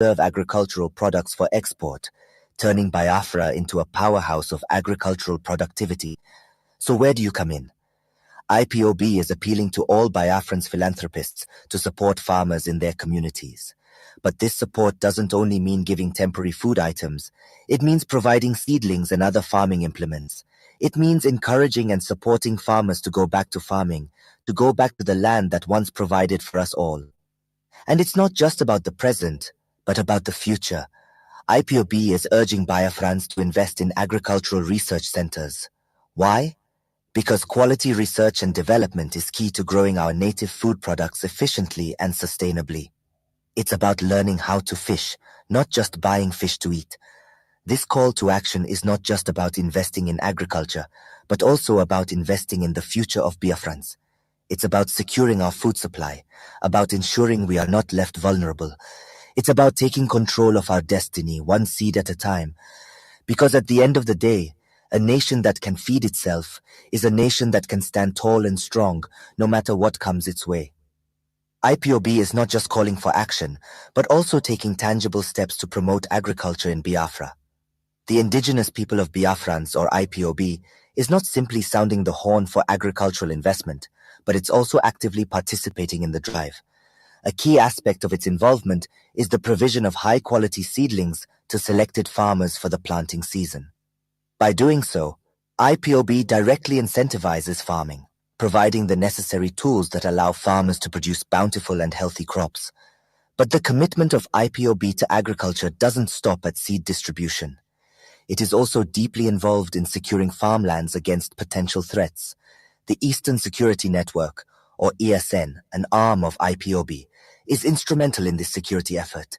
serve agricultural products for export, turning Biafra into a powerhouse of agricultural productivity. So where do you come in? IPOB is appealing to all Biafrans philanthropists to support farmers in their communities. But this support doesn't only mean giving temporary food items, it means providing seedlings and other farming implements. It means encouraging and supporting farmers to go back to farming, to go back to the land that once provided for us all. And it's not just about the present, but about the future. IPOB is urging Biafrans to invest in agricultural research centers. Why? Because quality research and development is key to growing our native food products efficiently and sustainably. It's about learning how to fish, not just buying fish to eat. This call to action is not just about investing in agriculture, but also about investing in the future of Biafrans. It's about securing our food supply, about ensuring we are not left vulnerable. It's about taking control of our destiny, one seed at a time. Because at the end of the day, a nation that can feed itself is a nation that can stand tall and strong, no matter what comes its way. IPOB is not just calling for action, but also taking tangible steps to promote agriculture in Biafra. The indigenous people of Biafrans, or IPOB, is not simply sounding the horn for agricultural investment, but it's also actively participating in the drive. A key aspect of its involvement is the provision of high-quality seedlings to selected farmers for the planting season. By doing so, IPOB directly incentivizes farming, providing the necessary tools that allow farmers to produce bountiful and healthy crops. But the commitment of IPOB to agriculture doesn't stop at seed distribution. It is also deeply involved in securing farmlands against potential threats. The Eastern Security Network, or ESN, an arm of IPOB, is instrumental in this security effort.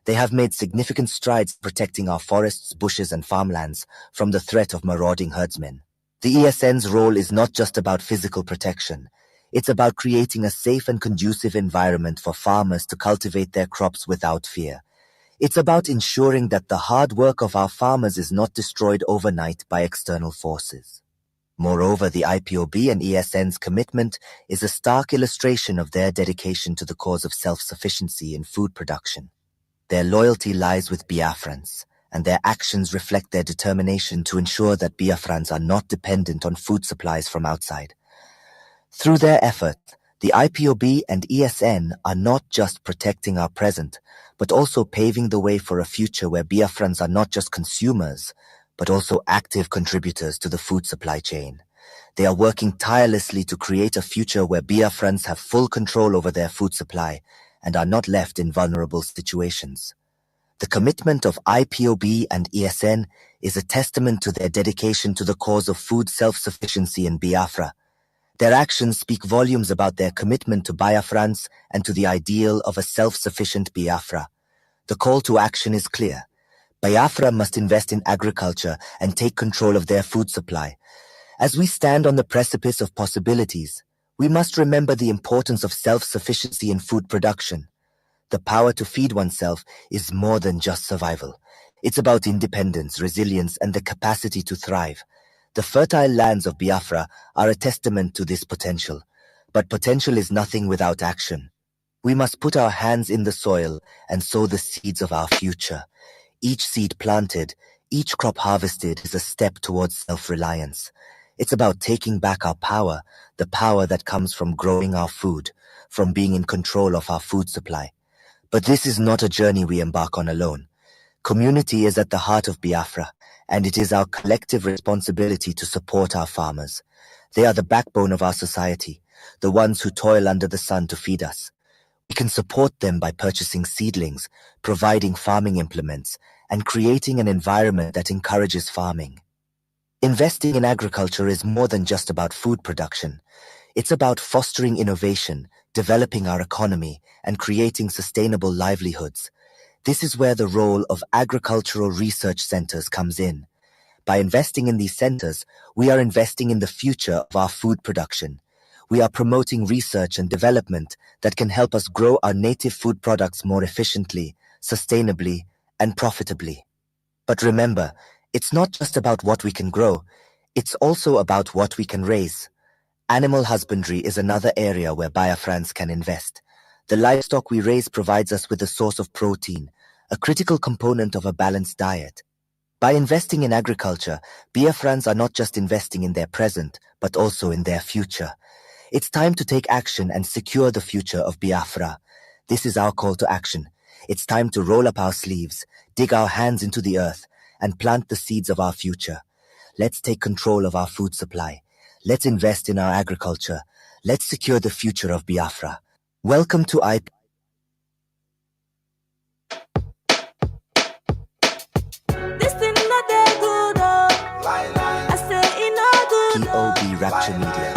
They have made significant strides protecting our forests, bushes, and farmlands from the threat of marauding herdsmen. The ESN's role is not just about physical protection. It's about creating a safe and conducive environment for farmers to cultivate their crops without fear. It's about ensuring that the hard work of our farmers is not destroyed overnight by external forces. Moreover, the IPOB and ESN's commitment is a stark illustration of their dedication to the cause of self-sufficiency in food production. Their loyalty lies with Biafrans, and their actions reflect their determination to ensure that Biafrans are not dependent on food supplies from outside. Through their efforts, the IPOB and ESN are not just protecting our present, but also paving the way for a future where Biafrans are not just consumers, but also active contributors to the food supply chain. They are working tirelessly to create a future where Biafrans have full control over their food supply and are not left in vulnerable situations. The commitment of IPOB and ESN is a testament to their dedication to the cause of food self-sufficiency in Biafra. Their actions speak volumes about their commitment to Biafrans and to the ideal of a self-sufficient Biafra. The call to action is clear. Biafra must invest in agriculture and take control of their food supply. As we stand on the precipice of possibilities, we must remember the importance of self-sufficiency in food production. The power to feed oneself is more than just survival. It's about independence, resilience, and the capacity to thrive. The fertile lands of Biafra are a testament to this potential. But potential is nothing without action. We must put our hands in the soil and sow the seeds of our future. Each seed planted, each crop harvested is a step towards self-reliance. It's about taking back our power, the power that comes from growing our food, from being in control of our food supply. But this is not a journey we embark on alone. Community is at the heart of Biafra, and it is our collective responsibility to support our farmers. They are the backbone of our society, the ones who toil under the sun to feed us. We can support them by purchasing seedlings, providing farming implements, and creating an environment that encourages farming. Investing in agriculture is more than just about food production. It's about fostering innovation, developing our economy, and creating sustainable livelihoods. This is where the role of agricultural research centers comes in. By investing in these centers, we are investing in the future of our food production. We are promoting research and development that can help us grow our native food products more efficiently, sustainably, and profitably. But remember, it's not just about what we can grow, it's also about what we can raise. Animal husbandry is another area where Biafrans can invest. The livestock we raise provides us with a source of protein, a critical component of a balanced diet. By investing in agriculture, Biafrans are not just investing in their present, but also in their future. It's time to take action and secure the future of Biafra. This is our call to action. It's time to roll up our sleeves, dig our hands into the earth, and plant the seeds of our future. Let's take control of our food supply. Let's invest in our agriculture. Let's secure the future of Biafra. Welcome to POB Rapture Media.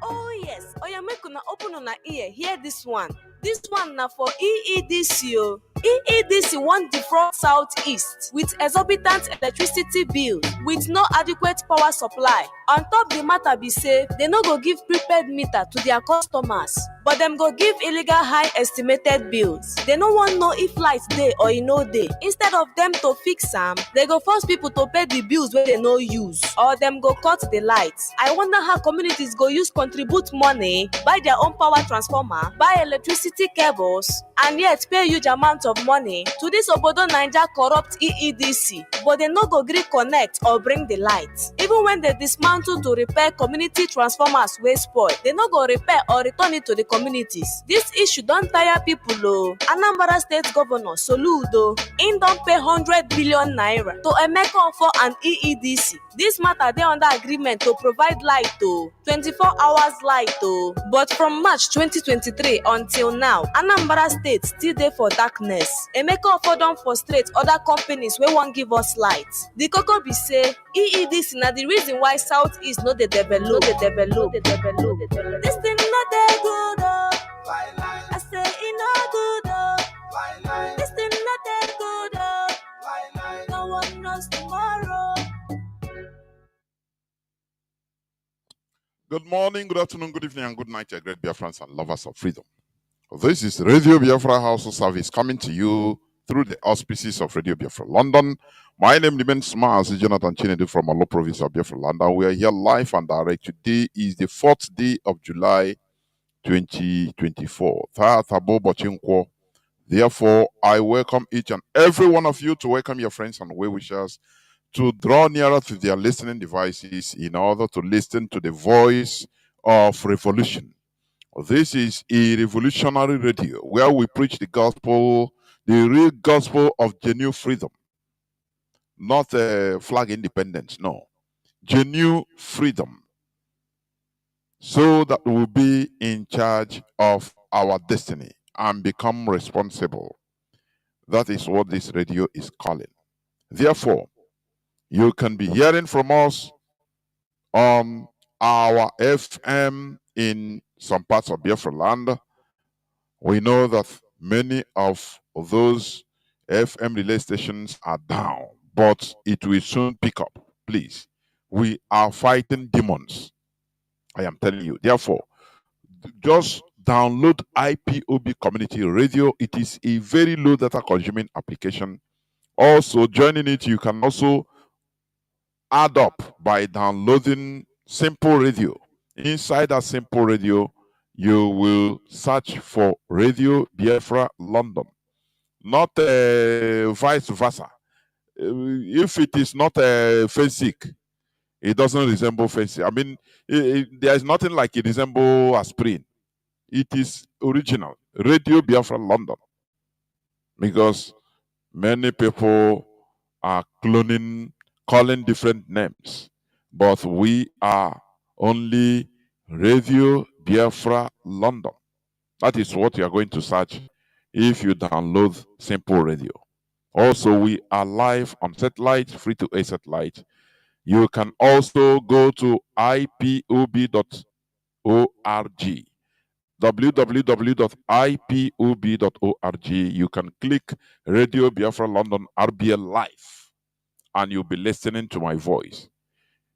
Oh yes, oya make una open una ear, hear this one. This one na for EEDC o. EEDC wan defraud Southeast with exorbitant electricity bill with no adequate power supply. On top the matter be say, they no go give prepaid meter to their customers, but dem go give illegal high estimated bills. They no wan know if light dey or e no dey. Instead of dem to fix am, they go force people to pay the bills wey they no use, or dem go cut the lights. I wonder how communities go use contribute money, buy their own power transformer, buy electricity cables, and yet pay huge amount of money to this obodo Naija corrupt EEDC, but they no go gree connect or bring the light. Even when they dismantle to repair community transformers wey spoil, they no go repair or return it to the communities. This issue don tire people o. Anambra State Governor Soludo, im don pay 100 billion naira to Emeka Offor and EEDC. This matter dey under agreement to provide light o, 24 hours light o. But from March 2023 until now, Anambra State still dey for darkness. Emeka Offor don frustrate other companies wey wan give us light. The koko be say EEDC na the reason why Southeast no dey develop. This thing no dey good o. I say e no good o. This thing no dey good o. No one knows tomorrow. Good morning, good afternoon, good evening, and good night, your great Biafrans and lovers of freedom. This is Radio Biafra Hausa service coming to you through the auspices of Radio Biafra London. My name remains Mazi Jonathan Chinedu from Alo province of Biafra London. We are here live and direct. Today is the 4th day of July 2024. Therefore, I welcome each and every one of you to welcome your friends and well-wishers to draw nearer to their listening devices in order to listen to the voice of revolution. This is a revolutionary radio where we preach the gospel, the real gospel of genuine freedom. Not flag independence, no. Genuine freedom. So that we'll be in charge of our destiny and become responsible. That is what this radio is calling. Therefore, you can be hearing from us on our FM in some parts of Biafra land. We know that many of those FM relay stations are down, but it will soon pick up. Please, we are fighting demons. I am telling you. Therefore, just download IPOB Community Radio. It is a very low data consuming application. Also, joining it, you can also add up by downloading Simple Radio. Inside that Simple Radio, you will search for Radio Biafra London, not vice versa. If it is not Facebook, it doesn't resemble Facebook. I mean, there is nothing like it resemble aspirin. It is original, Radio Biafra London, because many people are cloning, calling different names, but we are only Radio Biafra London. That is what you are going to search if you download Simple Radio. Also, we are live on satellite, free to air satellite. You can also go to ipob.org, www.ipob.org. You can click Radio Biafra London RBL Live, and you'll be listening to my voice.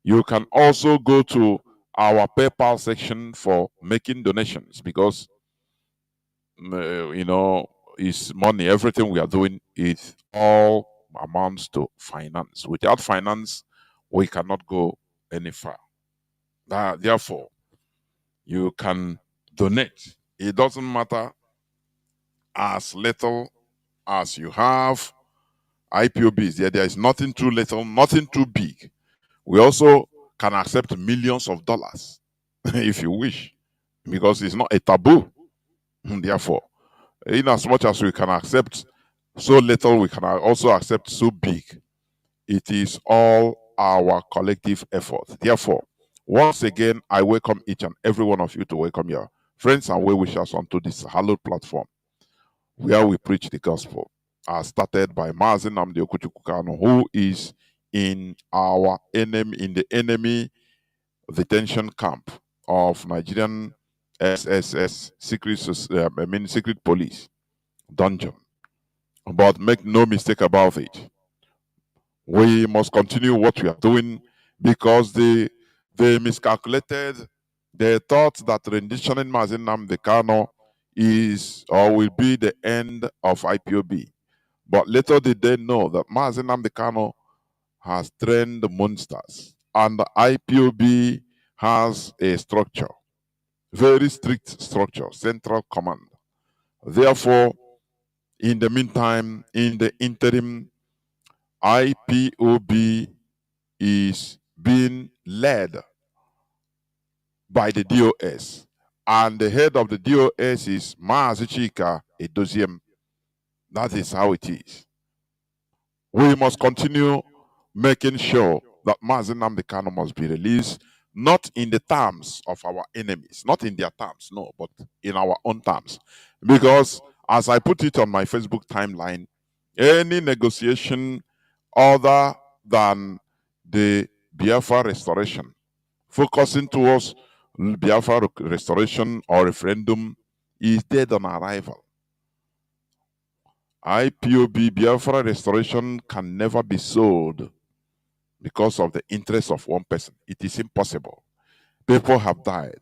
You can also go to our PayPal section for making donations, because it's money. Everything we are doing is all amounts to finance. Without finance, we cannot go any far. Therefore, you can donate It doesn't matter as little as you have. IPOBs, there is nothing too little, nothing too big. We also can accept millions of dollars if you wish, because it's not a taboo. Therefore, in as much as we can accept so little, we can also accept so big. It is all our collective effort. Therefore, once again, I welcome each and every one of you to welcome your friends and well-wishers onto this hallowed platform where we preach the gospel, started by Mazi Nnamdi Kanu, who is in the enemy detention camp of Nigerian SSS secret police dungeon. But make no mistake about it, we must continue what we are doing, because they miscalculated. They thought that renditioning Mazi Nnamdi Kanu is or will be the end of IPOB. But little did they know that Mazi Nnamdi Kanu has trained monsters, and the IPOB has a structure, very strict structure, central command. Therefore, in the meantime, in the interim, IPOB is being led by the DOS, and the head of the DOS is Mazi Chika Edoziem. That is how it is. We must continue making sure that Mazi Nnamdi Kanu must be released, not in the terms of our enemies, not in their terms, no, but in our own terms. Because as I put it on my Facebook timeline, any negotiation other than the Biafra restoration, focusing towards Biafra restoration or referendum, is dead on arrival. IPOB Biafra restoration can never be sold because of the interest of one person. It is impossible. People have died.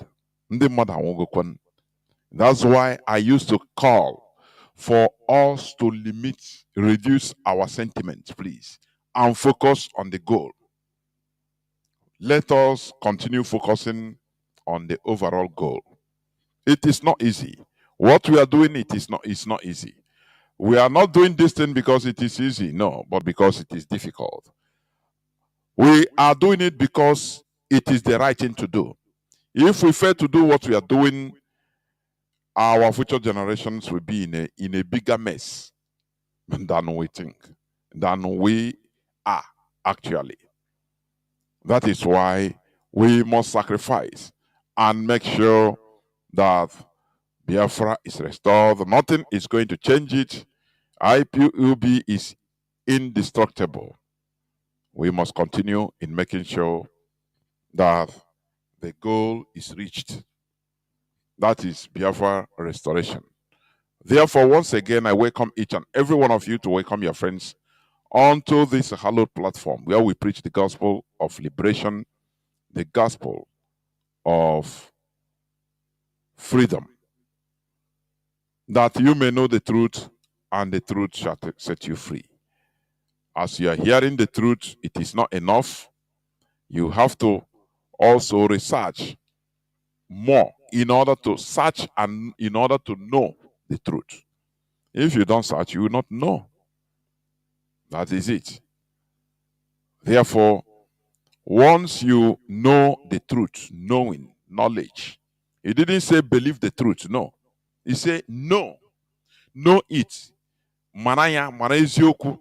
That's why I used to call for us to reduce our sentiments, please, and focus on the goal. Let us continue focusing on the overall goal. It is not easy. What we are doing, it's not easy. We are not doing this thing because it is easy, no, but because it is difficult. We are doing it because it is the right thing to do. If we fail to do what we are doing, our future generations will be in a bigger mess than we think, than we are actually. That is why we must sacrifice and make sure that Biafra is restored. Nothing is going to change it. IPOB is indestructible. We must continue in making sure that the goal is reached. That is Biafra restoration. Therefore, once again, I welcome each and every one of you to welcome your friends onto this hallowed platform where we preach the gospel of liberation, the gospel of freedom, that you may know the truth and the truth shall set you free. As you are hearing the truth, it is not enough. You have to also research more in order to search and in order to know the truth. If you don't search, you will not know. That is it. Therefore, once you know the truth, knowledge, he didn't say believe the truth, no. He said know it. Manaya, manezioku.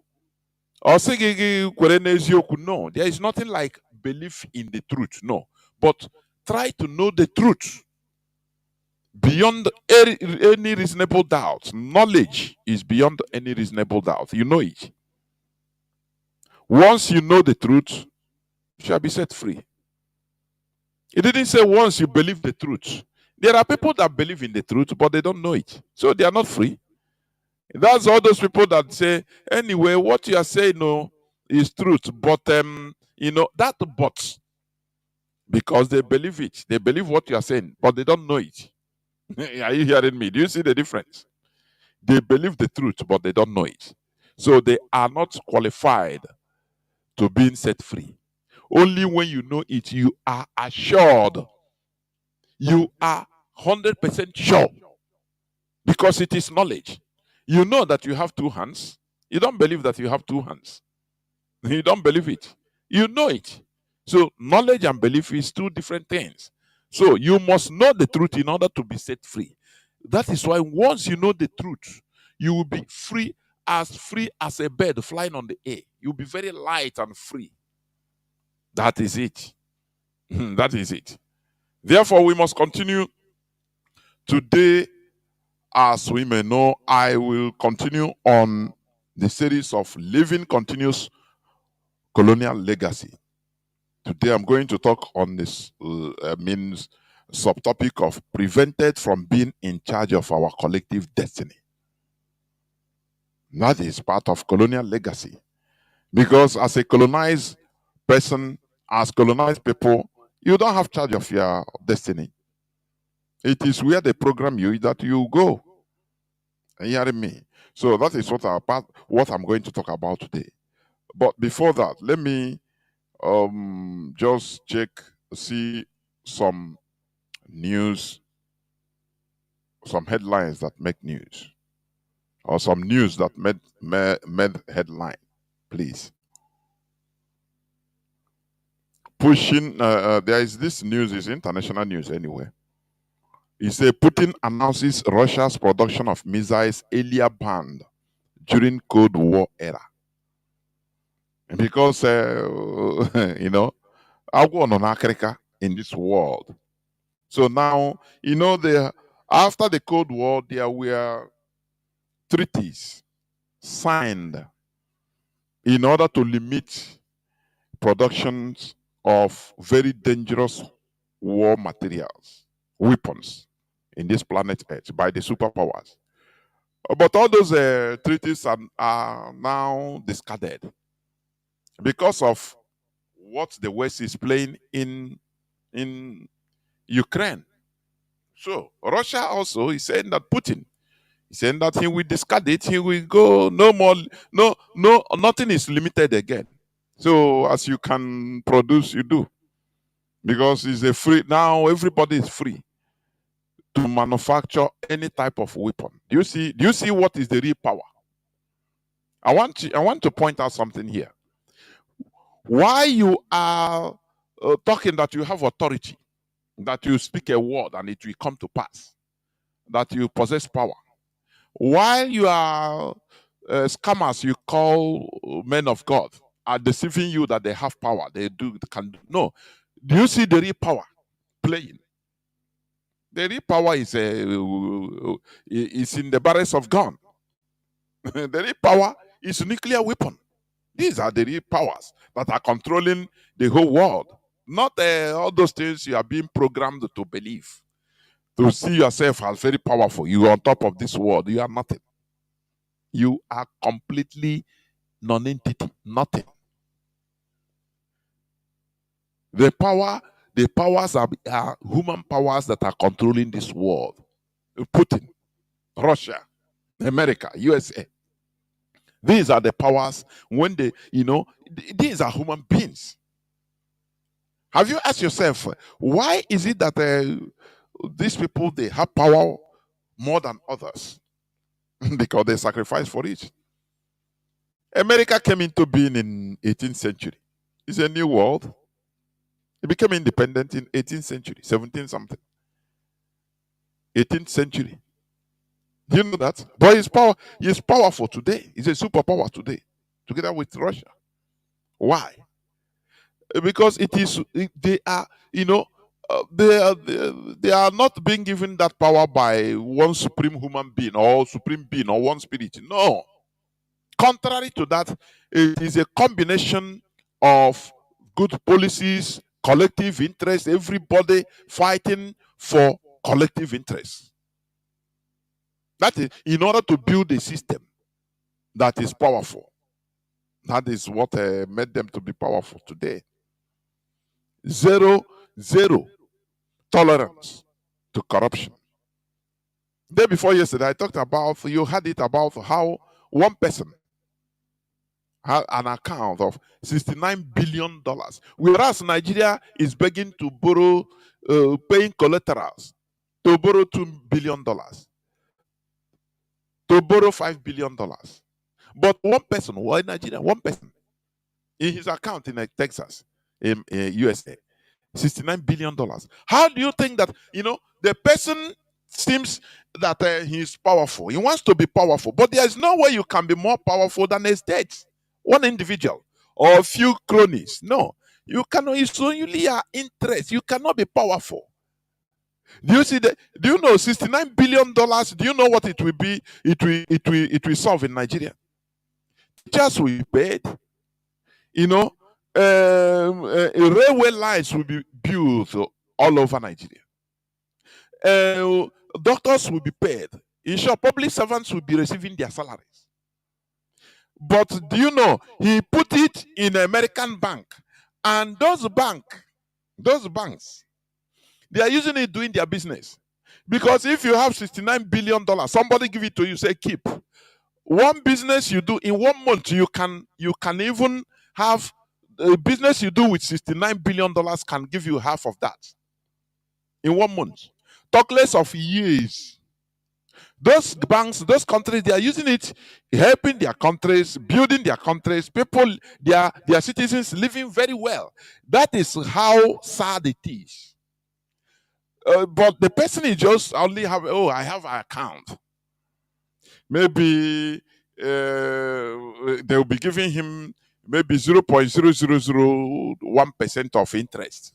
No, there is nothing like belief in the truth, no. But try to know the truth beyond any reasonable doubt. Knowledge is beyond any reasonable doubt. You know it. Once you know the truth, you shall be set free. It didn't say once you believe the truth. There are people that believe in the truth, but they don't know it. So they are not free. That's all those people that say, anyway, what you are saying no, is truth. But, that but, because they believe it. They believe what you are saying, but they don't know it. Are you hearing me? Do you see the difference? They believe the truth, but they don't know it. So they are not qualified to being set free. Only when you know it, you are assured. You are 100% sure because it is knowledge. You know that you have two hands. You don't believe that you have two hands. You don't believe it. You know it. So knowledge and belief is two different things. So you must know the truth in order to be set free. That is why once you know the truth, you will be free as a bird flying on the air. You'll be very light and free. That is it. That is it. Therefore, we must continue. Today, as we may know, I will continue on the series of Living Continuous Colonial Legacy. Today, I'm going to talk on this subtopic of prevented from being in charge of our collective destiny. That is part of colonial legacy. Because as a colonized person, as colonized people, you don't have charge of your destiny. It is where they program you that you go. Are you hearing me? So that is what I'm going to talk about today. But before that, let me just see some news, some headlines that make news, or some news that made headline, please. Pushing, there is this news, is international news anyway. It says Putin announces Russia's production of missiles earlier banned during Cold War era. Because, you know, in this world. So now, you know, after the Cold War, there were treaties signed in order to limit productions of very dangerous war materials, weapons in this planet Earth by the superpowers. But all those treaties are now discarded because of what the West is playing in Ukraine. So Russia also is saying that Putin is saying that he will discard it, he will go no more, nothing is limited again. So as you can produce, you do. Because it's a free, now everybody is free to manufacture any type of weapon. Do you see what is the real power? I want to point out something here. Why you are talking that you have authority, that you speak a word and it will come to pass, that you possess power, while you are scammers you call men of God are deceiving you that they have power, they can do. No. Do you see the real power playing? The real power is in the barrels of gun. The real power is nuclear weapon. These are the real powers that are controlling the whole world. Not all those things you are being programmed to believe. To see yourself as very powerful. You are on top of this world. You are nothing. You are completely non-entity. Nothing. The powers are human powers that are controlling this world. Putin, Russia, America, USA. These are the powers when they, these are human beings. Have you asked yourself, why is it that these people, they have power more than others? Because they sacrifice for it. America came into being in 18th century. It's a new world. It became independent in 18th century, 17 something. 18th century. Do you know that? But it's powerful today. It's a superpower today, together with Russia. Why? Because they are not being given that power by one supreme human being or supreme being or one spirit. No. Contrary to that, it is a combination of good policies, collective interest, everybody fighting for collective interest. That is in order to build a system that is powerful. That is what made them to be powerful today. Zero tolerance to corruption. Day before yesterday, I talked about, you had it about how one person had an account of $69 billion, whereas Nigeria is begging to borrow, paying collaterals to borrow $2 billion. to borrow $5 billion. But one person, why Nigeria? One person in his account in Texas, in USA, $69 billion. How do you think that the person seems that he is powerful? He wants to be powerful, but there is no way you can be more powerful than a state, one individual, or a few cronies. No, you cannot. It's only your interest. You cannot be powerful. Do you see that? Do you know $69 billion? Do you know what it will be? It will solve in Nigeria. Teachers will be paid. Railway lines will be built all over Nigeria. Doctors will be paid. In short, public servants will be receiving their salaries. But do you know, he put it in an American bank, and those banks, they are using it doing their business. Because if you have $69 billion, somebody give it to you, say keep. One business you do in 1 month, you can even have a business you do with $69 billion can give you half of that in 1 month. Talk less of years. Those banks, those countries, they are using it, helping their countries, building their countries, people, their citizens living very well. That is how sad it is. But the person is just only I have an account. Maybe they will be giving him maybe 0.0001% of interest.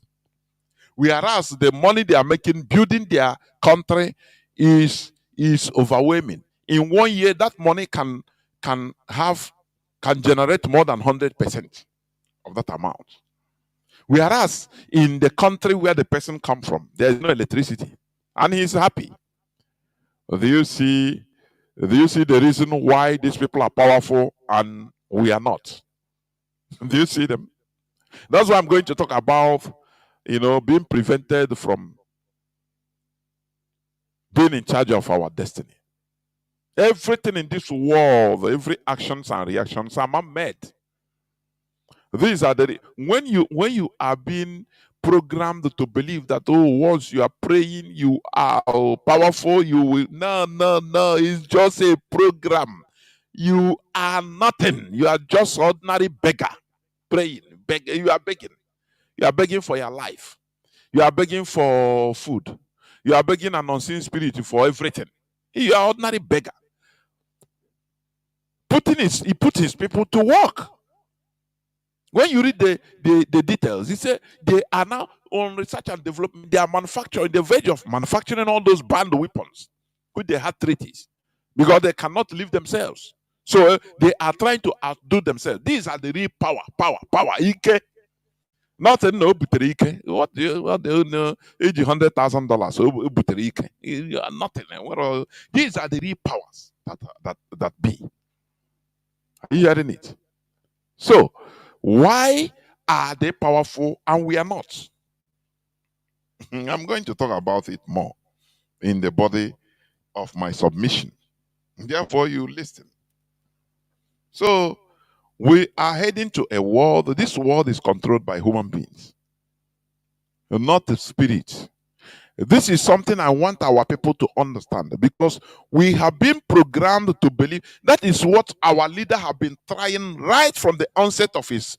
Whereas the money they are making building their country is overwhelming. In 1 year, that money can generate more than 100% of that amount. Whereas in the country where the person comes from, there is no electricity, and he's happy. Do you see the reason why these people are powerful and we are not? Do you see them? That's why I'm going to talk about, being prevented from being in charge of our destiny. Everything in this world, every actions and reactions are man-made. These are when you are being programmed to believe that once you are praying you are powerful, you will no, it's just a program. You are nothing. You are just ordinary beggar praying. You are begging for your life. You are begging for food. You are begging an unseen spirit for everything. You are ordinary beggar. He put his people to work. When you read the details, he said they are now on research and development. They are manufacturing, the verge of manufacturing all those banned weapons with the hard treaties, because they cannot live themselves. So they are trying to outdo themselves. These are the real power. Ike. Nothing no buterike. What do you know? $100,000. You are nothing. These are the real powers that be. Are you hearing it? So why are they powerful and we are not? I'm going to talk about it more in the body of my submission. Therefore, you listen. So, we are heading to a world. This world is controlled by human beings, not the spirit. This is something I want our people to understand, because we have been programmed to believe. That is what our leader have been trying right from the onset of his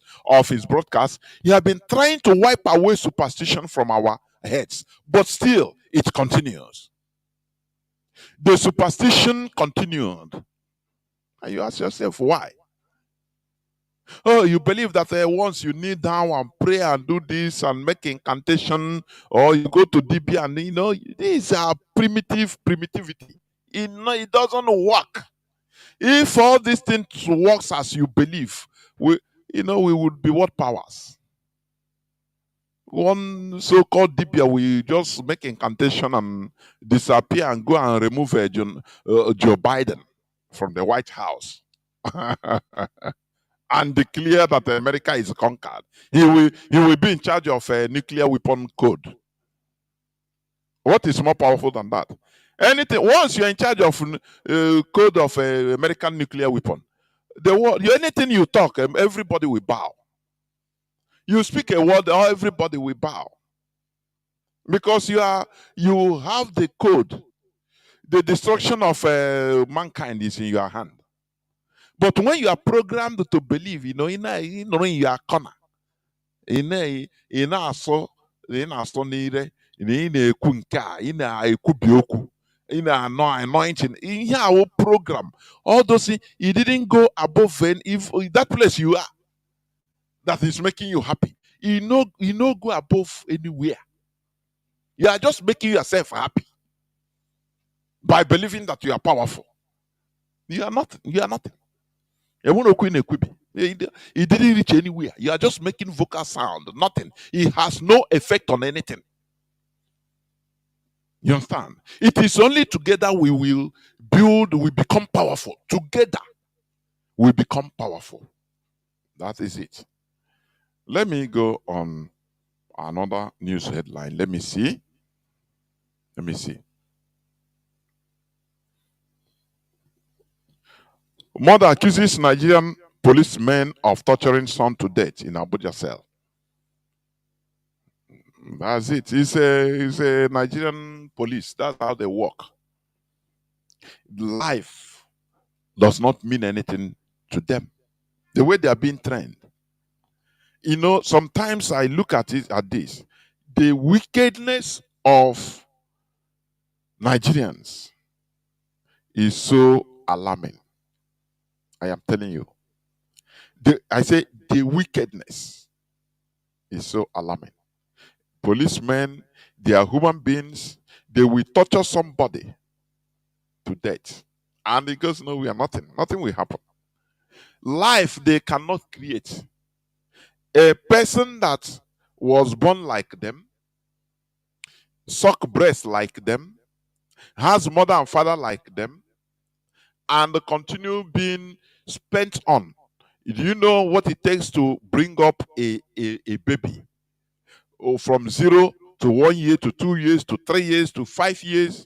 broadcast. He has been trying to wipe away superstition from our heads, but still it continues. The superstition continued. And you ask yourself, why? Oh, you believe that once you kneel down and pray and do this and make incantation, or you go to DB and these are primitivity. It doesn't work. If all these things works as you believe, we would be what powers? One so-called DB will just make incantation and disappear and go and remove Joe Biden from the White House. And declare that America is conquered. He will be in charge of a nuclear weapon code. What is more powerful than that? Anything. Once you're in charge of code of American nuclear weapon, anything you talk, everybody will bow. You speak a word, everybody will bow, because you have the code. the destruction of mankind is in your hand. But when you are programmed to believe, in your corner, so neire, anointing, in our program, all those things, it didn't go above. And if that place you are, that is making you happy, go above anywhere. You are just making yourself happy by believing that you are powerful. You are nothing. You are nothing. It didn't reach anywhere. You are just making vocal sound. Nothing. It has no effect on anything. You understand? It is only together we will build, we become powerful. Together we become powerful. That is it. Let me go on another news headline. Let me see. Mother accuses Nigerian policemen of torturing son to death in Abuja cell. That's it. It's a Nigerian police. That's how they work. Life does not mean anything to them. The way they are being trained. Sometimes I look at this. The wickedness of Nigerians is so alarming. I am telling you. I say the wickedness is so alarming. Policemen, they are human beings. They will torture somebody to death. And it goes nowhere, nothing. Nothing will happen. Life they cannot create. A person that was born like them, suck breast like them, has mother and father like them, and continue being spent on. Do you know what it takes to bring up a baby? From 0 to 1 year to 2 years to 3 years to 5 years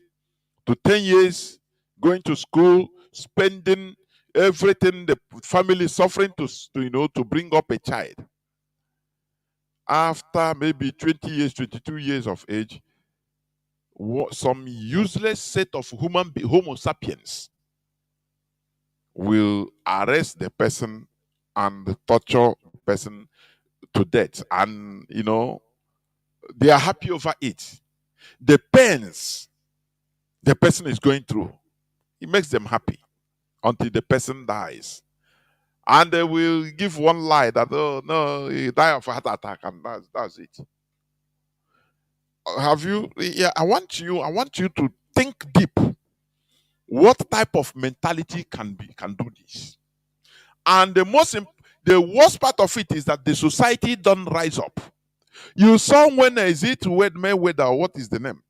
to 10 years, going to school, spending everything, the family suffering to bring up a child. After maybe 20 years, 22 years of age, some useless set of Homo sapiens will arrest the person and torture the person to death. And, they are happy over it. The pains the person is going through, it makes them happy until the person dies. And they will give one lie that, oh, no, he died of a heart attack, and that's it. Have you? Yeah, I want you to think deep. What type of mentality can do this? And the worst part of it is that the society don't rise up. You saw when is it Mayweather, what is the name?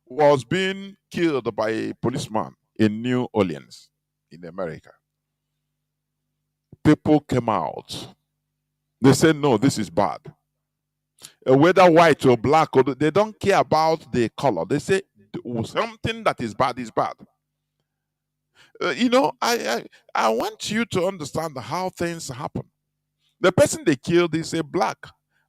Was being killed by a policeman in New Orleans, in America. People came out. They said, no, this is bad. Whether white or black, they don't care about the color. They say something that is bad is bad. I want you to understand how things happen. The person they killed is a black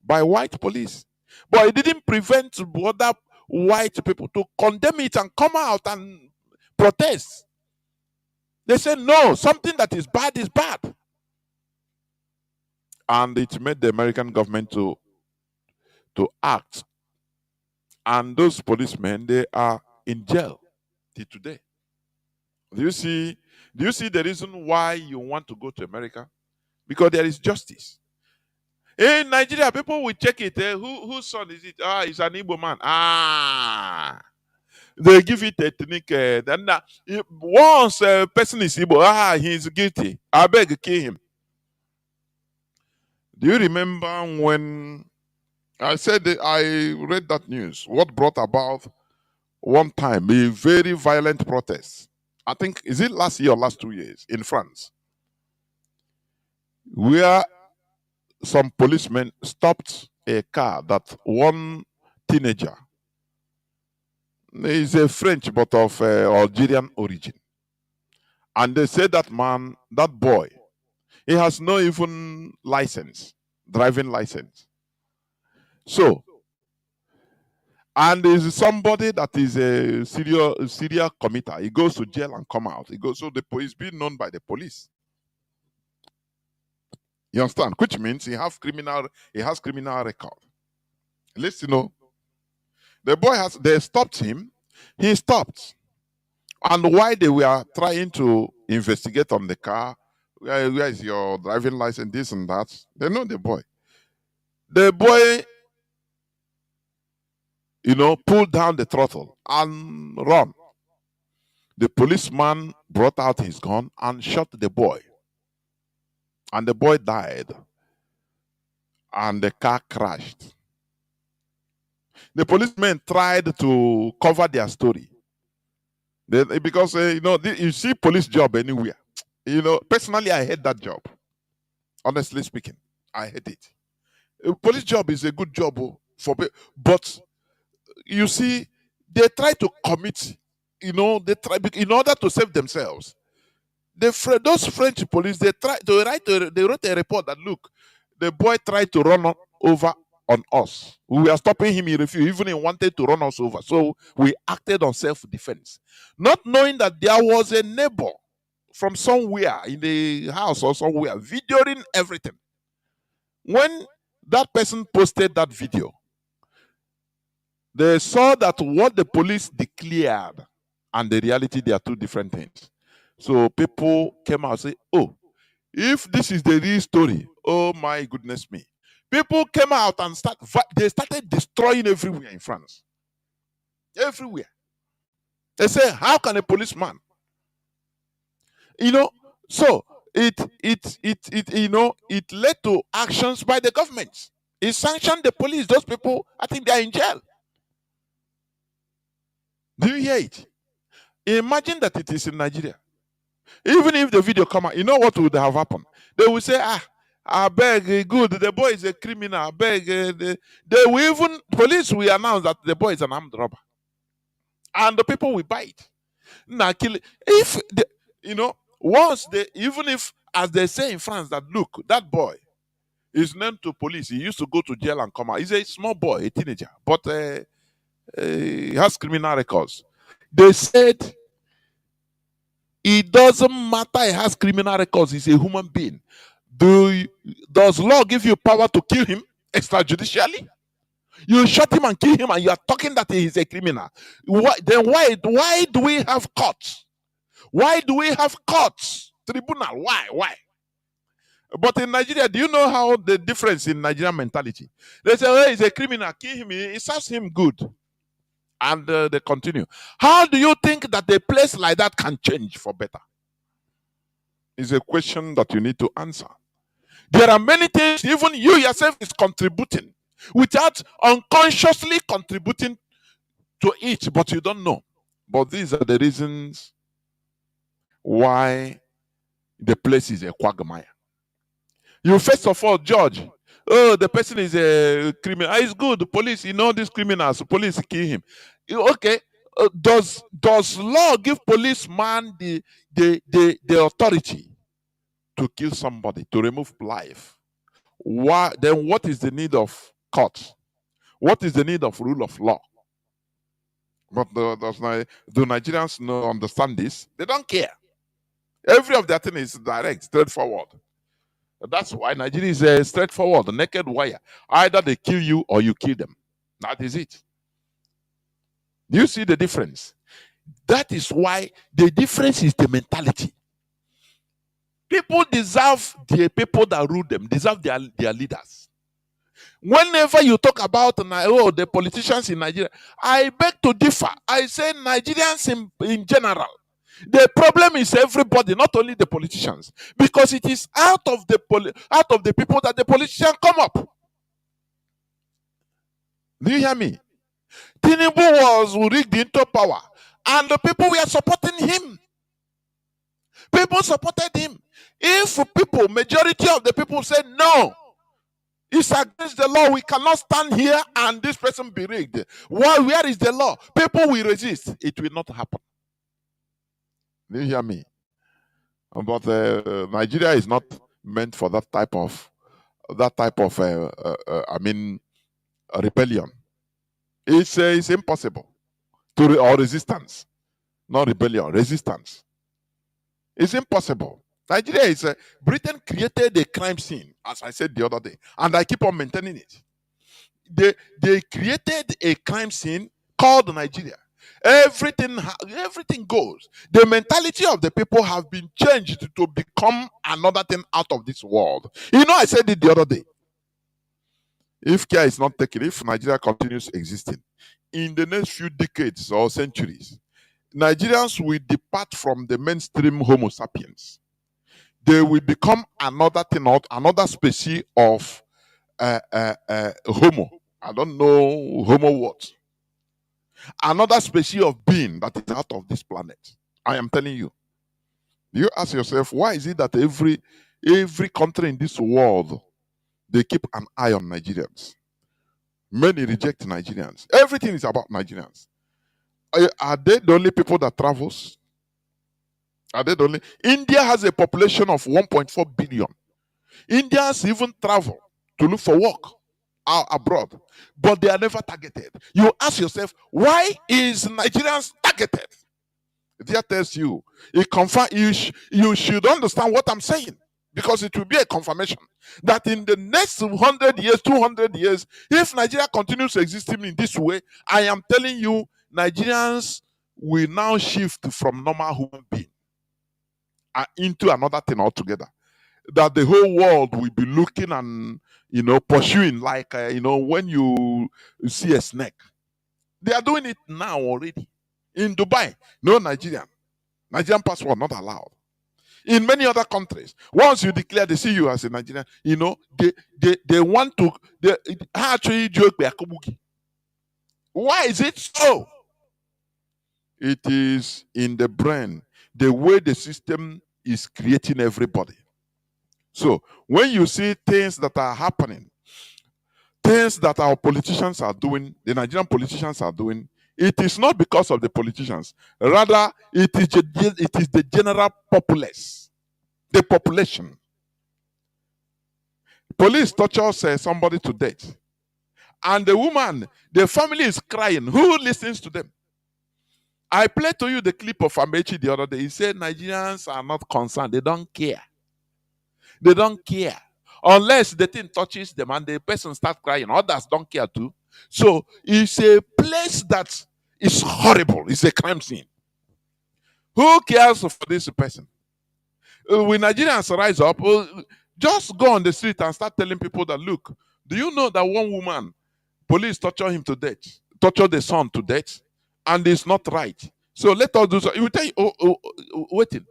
by white police. But it didn't prevent other white people to condemn it and come out and protest. They said, no, something that is bad is bad. And it made the American government to act. And those policemen, they are in jail till today. Do you see the reason why you want to go to America? Because there is justice. In Nigeria, people will check it. Whose son is it? It's an Igbo man. They give it ethnic. Then once a person is Igbo, he's guilty. I beg, kill him. Do you remember when I said that I read that news? What brought about one time a very violent protest? I think, is it last year or last 2 years in France? Where some policemen stopped a car that one teenager is a French but of Algerian origin. And they said that boy, he has no even license, driving license. So, And is somebody that is a serial committer. He goes to jail and come out. He goes, so the police being known by the police. You understand? Which means he has criminal record. Listen, the boy they stopped him. He stopped. And while they were trying to investigate on the car, where is your driving license, this and that, they know the boy. The boy, pulled down the throttle and run. The policeman brought out his gun and shot the boy. And the boy died. And the car crashed. The policemen tried to cover their story. Because, you see police job anywhere. Personally, I hate that job. Honestly speaking, I hate it. A police job is a good job, but you see, they try to commit, they try in order to save themselves. Those French police, they wrote a report that, look, the boy tried to run over on us. We were stopping him, he refused, even he wanted to run us over. So we acted on self-defense. Not knowing that there was a neighbor from somewhere in the house or somewhere videoing everything. When that person posted that video, they saw that what the police declared and the reality, they are two different things. So people came out and said, oh, if this is the real story, oh my goodness me. People came out and they started destroying everywhere in France. Everywhere. They say, how can a policeman? So it led to actions by the government. It sanctioned the police. Those people, I think they are in jail. Do you hear it? Imagine that it is in Nigeria. Even if the video come out, you know what would have happened? They will say, I beg, good, the boy is a criminal, I beg. Police will announce that the boy is an armed robber. And the people will buy it. Now, if, even if, as they say in France, that look, that boy is known to police, he used to go to jail and come out. He's a small boy, a teenager, but he has criminal records. They said, it doesn't matter he has criminal records, he's a human being. Does law give you power to kill him extrajudicially? You shot him and kill him and you are talking that he is a criminal. Why do we have courts? Why do we have courts? Tribunal, why? But in Nigeria, do you know how the difference in Nigerian mentality? They say, oh, he's a criminal, kill him, it serves him good. And they continue. How do you think that a place like that can change for better? It's a question that you need to answer. There are many things even you yourself is contributing without unconsciously contributing to it, but you don't know. But these are the reasons why the place is a quagmire. You first of all judge, oh, the person is a criminal. It's good, the police, these criminals, police kill him. Okay, does law give policeman the authority to kill somebody, to remove life? Why then? What is the need of court? What is the need of rule of law? But do Nigerians understand this? They don't care. Every of their thing is direct, straightforward. That's why Nigeria is a straightforward, naked wire. Either they kill you or you kill them. That is it. Do you see the difference? That is why the difference is the mentality. People deserve the people that rule them, deserve their leaders. Whenever you talk about the politicians in Nigeria, I beg to differ. I say Nigerians in general. The problem is everybody, not only the politicians, because it is out of the people that the politicians come up. Do you hear me? Tinubu was rigged into power, and the people were supporting him. People supported him. If majority of the people say no, it's against the law, we cannot stand here and this person be rigged. Where is the law? People will resist. It will not happen. Do you hear me? But Nigeria is not meant for that type of rebellion. It's impossible or resistance, not rebellion, resistance. It's impossible. Nigeria is Britain created a crime scene, as I said the other day, and I keep on maintaining it. They created a crime scene called Nigeria. Everything goes. The mentality of the people have been changed to become another thing out of this world. I said it the other day. If care is not taken, if Nigeria continues existing, in the next few decades or centuries, Nigerians will depart from the mainstream Homo sapiens. They will become another thing, another species of Homo. I don't know Homo what. Another species of being that is out of this planet. I am telling you. You ask yourself, why is it that every country in this world, they keep an eye on Nigerians? Many reject Nigerians. Everything is about Nigerians. Are they the only people that travels? Are they the only? India has a population of 1.4 billion. Indians even travel to look for work abroad, but they are never targeted. You ask yourself, why is Nigerians targeted? That tells you, you should understand what I'm saying, because it will be a confirmation that in the next 100 years, 200 years, if Nigeria continues existing in this way, I am telling you, Nigerians will now shift from normal human being into another thing altogether. That the whole world will be looking and pursuing, like when you see a snake. They are doing it now already. In Dubai, no Nigerian passport not allowed. In many other countries, once you declare they see you as a Nigerian, they want to actually joke. Why is it so? It is in the brain, the way the system is creating everybody. So when you see things that are happening, things that our politicians are doing, the Nigerian politicians are doing, it is not because of the politicians. Rather, it is the general populace, the population. Police torture somebody to death. And the woman, the family is crying. Who listens to them? I played to you the clip of Amechi the other day. He said Nigerians are not concerned. They don't care. They don't care. Unless the thing touches them and the person starts crying. Others don't care too. So it's a place that is horrible. It's a crime scene. Who cares for this person? When Nigerians rise up, just go on the street and start telling people that, look, do you know that one woman, police torture him to death, torture the son to death, and it's not right. So let us do so. You will tell you, waiting.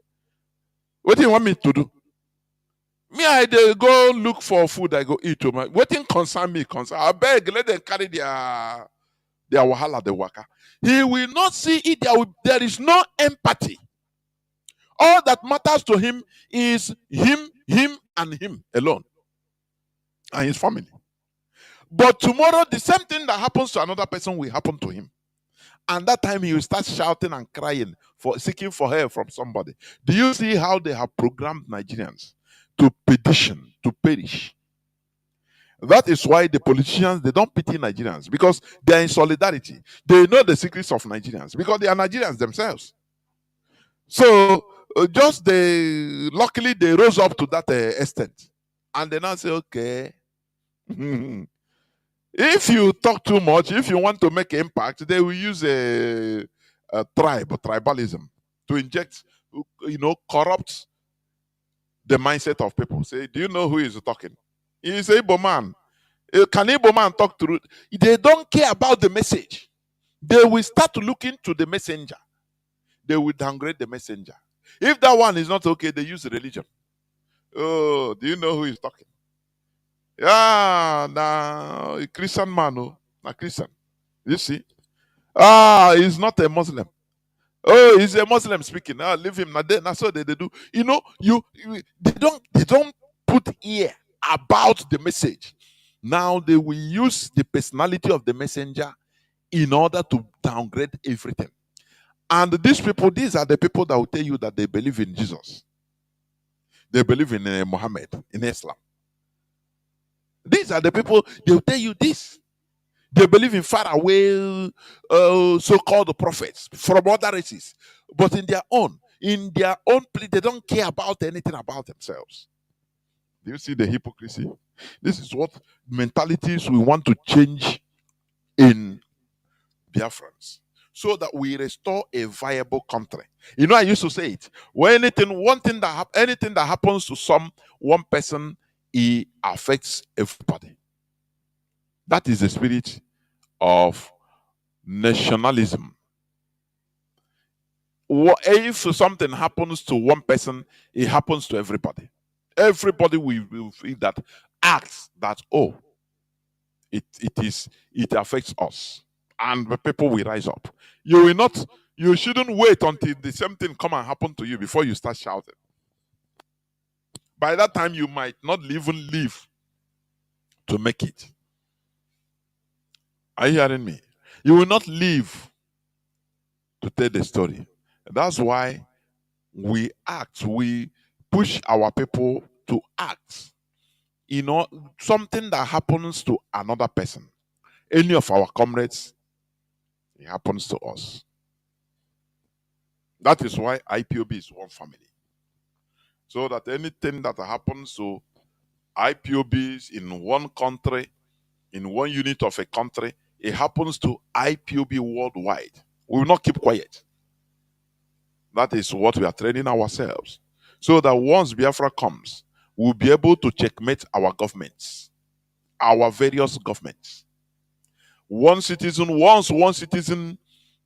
What do you want me to do? Me, I go look for food, I go eat. Waiting concern me, I beg, let them carry their wahala, the waka. He will not see it. There is no empathy. All that matters to him is him, and him alone, and his family. But tomorrow, the same thing that happens to another person will happen to him. And that time he will start shouting and crying, seeking for help from somebody. Do you see how they have programmed Nigerians to petition, to perish? That is why the politicians, they don't pity Nigerians, because they are in solidarity. They know the secrets of Nigerians because they are Nigerians themselves. So luckily they rose up to that extent, and they now say, okay, if you talk too much, if you want to make impact, they will use a tribalism to inject, corrupt the mindset of people. Say, do you know who is talking? He's a Igbo man. Can Igbo man talk to? They don't care about the message. They will start looking to the messenger. They will downgrade the messenger. If that one is not okay, they use religion. Oh, do you know who is talking? Yeah, now a Christian man, a Christian. You see? He's not a Muslim. Oh, he's a Muslim speaking. Leave him. That's what they do. They don't put ear about the message. Now they will use the personality of the messenger in order to downgrade everything. And these are the people that will tell you that they believe in Jesus. They believe in Muhammad, in Islam. These are the people, they will tell you this. They believe in far away so-called prophets from other races. But in their own place, they don't care about anything about themselves. Do you see the hypocrisy? This is what mentalities we want to change in Biafrans, so that we restore a viable country. You know, I used to say it. When anything that happens to one person, it affects everybody. That is the spirit of nationalism. If something happens to one person, it happens to everybody. Everybody will feel that, acts that, oh, it affects us, and the people will rise up. You shouldn't wait until the same thing come and happen to you before you start shouting. By that time, you might not even live to make it. Are you hearing me? You will not live to tell the story. That's why we push our people to act. You know, something that happens to another person, any of our comrades, it happens to us. That is why IPOB is one family. So that anything that happens to IPOBs in one country, in one unit of a country, it happens to IPOB worldwide. We will not keep quiet. That is what we are training ourselves. So that once Biafra comes, we'll be able to checkmate our governments, our various governments. Once one citizen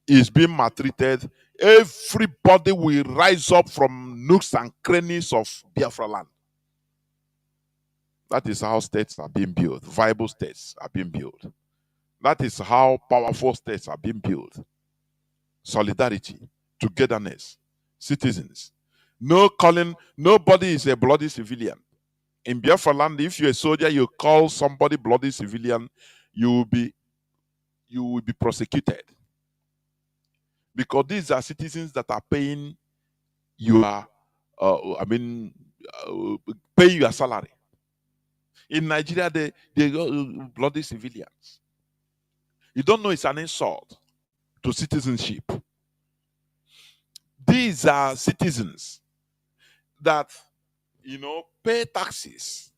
is being maltreated, everybody will rise up from nooks and crannies of Biafra land. That is how states are being built. Viable states are being built. That is how powerful states are being built. Solidarity, togetherness, citizens. Nobody is a bloody civilian. In Biafra land, if you're a soldier, you call somebody bloody civilian, you will be prosecuted. Because these are citizens that are paying paying your salary. In Nigeria, they bloody civilians. You don't know it's an insult to citizenship. These are citizens that, pay taxes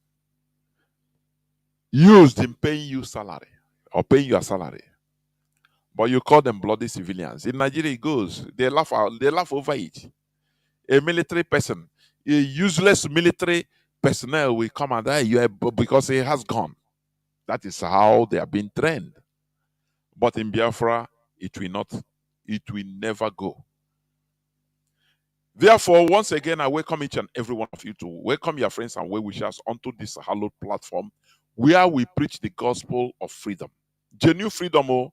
used in paying you salary or paying your salary. But you call them bloody civilians. In Nigeria, it goes. They laugh over it. A military person, a useless military personnel will come and die because he has gone. That is how they are being trained. But in Biafra, it will never go. Therefore, once again, I welcome each and every one of you to welcome your friends and well-wishers onto this hallowed platform where we preach the gospel of freedom. Genuine freedom,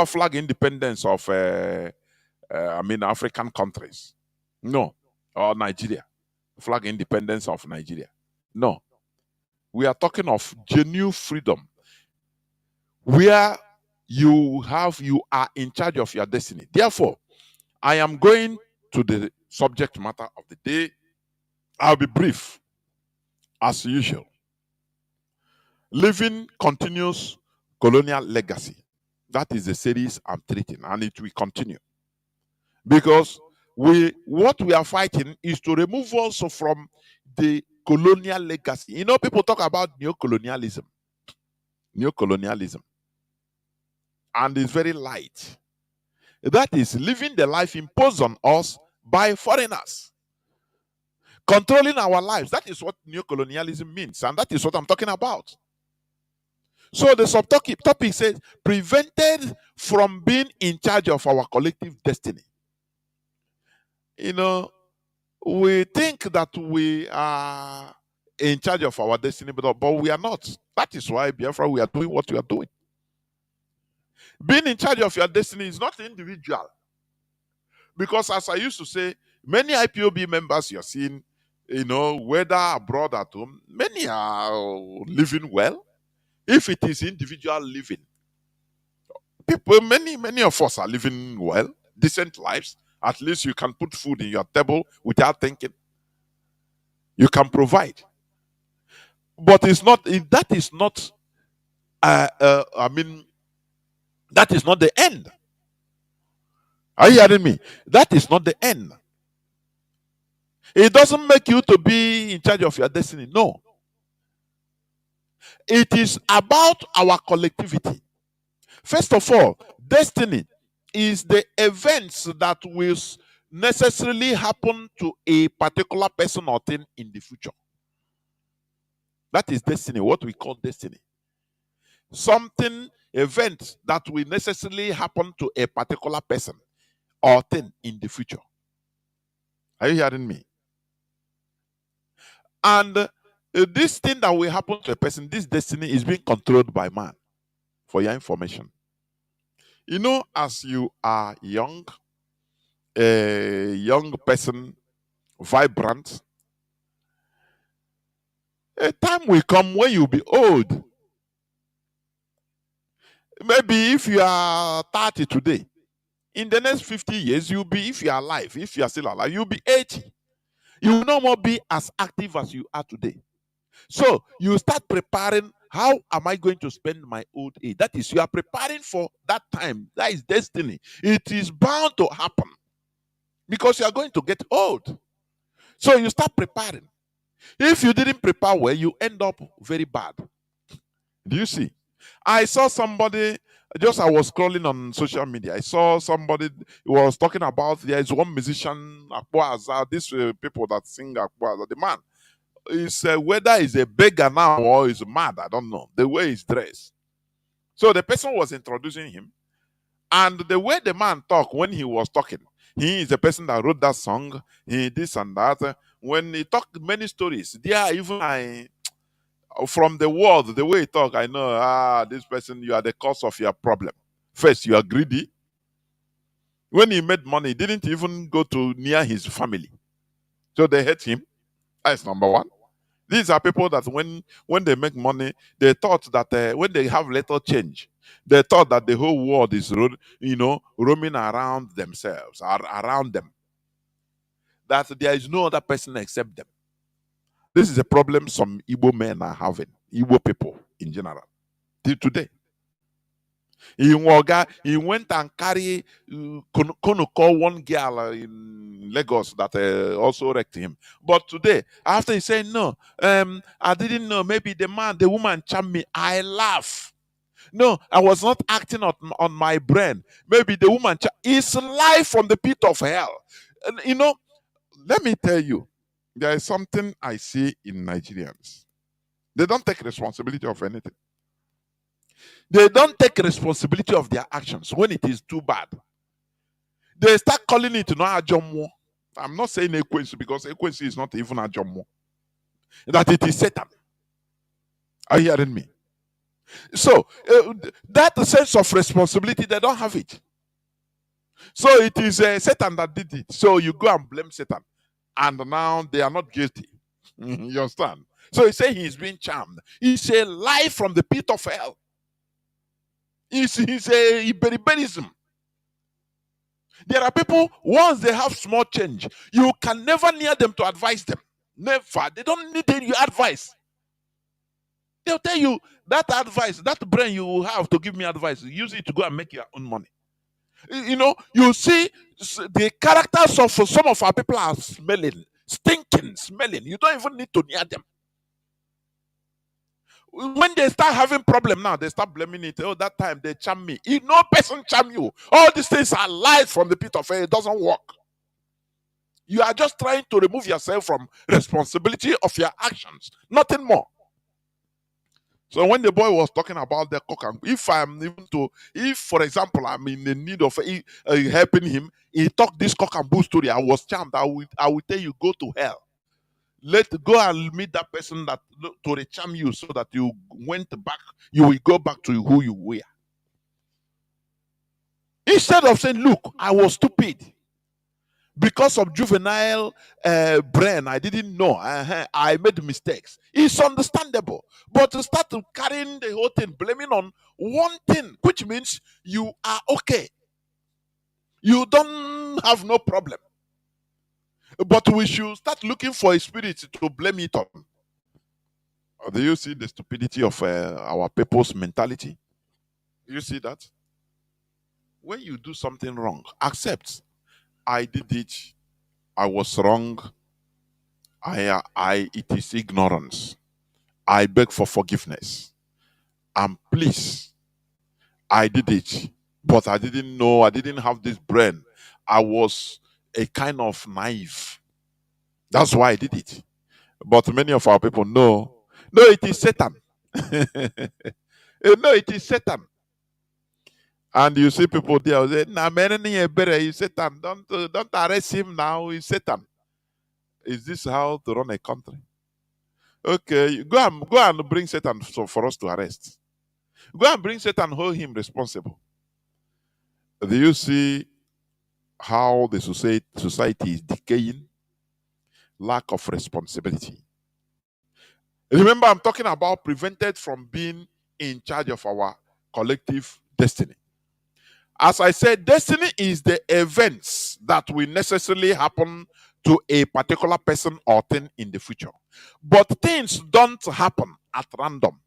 flag independence of African countries. No. Or Nigeria. Flag independence of Nigeria. No. We are talking of genuine freedom, where you are in charge of your destiny. Therefore, I am going to the subject matter of the day. I'll be brief, as usual. Living continuous colonial legacy. That is the series I'm treating, and it will continue. Because what we are fighting is to remove also from the colonial legacy. People talk about neocolonialism. And it's very light. That is living the life imposed on us by foreigners. Controlling our lives. That is what neocolonialism means. And that is what I'm talking about. So the subtopic says, prevented from being in charge of our collective destiny. We think that we are in charge of our destiny, but we are not. That is why, Biafra, we are doing what we are doing. Being in charge of your destiny is not individual. Because as I used to say, many IPOB members you're seeing, whether abroad or at home, many are living well. If it is individual living, many of us are living well, decent lives. At least you can put food in your table without thinking. You can provide. But that is not I mean, that is not the end. Are you hearing me? That is not the end. It doesn't make you to be in charge of your destiny. No. It is about our collectivity. First of all, destiny is the events that will necessarily happen to a particular person or thing in the future. That is destiny, what we call destiny. Something, events that will necessarily happen to a particular person or thing in the future. Are you hearing me? And this thing that will happen to a person, this destiny is being controlled by man. For your information, you know, as you are young, a young person, vibrant, a time will come when you'll be old. Maybe if you are 30 today, in the next 50 years, you'll be, if you are alive, if you are still alive, you'll be 80. You will no more be as active as you are today. So you start preparing, how am I going to spend my old age? That is, you are preparing for that time. That is destiny. It is bound to happen because you are going to get old. So you start preparing. If you didn't prepare well, you end up very bad. Do you see? I saw somebody, just I was scrolling on social media. I saw somebody was talking about, there is one musician, Akwaza, these people that sing Akwaza. The man is whether he's a beggar now or he's mad, I don't know. The way he's dressed. So the person was introducing him, and the way the man talked when he was talking, he is the person that wrote that song, he this and that. When he talked many stories, there even from the world, the way he talk, I know, this person, you are the cause of your problem. First, you are greedy. When he made money, he didn't even go to near his family. So they hate him. That's number one. These are people that when they make money, they thought that when they have little change, they thought that the whole world is, roaming around themselves, around them. That there is no other person except them. This is a problem some Igbo men are having, Igbo people in general, till today. He went and carried Kanu call one girl in Lagos that also wrecked him. But today, after he said no, I didn't know, maybe the woman charmed me, I laugh. No, I was not acting on my brain. Maybe the woman is life from the pit of hell. And, let me tell you, there is something I see in Nigerians. They don't take responsibility of anything. They don't take responsibility of their actions when it is too bad. They start calling it no ajomo. I'm not saying Ekwensu because Ekwensu is not even ajomo. That it is Satan. Are you hearing me? So that sense of responsibility, they don't have it. So it is Satan that did it. So you go and blame Satan. And now they are not guilty. You understand? So he said he is being charmed. It's a lie from the pit of hell. It's a Iberiberism. There are people, once they have small change, you can never near them to advise them. Never. They don't need your advice. They'll tell you that advice, that brain you have to give me advice, use it to go and make your own money. You see the characters of some of our people are smelling, stinking, smelling. You don't even need to near them. When they start having problem now, they start blaming it. Oh, that time they charm me. No person charm you. All these things are lies from the pit of hell. It doesn't work. You are just trying to remove yourself from responsibility of your actions. Nothing more. So when the boy was talking about the cock and if for example I'm in the need of helping him, he talked this cock and bull story. I was charmed. I will tell you, go to hell. Go and meet that person that to charm you so that you will go back to who you were. Instead of saying, look, I was stupid. Because of juvenile brain, I didn't know. I made mistakes. It's understandable. But to start carrying the whole thing, blaming on one thing, which means you are okay. You don't have no problem. But we should start looking for a spirit to blame it on. Do you see the stupidity of our people's mentality? Do you see that? When you do something wrong, accept. I did it. I was wrong. It is ignorance. I beg for forgiveness. And please, I did it, but I didn't know. I didn't have this brain. I was a kind of naive. That's why I did it. But many of our people know. No, it is Satan. No, it is Satan. And you see people there say, "Nah, man, he's Satan. Don't arrest him now. He's Satan." Is this how to run a country? Okay, go and bring Satan for us to arrest. Go and bring Satan, hold him responsible. Do you see how the society is decaying? Lack of responsibility. Remember, I'm talking about prevented from being in charge of our collective destiny. As I said, destiny is the events that will necessarily happen to a particular person or thing in the future. But things don't happen at random.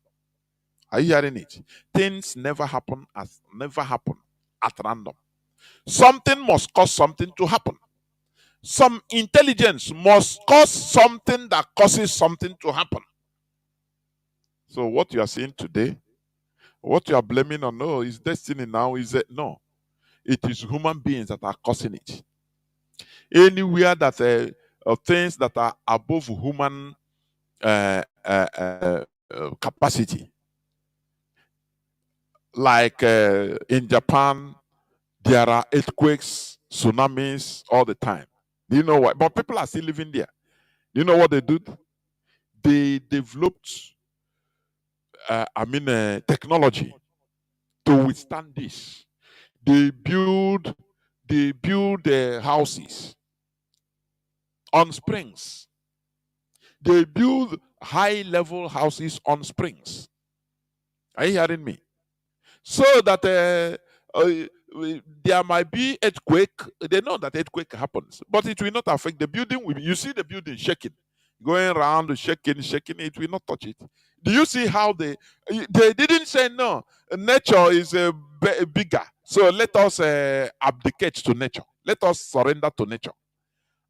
Are you hearing it? Things never happen at random. Something must cause something to happen. Some intelligence must cause something that causes something to happen. So what you are seeing today, what you are blaming on, no, is destiny now, is it? No. It is human beings that are causing it. Anywhere that things that are above human capacity, like in Japan, there are earthquakes, tsunamis all the time. Do you know why? But people are still living there. Do you know what they do? They developed, technology to withstand this. They build houses on springs. They build high-level houses on springs. Are you hearing me? So that there might be earthquake. They know that earthquake happens, but it will not affect the building. You see the building shaking, going around, shaking. It will not touch it. Do you see how they didn't say no? Nature is bigger, so let us abdicate to nature. Let us surrender to nature,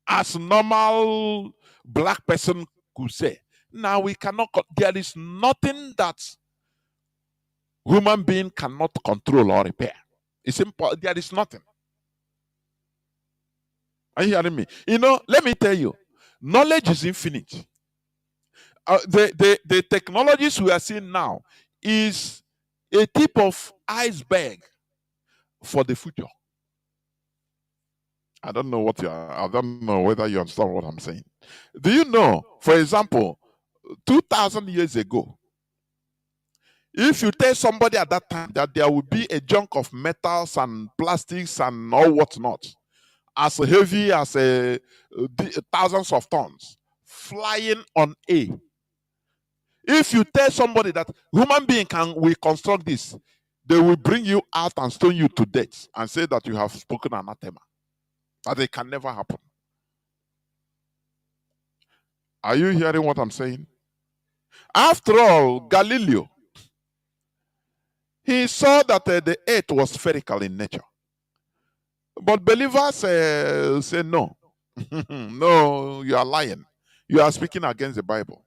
as normal black person could say. Now we cannot. There is nothing that human being cannot control or repair. It's impossible. There is nothing. Are you hearing me? You know, let me tell you, knowledge is infinite. The technologies we are seeing now is a tip of iceberg for the future. I don't know I don't know whether you understand what I'm saying. Do you know, for example, 2,000 years ago, if you tell somebody at that time that there will be a junk of metals and plastics and all whatnot, as heavy as thousands of tons, flying on air. If you tell somebody that human being will construct this, they will bring you out and stone you to death and say that you have spoken anathema. That it can never happen. Are you hearing what I'm saying? After all, Galileo, he saw that the earth was spherical in nature. But believers say no. No, you are lying. You are speaking against the Bible.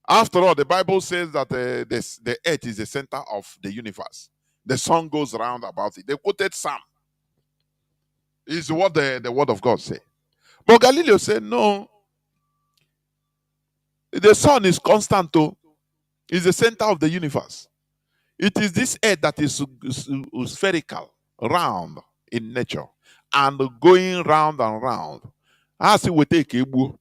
After all, the Bible says that the earth is the center of the universe. The sun goes around about it. They quoted Psalm. Is what the word of God said. But Galileo said, no. The sun is constant, though. It's the center of the universe. It is this earth that is spherical, round in nature, and going round and round. As it would take Igbo.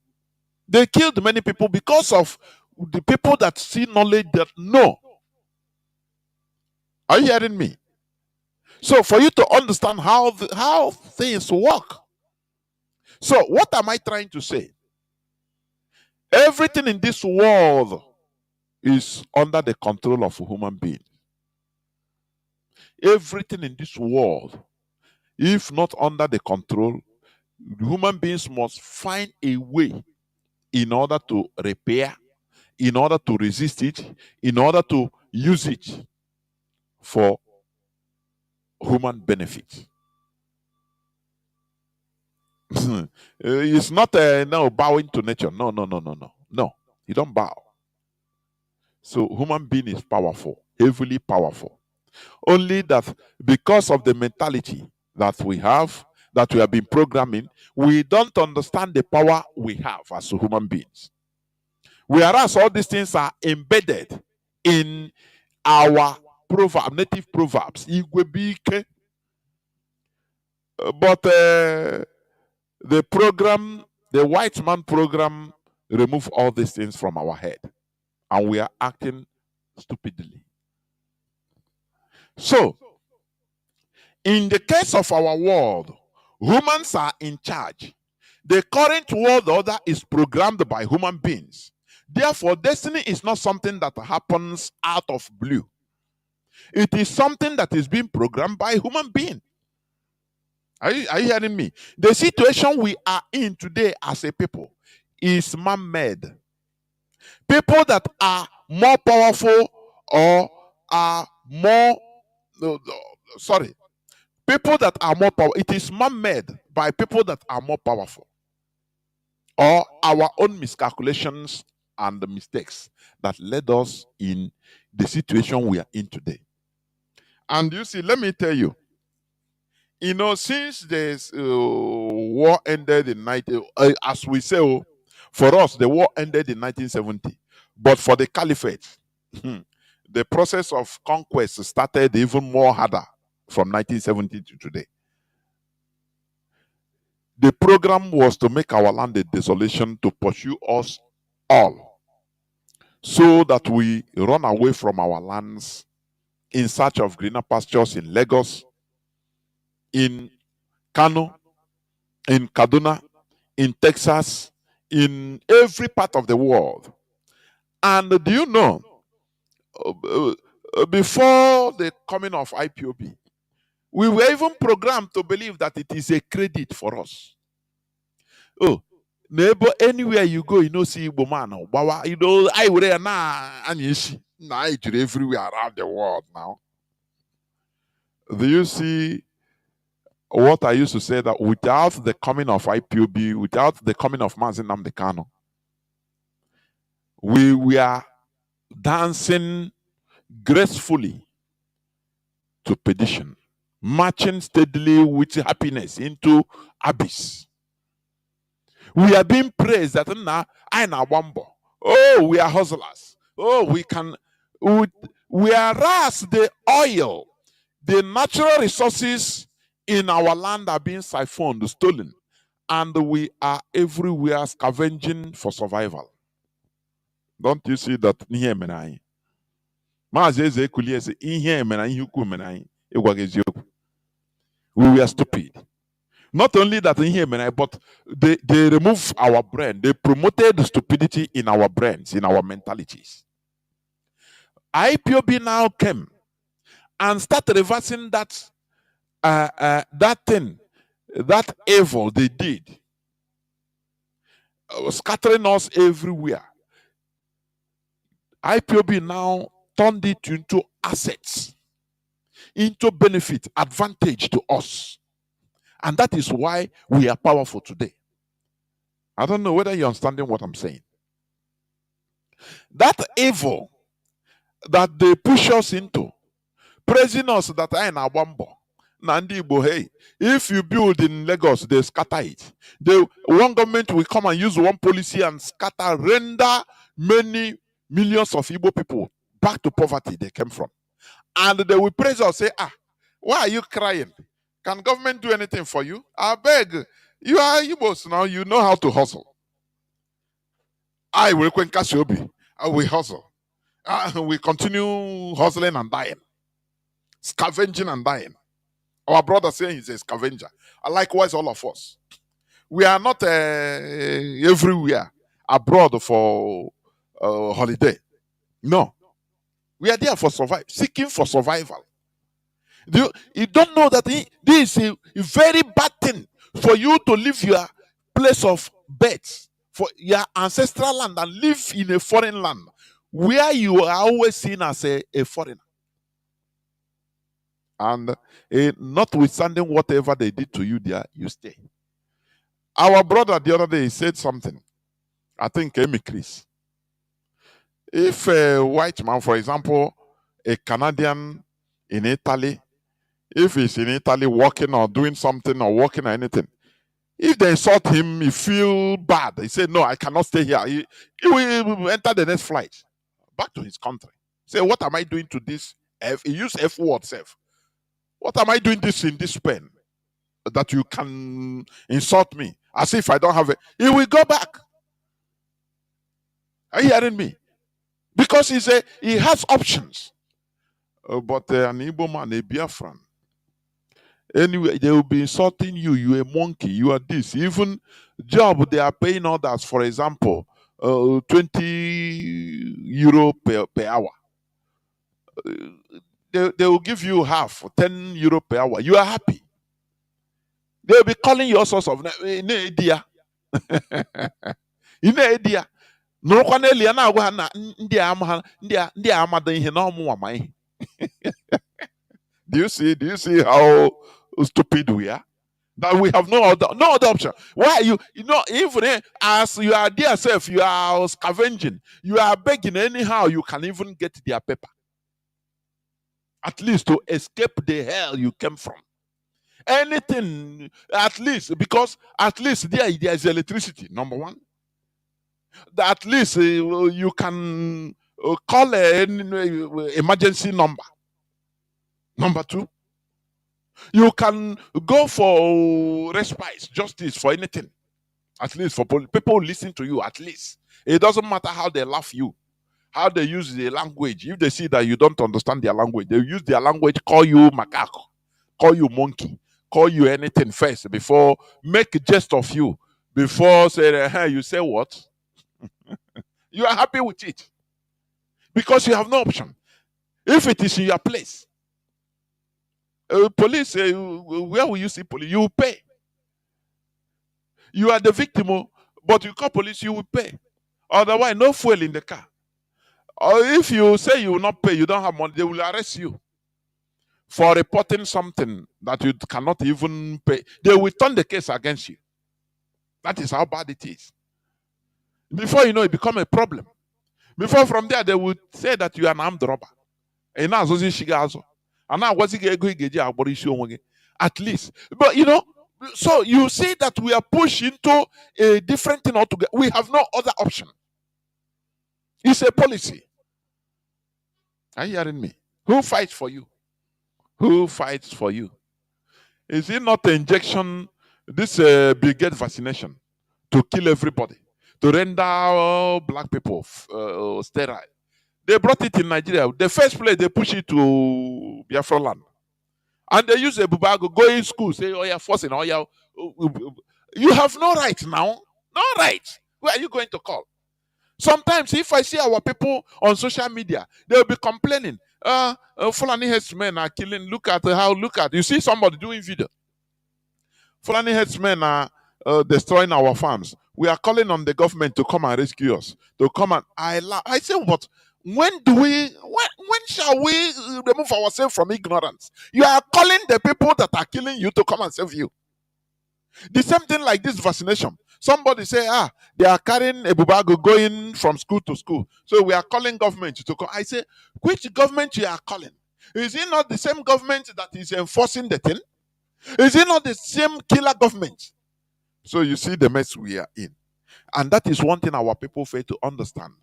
They killed many people because of the people that see knowledge that know. Are you hearing me? So for you to understand how things work. So what am I trying to say? Everything in this world is under the control of a human being. Everything in this world, if not under the control, human beings must find a way in order to repair, in order to resist it, in order to use it for human benefit. It's not no bowing to nature. No. No, you don't bow. So human being is powerful, heavily powerful. Only that because of the mentality that we have been programming, we don't understand the power we have as human beings. Whereas all these things are embedded in our native proverbs. But the white man program, remove all these things from our head, and we are acting stupidly. So, in the case of our world, humans are in charge. The current world order is programmed by human beings. Therefore, destiny is not something that happens out of blue. It is something that is being programmed by human beings. Are you hearing me? The situation we are in today as a people is man-made. People that are more powerful or are more people that are more powerful. It is man-made by people that are more powerful, or our own miscalculations and the mistakes that led us in the situation we are in today. And you see, let me tell you, since this war ended in as we say, for us, the war ended in 1970. But for the caliphate, the process of conquest started even more harder from 1970 to today. The program was to make our land a desolation, to pursue us all, so that we run away from our lands in search of greener pastures in Lagos, in Kanu, in Kaduna, in Texas, in every part of the world. And do you know, before the coming of IPOB, we were even programmed to believe that it is a credit for us. Oh, neighbor, anywhere you go, see Igbo man, I would everywhere around the world now. Do you see what I used to say, that without the coming of IPOB, without the coming of Mazi Nnamdi Kanu, we were dancing gracefully to perdition, marching steadily with happiness into abyss. We are being praised that we are hustlers. Oh, we can. Whereas the oil, the natural resources in our land are being siphoned, stolen, and we are everywhere scavenging for survival. Don't you see that? We were stupid. Not only that, but they remove our brain. They promoted stupidity in our brains, in our mentalities. IPOB now came and started reversing that thing, that evil they did, scattering us everywhere. IPOB now turned it into assets, into benefit, advantage to us. And that is why we are powerful today. I don't know whether you're understanding what I'm saying. That evil that they push us into, praising us that I am a wambo. Nandi Igbo, hey, if you build in Lagos, they scatter it. One government will come and use one policy and scatter, render many millions of Igbo people back to poverty they came from. And they will praise us, say, why are you crying? Can government do anything for you? I beg. You are Igbos now, you know how to hustle. I will we hustle. We continue hustling and dying. Scavenging and dying. Our brother saying he's a scavenger. Likewise, all of us. We are not everywhere abroad for holiday. No. We are there for survival, seeking for survival. You don't know that this is a very bad thing for you to leave your place of birth for your ancestral land and live in a foreign land where you are always seen as a foreigner. And notwithstanding whatever they did to you there, you stay. Our brother the other day said something. I think Amy Chris. If a white man, for example, a Canadian in Italy, if he's in Italy working or doing something or working or anything, if they insult him, he feel bad. He said, "No, I cannot stay here." He will enter the next flight back to his country. Say, "What am I doing to this?" He used F word, self. What am I doing this in this pen that you can insult me as if I don't have it? He will go back. Are you hearing me? Because he has options. But an Igbo man, a Biafran, anyway, they will be insulting you. You a monkey. You are this. Even job they are paying others. For example, 20 euro per hour. They will give you half, 10 euro per hour. You are happy. They will be calling you all sorts of idea. idea. No one Do you see? Do you see how stupid we are? That we have no other option. Why even as you are there self, you are scavenging, you are begging anyhow you can even get their paper. At least to escape the hell you came from. Anything, at least, because at least there is electricity, number one. At least you can call an emergency number. Number two, you can go for respite, justice, for anything. At least for people who listen to you, at least. It doesn't matter how they laugh you, how they use the language. If they see that you don't understand their language, they use their language, call you macaco, call you monkey, call you anything first before make a jest of you. Before say, hey, you say what? You are happy with it. Because you have no option. If it is in your place, police, where will you see police? You will pay. You are the victim, but you call police, you will pay. Otherwise, no fuel in the car. Or if you say you will not pay, you don't have money, they will arrest you for reporting something that you cannot even pay. They will turn the case against you. That is how bad it is. Before you know, it become a problem. Before from there, they would say that you are an armed robber. At least. But so you see that we are pushed into a different thing altogether. We have no other option. It's a policy. Are you hearing me? Who fights for you? Who fights for you? Is it not an injection, this brigade vaccination, to kill everybody, to render all black people sterile? They brought it in Nigeria. The first place they push it to Biafra land. And they use a bubago, go in school, say, oh, you're forcing, oh, you have no right now. No right. Where are you going to call? Sometimes, if I see our people on social media, they'll be complaining. Fulani headsmen are killing. Look at. You see somebody doing video. Fulani headsmen are destroying our farms. We are calling on the government to come and rescue us. To come and I say, what? When shall we remove ourselves from ignorance? You are calling the people that are killing you to come and save you. The same thing like this vaccination. Somebody say, they are carrying a bubago going from school to school. So we are calling government to come. I say, which government you are calling? Is it not the same government that is enforcing the thing? Is it not the same killer government? So you see the mess we are in. And that is one thing our people fail to understand.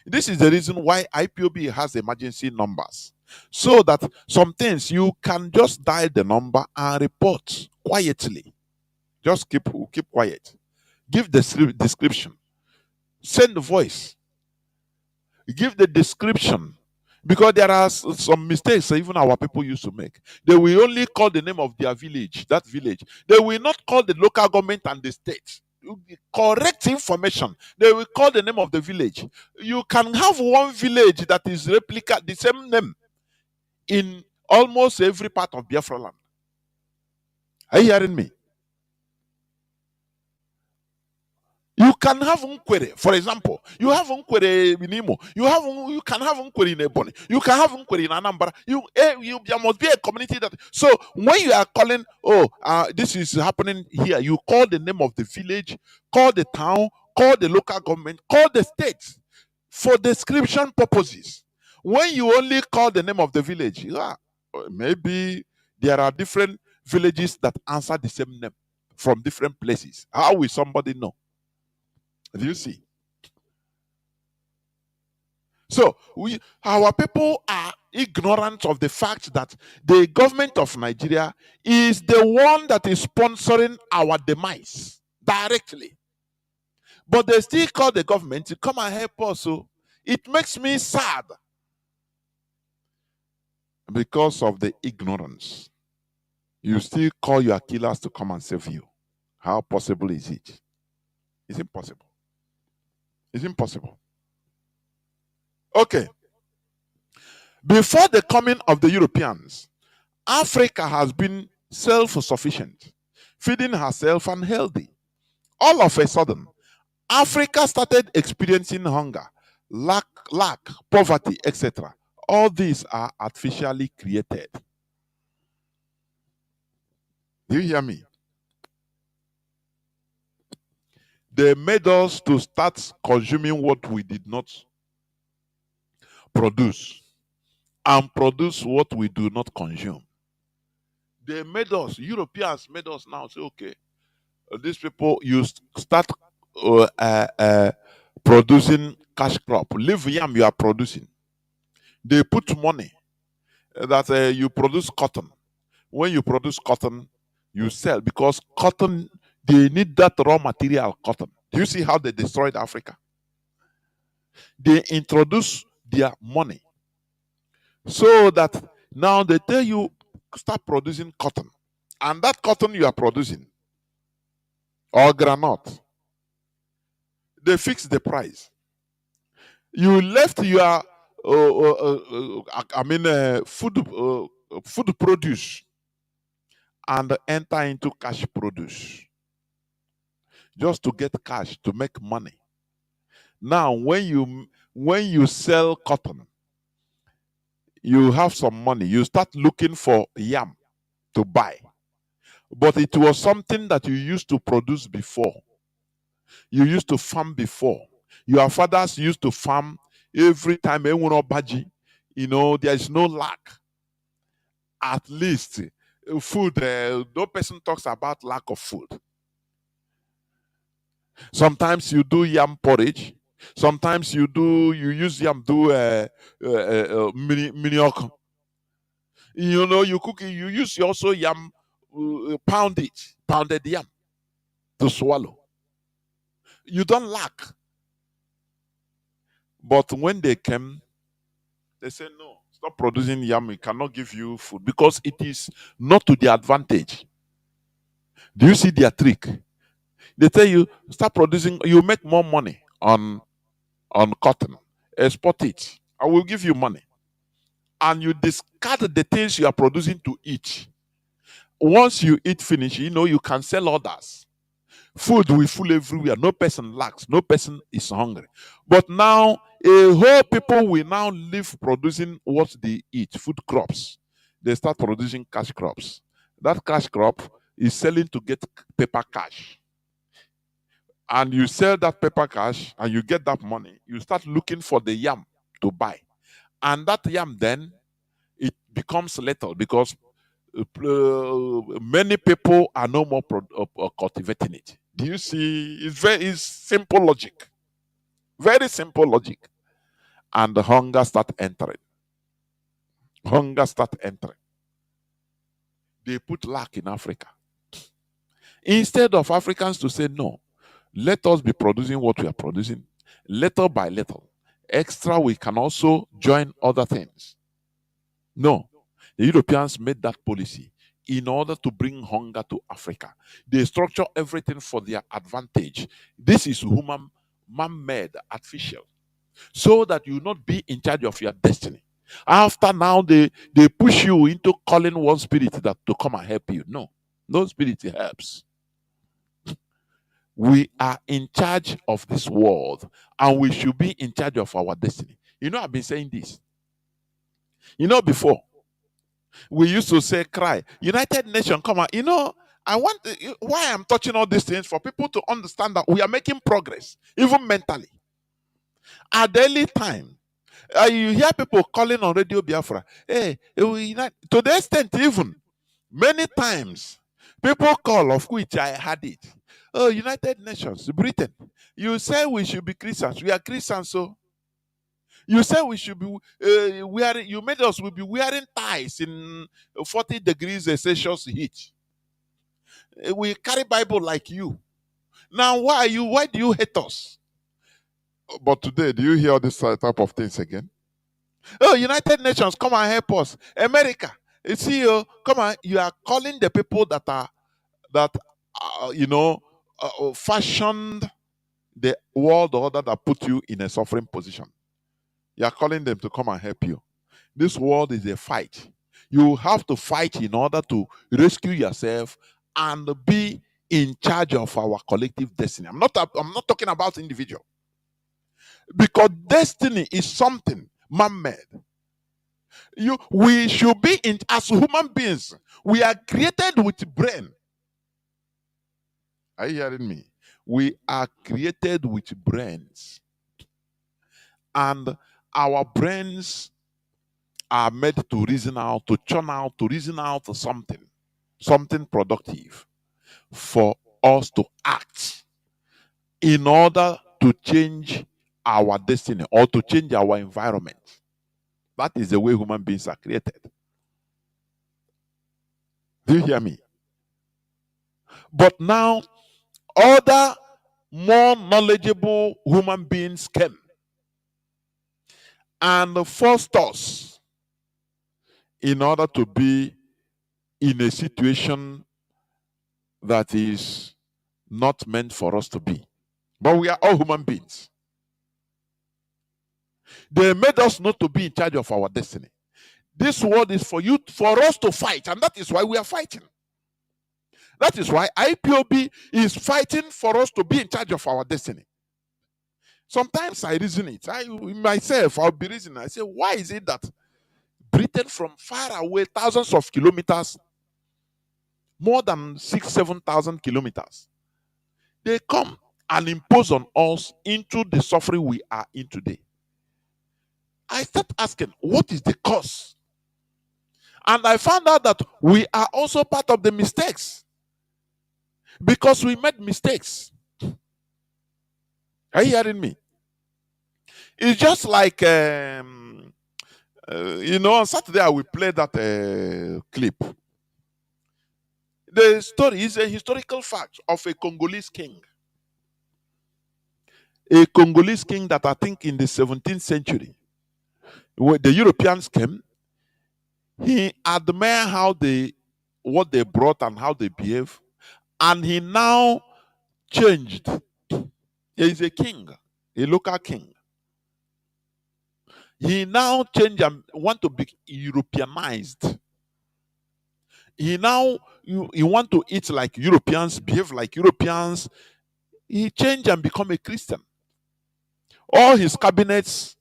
This is the reason why IPOB has emergency numbers. So that some things you can just dial the number and report quietly. Just keep quiet. Give the description. Send the voice. Give the description. Because there are some mistakes even our people used to make. They will only call the name of their village, that village. They will not call the local government and the state. Correct information. They will call the name of the village. You can have one village that is the same name in almost every part of Biafra land. Are you hearing me? You can have Nkwere, for example. You have Nkwere in Imo. You can have Nkwere in Ebony. You can have Nkwere in Anambra. There must be a community that. So when you are calling, this is happening here, you call the name of the village, call the town, call the local government, call the state for description purposes. When you only call the name of the village, maybe there are different villages that answer the same name from different places. How will somebody know? Do you see? So our people are ignorant of the fact that the government of Nigeria is the one that is sponsoring our demise directly. But they still call the government to come and help us. So it makes me sad because of the ignorance. You still call your killers to come and save you. How possible is it? It's impossible. It's impossible. Okay. Before the coming of the Europeans, Africa has been self-sufficient, feeding herself and healthy. All of a sudden, Africa started experiencing hunger, lack, poverty, etc. All these are artificially created. Do you hear me? They made us to start consuming what we did not produce and produce what we do not consume. They made us, Europeans made us now say, okay, these people, you start producing cash crop. Leave yam you are producing. They put money that you produce cotton. When you produce cotton, you sell because cotton, they need that raw material cotton. Do you see how they destroyed Africa? They introduce their money so that now they tell you start producing cotton, and that cotton you are producing or granite, they fix the price. You left your food produce and enter into cash produce just to get cash to make money. Now when you sell cotton, you have some money, you start looking for yam to buy, but it was something that you used to produce before, you used to farm before. Your fathers used to farm every time. There is no lack. At least food, no person talks about lack of food. Sometimes you do yam porridge. Sometimes you use yam do miniok. You cook it. You use also yam, pounded yam to swallow. You don't lack. But when they came, they said, no, stop producing yam. We cannot give you food because it is not to their advantage. Do you see their trick? They tell you, start producing, you make more money on cotton. Export it. I will give you money. And you discard the things you are producing to eat. Once you eat finish, you can sell others. Food will full everywhere. No person lacks. No person is hungry. But now, a whole people will now live producing what they eat, food crops. They start producing cash crops. That cash crop is selling to get paper cash. And you sell that paper cash and you get that money. You start looking for the yam to buy. And that yam then, it becomes lethal because many people are no more cultivating it. Do you see? It's simple logic. Very simple logic. And the hunger start entering. Hunger start entering. They put lack in Africa. Instead of Africans to say, no, let us be producing what we are producing, little by little. Extra, we can also join other things. No. The Europeans made that policy in order to bring hunger to Africa. They structure everything for their advantage. This is man-made, artificial, so that you not be in charge of your destiny. After now, they push you into calling one spirit that to come and help you. No spirit helps. We are in charge of this world, and we should be in charge of our destiny. You know, I've been saying this. You know, before we used to say, cry, United Nations, come on. You know, I want why I'm touching all these things for people to understand that we are making progress, even mentally. At daily time, you hear people calling on Radio Biafra. Hey, we unite. To the extent, even many times, people call, of which I had it. Oh, United Nations, Britain. You say we should be Christians. We are Christians, so you say we should be wearing. You made us will be wearing ties in 40 degrees Celsius heat. We carry Bible like you. Now, why are you? Why do you hate us? But today, do you hear this type of things again? Oh, United Nations, come and help us. America, you see, come on. You are calling the people that fashioned the world order that put you in a suffering position. You are calling them to come and help you. This world is a fight. You have to fight in order to rescue yourself and be in charge of our collective destiny. I'm not talking about individual. Because destiny is something man-made. We should be in as human beings. We are created with brain. Are you hearing me? We are created with brains. And our brains are made to reason out, to churn out, to reason out something productive for us to act in order to change our destiny or to change our environment. That is the way human beings are created. Do you hear me? But now, other more knowledgeable human beings came and forced us in order to be in a situation that is not meant for us to be. But we are all human beings. They made us not to be in charge of our destiny. This world is for us to fight, and that is why we are fighting. That is why IPOB is fighting for us to be in charge of our destiny. Sometimes I reason it. I'll be reasoning. I say, why is it that Britain from far away, thousands of kilometers, more than 7,000 kilometers, they come and impose on us into the suffering we are in today? I start asking, what is the cause? And I found out that we are also part of the mistakes. Because we made mistakes. Are you hearing me? It's just like, on Saturday I will play that clip. The story is a historical fact of a Congolese king. A Congolese king that I think in the 17th century, when the Europeans came, he admired what they brought and how they behave, and he now changed. He is a king, a local king. He now changed and want to be Europeanized. He want to eat like Europeans, behave like Europeans. He changed and become a Christian. All his cabinets,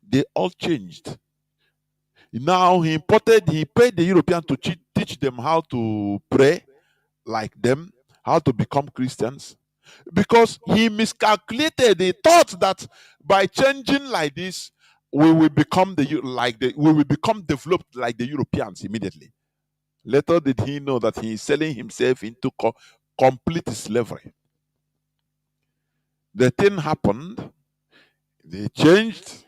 they all changed. Now he paid the Europeans to teach them how to pray like them, how to become Christians. Because he miscalculated. He thought that by changing like this, we will become developed like the Europeans immediately. Later did he know that he is selling himself into complete slavery. The thing happened. They changed.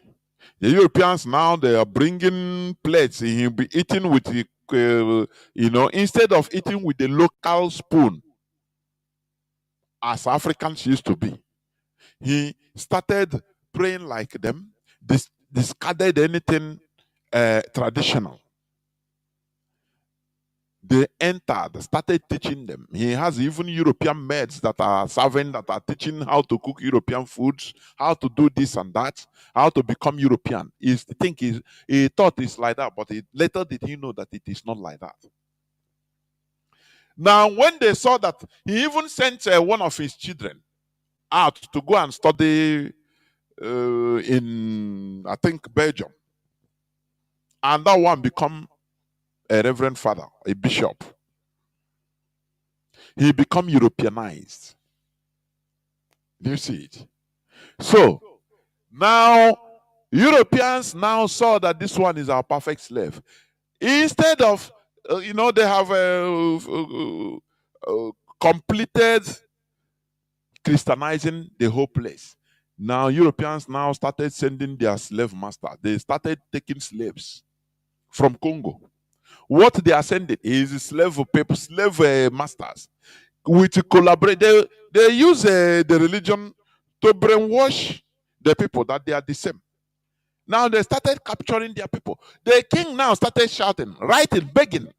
The Europeans now, they are bringing plates. He'll be eating with the, instead of eating with the local spoon, as Africans used to be. He started praying like them, discarded anything traditional. They entered, started teaching them. He has even European maids that are serving, that are teaching how to cook European foods, how to do this and that, how to become European. He thought it's like that, but later did he know that it is not like that. Now, when they saw that, he even sent one of his children out to go and study in, I think, Belgium. And that one become a reverend father, a bishop. He become Europeanized. Do you see it? So, now, Europeans now saw that this one is our perfect slave. Instead of, they have completed Christianizing the whole place. Now, Europeans now started sending their slave master. They started taking slaves from Congo. What they are sending is slave people, slave masters, which collaborate. They use the religion to brainwash the people that they are the same. Now they started capturing their people. The king now started shouting, writing, begging,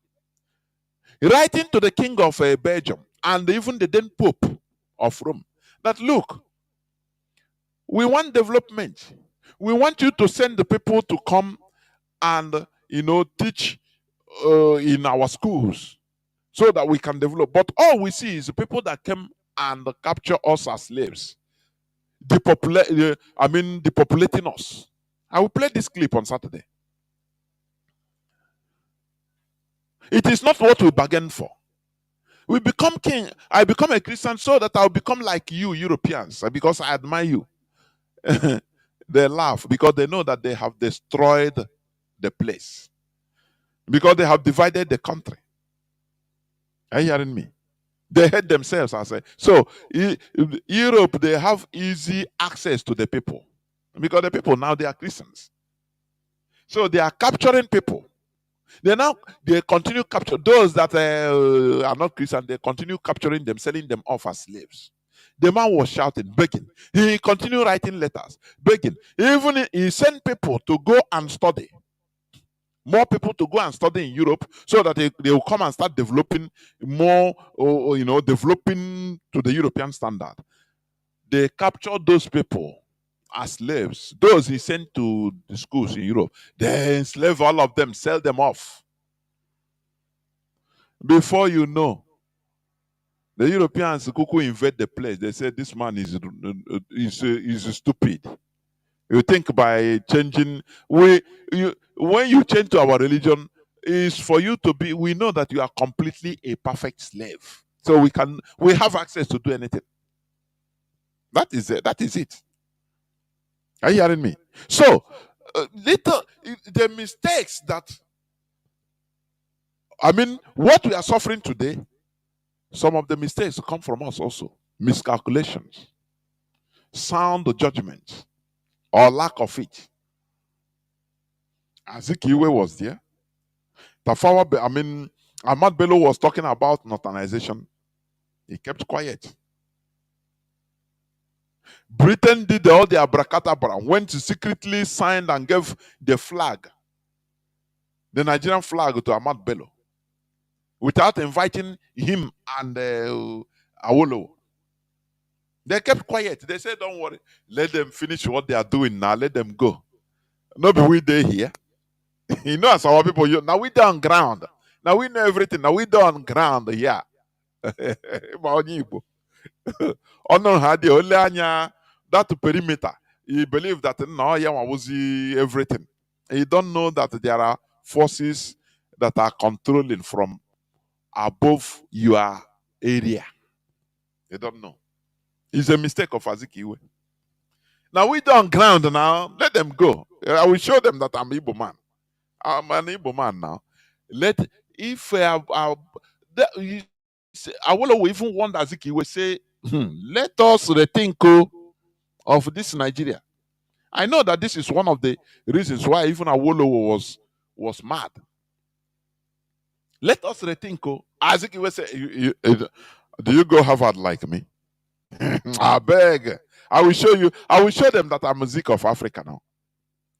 writing to the king of Belgium and even the then Pope of Rome that, look, we want development. We want you to send the people to come and teach in our schools so that we can develop. But all we see is the people that came and capture us as slaves, depopulating us. I will play this clip on Saturday. It is not what we bargained for. We become king. I become a Christian so that I'll become like you, Europeans, because I admire you. They laugh because they know that they have destroyed the place. Because they have divided the country. Are you hearing me? They hate themselves, I say. So, Europe, they have easy access to the people. Because the people now, they are Christians. So, they are capturing people. They continue capturing those that are not Christian. They continue capturing them, selling them off as slaves. The man was shouting, begging. He continued writing letters, begging. Even he sent people to go and study. More people to go and study in Europe so that they will come and start developing more, developing to the European standard. They captured those people as slaves. Those he sent to the schools in Europe, they enslave all of them, sell them off. Before you know, the Europeans who invade the place, they say this man is stupid. You think by changing, when you change to our religion, is for you to be, we know that you are completely a perfect slave. So we have access to do anything. That is it. That is it. Are you hearing me? So, the mistakes that, what we are suffering today, some of the mistakes come from us also. Miscalculations, sound judgment, or lack of it. Azikiwe was there. Ahmad Bello was talking about northernization. He kept quiet. Britain did all the abracadabra, went to secretly signed and gave the flag, the Nigerian flag, to Ahmad Bello, without inviting him and Awolowo. They kept quiet. They said, don't worry, let them finish what they are doing now, let them go. Not be we there here. You know, as our people, now we down ground. Now we know everything. Now we down ground, yeah. Honor had the only that perimeter. He believed that no, yeah, was everything. He don't know that there are forces that are controlling from above your area. They don't know. It's a mistake of Azikiwe. Now we down ground now. Let them go. I will show them that I'm Igbo man. I'm an Igbo man now. I will even want Azikiwe say, let us rethink of this Nigeria. I know that this is one of the reasons why even Awolowo was mad. Let us rethink. Azikiwe say, do you go Harvard like me? I beg. I will show you. I will show them that I'm a Zik of Africa now.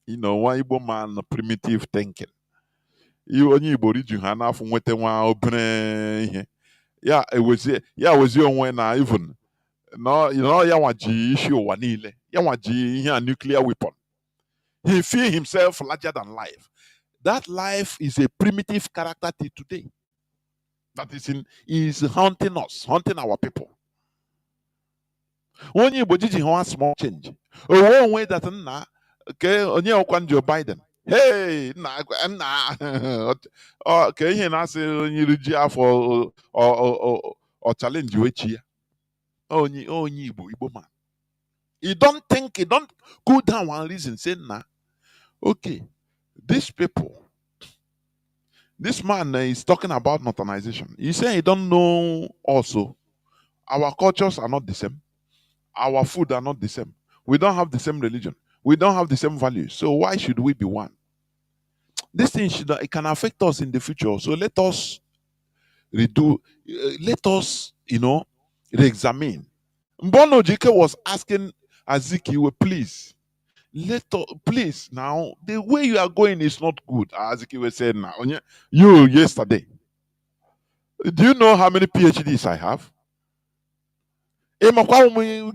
You know, one Igbo man, primitive thinking. You only Igbo region enough with the yeah, it was when I even no, you want G issue wanile. You want G a nuclear weapon. He feel himself larger than life. That life is a primitive character till today. that is haunting us, haunting our people. Only Bojiji wants small change. Oh, one way that na okay, onye okwan Joe Biden. Hey, na okay, here na say onye ruji afọ or challenge wechi ya. Onye Igbo man. You don't think, you don't go down one reason, say nah. Okay, these people, this man is talking about northernization. He's saying he don't know also. Our cultures are not the same. Our food are not the same. We don't have the same religion. We don't have the same values. So why should we be one? This thing it can affect us in the future. So let us redo, let us, re-examine. Mbono Jike was asking Azikiwe, please, please, now, the way you are going is not good. Azikiwe said now, you yesterday. Do you know how many PhDs I have?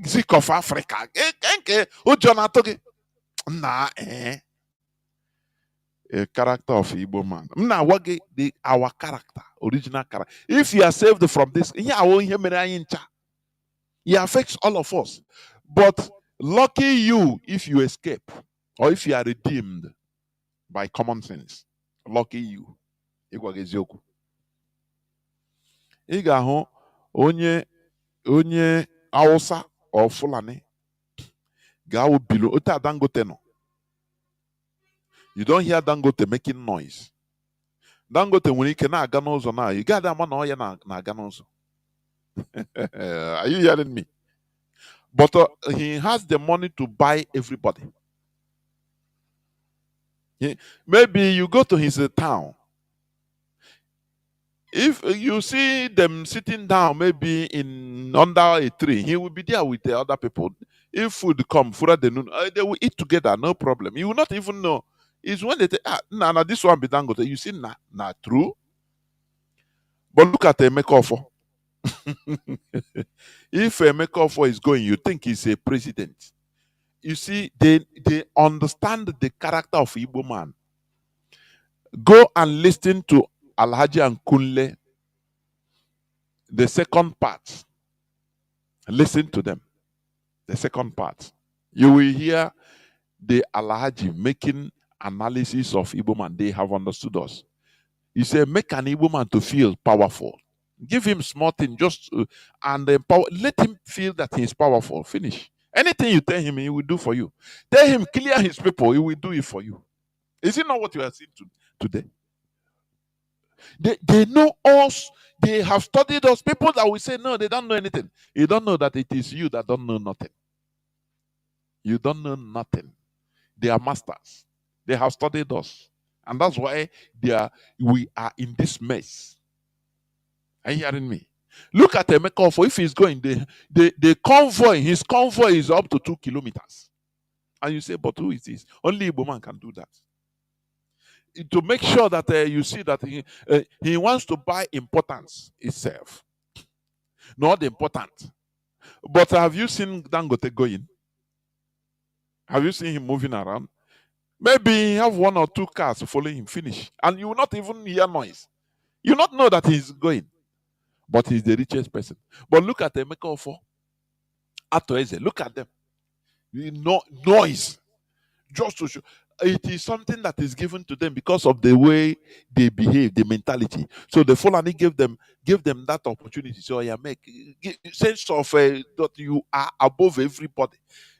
Zik of Africa. A character of Igbo man. Our character, original character. If you are saved from this, it affects all of us. But lucky you if you escape or if you are redeemed by common sense. Lucky you. Ị ga-ahụ onye Hausa or Fulani ga-awụ bilo ote Dangote no. You don't hear Dangote making noise. Dangote nwere ike na-aga n'ụzọ na you got ama na ọ ya na-aga n'ụzọ. Are you hearing me? But he has the money to buy everybody. Maybe you go to his town. If you see them sitting down, maybe under a tree, he will be there with the other people. If food come, they will eat together, no problem. You will not even know. It's when they say, nah, this one be Dangote. You see, nah, true. But look at a makeover. If a makeover is going, you think he's a president. You see, they understand the character of Igbo man. Go and listen to Alhaji and Kunle, the second part. Listen to them. The second part. You will hear the Alhaji making analysis of Igbo man. They have understood us. He said, make an Igbo man to feel powerful. Give him small thing, and empower. Let him feel that he is powerful. Finish. Anything you tell him, he will do for you. Tell him clear his people, he will do it for you. Is it not what you are seeing today? They know us. They have studied us. People that will say, no, they don't know anything. You don't know that it is you that don't know nothing. You don't know nothing. They are masters. They have studied us. And that's why we are in this mess. Are you hearing me? Look at Emeka for if he's going, the convoy, his convoy is up to 2 kilometers. And you say, but who is this? Only Igbo man can do that. To make sure that you see that he wants to buy importance itself. Not important. But have you seen Dangote going? Have you seen him moving around? Maybe he have 1 or 2 cars following him, finish. And you will not even hear noise. You not know that he's going. But he's the richest person. But look at Emeka Ofo. Atoeze, look at them. Noise. Just to show. It is something that is given to them because of the way they behave, the mentality. So the Fulani gave them that opportunity. So make sense of that you are above everybody.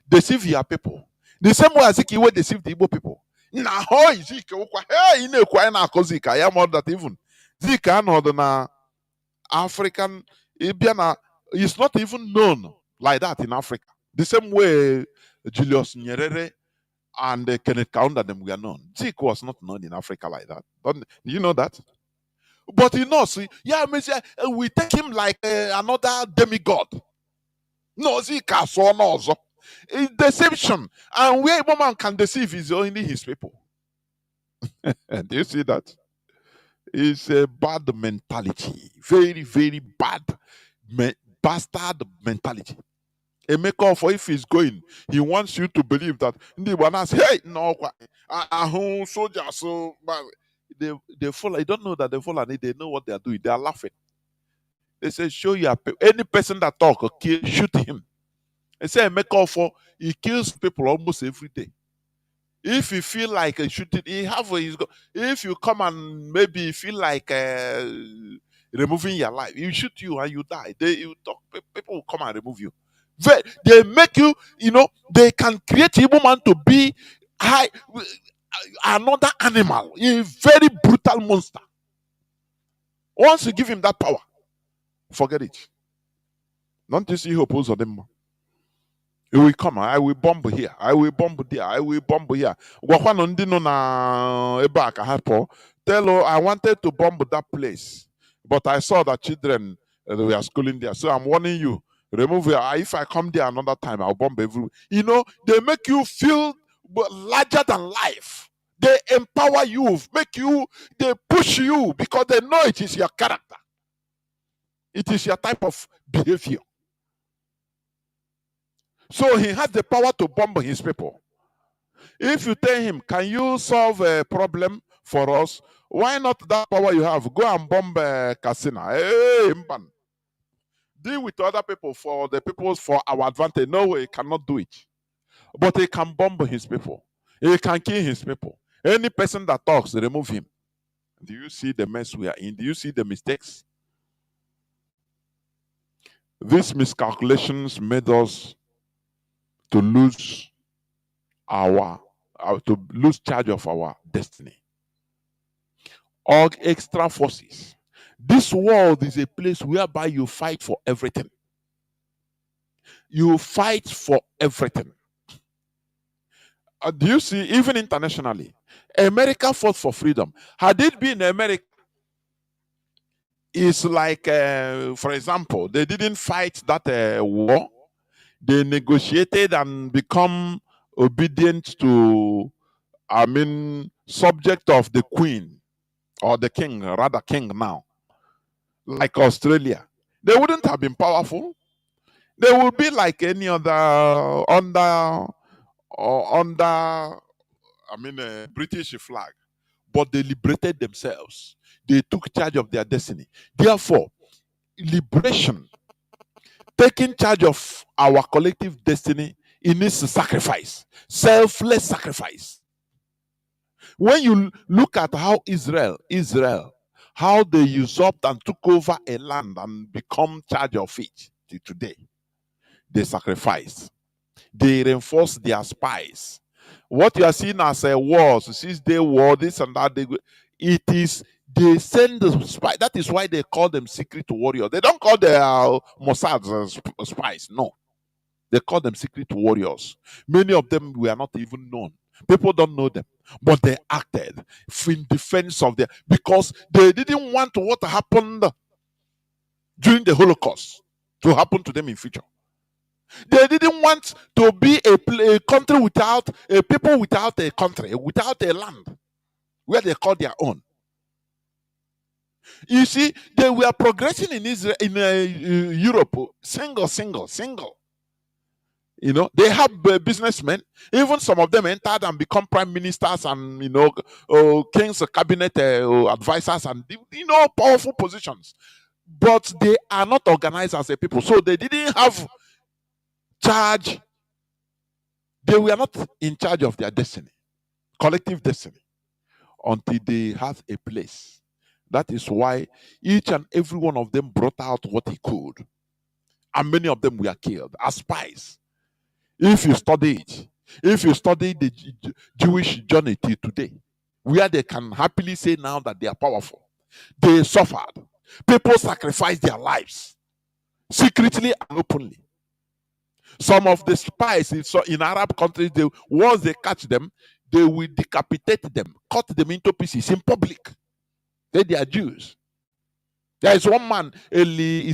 Deceive your people. The same way as Ikiwe deceived the Igbo people. Now how is Zika? Hey, you know, Zika. I am more that even Zika no na African Ibiana is not even known like that in Africa. The same way Julius Nyerere and Kenneth Kaunda them were known. Zik was not known in Africa like that. Do you know that? But you know, see, yeah, we take him like another demigod. No, Zik so no. It's deception. And where a woman can deceive is only his people. Do you see that? It's a bad mentality. Very, very bad bastard mentality. A maker for if he's going, he wants you to believe that hey, no, soldier, so they follow. I don't know that they follow. They know what they are doing. They are laughing. They say, show your any person that talk or kill, shoot him. They say, make off for he kills people almost every day. If you feel like shooting, if you come and maybe feel like removing your life, you shoot you and you die. People will come and remove you. They make you, they can create a woman to be another animal, a very brutal monster. Once you give him that power, forget it. Don't you see who oppose them? He will come. I will bomb here. I will bomb there. I will bomb here. Gwakwa ndị nọ na ebe a ka ha pụọ. Tell her I wanted to bomb that place, but I saw that children were schooling there. So I'm warning you. Remove it. If I come there another time, I'll bomb everywhere. They make you feel larger than life. They empower you, they push you because they know it is your character. It is your type of behavior. So he has the power to bomb his people. If you tell him, can you solve a problem for us? Why not that power you have? Go and bomb Casina. Hey, Mban. Deal with other people for our advantage. No, he cannot do it. But he can bomb his people. He can kill his people. Any person that talks, remove him. Do you see the mess we are in? Do you see the mistakes? These miscalculations made us to lose charge of our destiny. Or extra forces. This world is a place whereby you fight for everything. You fight for everything. Do you see, even internationally, America fought for freedom. Had it been America, it's like, for example, they didn't fight that war. They negotiated and become obedient to, subject of the queen or the king, rather king now, like Australia. They wouldn't have been powerful. They would be like any other under British flag. But they liberated themselves. They took charge of their destiny. Therefore, liberation, taking charge of our collective destiny, it needs sacrifice, selfless sacrifice. When you look at how Israel, how they usurped and took over a land and become charge of it till today, they sacrificed. They reinforced their spies. What you are seeing as a war, 6-day war, this and that, they send the spy. That is why they call them secret warriors. They don't call their Mossad spies. No, they call them secret warriors. Many of them were not even known. People don't know them, but they acted in defense of because they didn't want what happened during the Holocaust to happen to them in future. They didn't want to be a country without a people, without a country, without a land where they call their own. You see, they were progressing in Israel, in Europe, single. They have businessmen. Even some of them entered and become prime ministers and kings, cabinet advisors, and powerful positions. But they are not organized as a people, so they didn't have charge. They were not in charge of their destiny, collective destiny, until they have a place. That is why each and every one of them brought out what he could, and many of them were killed as spies. If you study it, if you study the Jewish journey till today, where they can happily say now that they are powerful, they suffered. People sacrificed their lives secretly and openly. Some of the spies in Arab countries, once they catch them, they will decapitate them, cut them into pieces in public. They are Jews. There is one man, Eli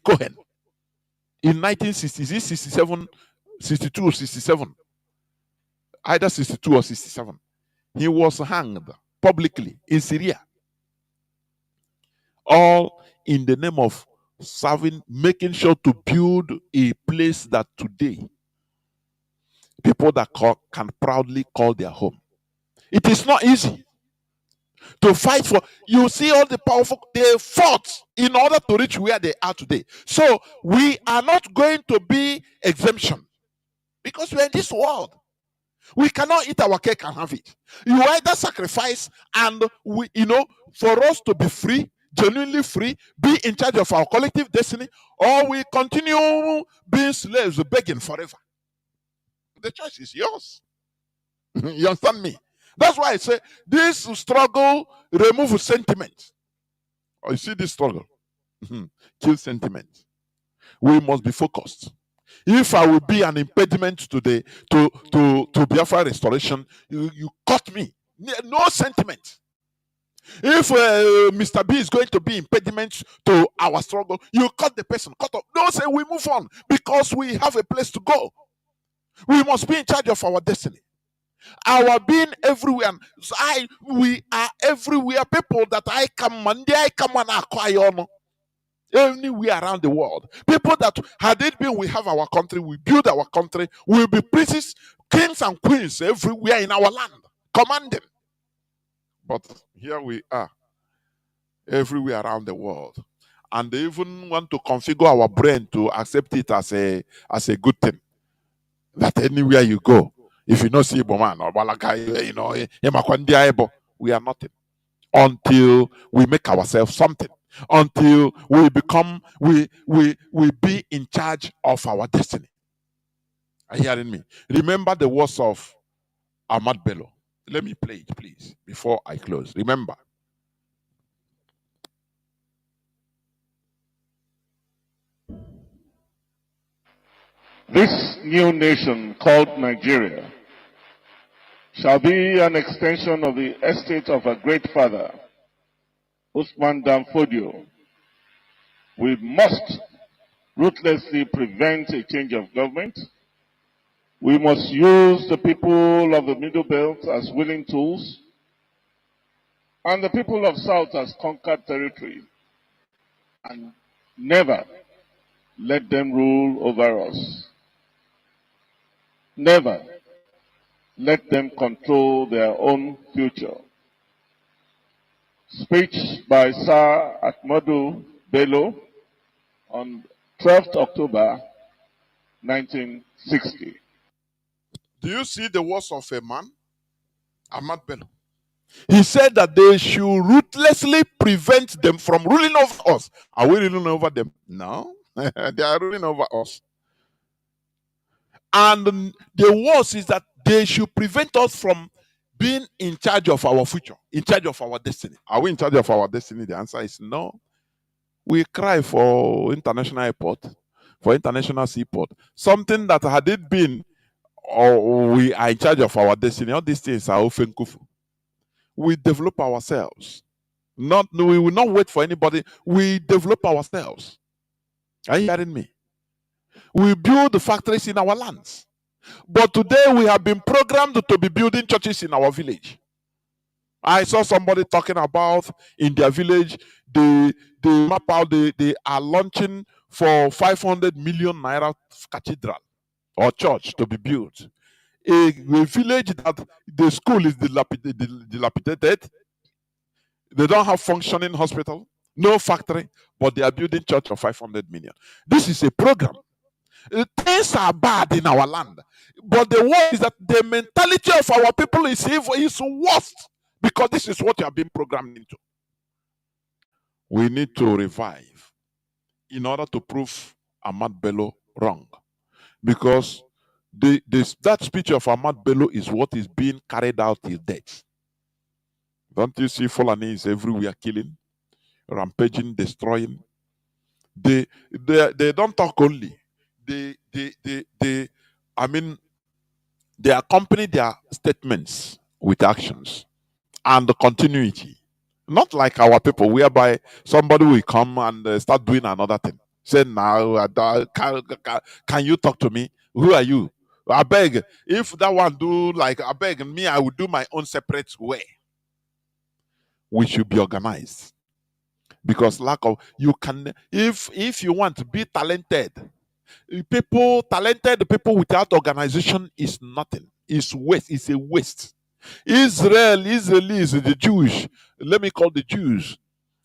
Cohen, in 1967, 62 or 67, either 62 or 67. He was hanged publicly in Syria, all in the name of making sure to build a place that today people that can proudly call their home. It is not easy. to fight for. You see, all the powerful, they fought in order to reach where they are today. So we are not going to be exemption because we're in this world. We cannot eat our cake and have it. You either sacrifice and we, for us to be free, genuinely free, be in charge of our collective destiny, or we continue being slaves, begging forever. The choice is yours. You understand me? That's why I say this struggle remove sentiment. Oh, you see this struggle? Kill sentiment. We must be focused. If I will be an impediment to to Biafra restoration, you cut me. No sentiment. If Mr. B is going to be impediment to our struggle, you cut the person, cut off. No, say we move on because we have a place to go. We must be in charge of our destiny. Our being everywhere. We are everywhere. People that I come and acquire anywhere around the world. People that had it been we have our country, we build our country, we'll be princes, kings and queens everywhere in our land, commanding. But here we are, everywhere around the world. And they even want to configure our brain to accept it as a good thing. That anywhere you go, if you not see Boman or Balaka, we are nothing until we make ourselves something. Until we become, we be in charge of our destiny. Are you hearing me? Remember the words of Ahmad Bello. Let me play it, please, before I close. Remember. This new nation called Nigeria shall be an extension of the estate of a great father, Usman Dan Fodio. We must ruthlessly prevent a change of government. We must use the people of the Middle Belt as willing tools and the people of South as conquered territory, and never let them rule over us. Never let them control their own future. Speech by Sir Ahmadu Bello on 12th October 1960. Do you see the words of a man? Ahmad Bello. He said that they should ruthlessly prevent them from ruling over us. Are we ruling over them? No. They are ruling over us. And the worst is that they should prevent us from being in charge of our future, in charge of our destiny. Are we in charge of our destiny? The answer is no. We cry for international airport, for international seaport. Something that had it been, or we are in charge of our destiny, all these things are often kufu. We develop ourselves. We will not wait for anybody. We develop ourselves. Are you hearing me? We build the factories in our lands. But today we have been programmed to be building churches in our village. I saw somebody talking about in their village, they map out, they are launching for 500 million naira cathedral or church to be built. A village that the school is dilapidated. They don't have functioning hospital, no factory, but they are building church of 500 million. This is a program. Things are bad in our land, but the worst is that the mentality of our people is evil, is worst, because this is what you have been programmed into. We need to revive in order to prove Ahmad Bello wrong, because that speech of Ahmad Bello is what is being carried out till death. Don't you see Fulanis everywhere killing, rampaging, destroying? They don't talk only. They accompany their statements with actions and the continuity. Not like our people, whereby somebody will come and start doing another thing. Say, now, can you talk to me? Who are you? I beg. If that one do like, I beg me, I will do my own separate way. We should be organized. Because if you want to be talented people without organization is nothing. It's waste. It's a waste. Israelis, the Jewish, let me call the Jews,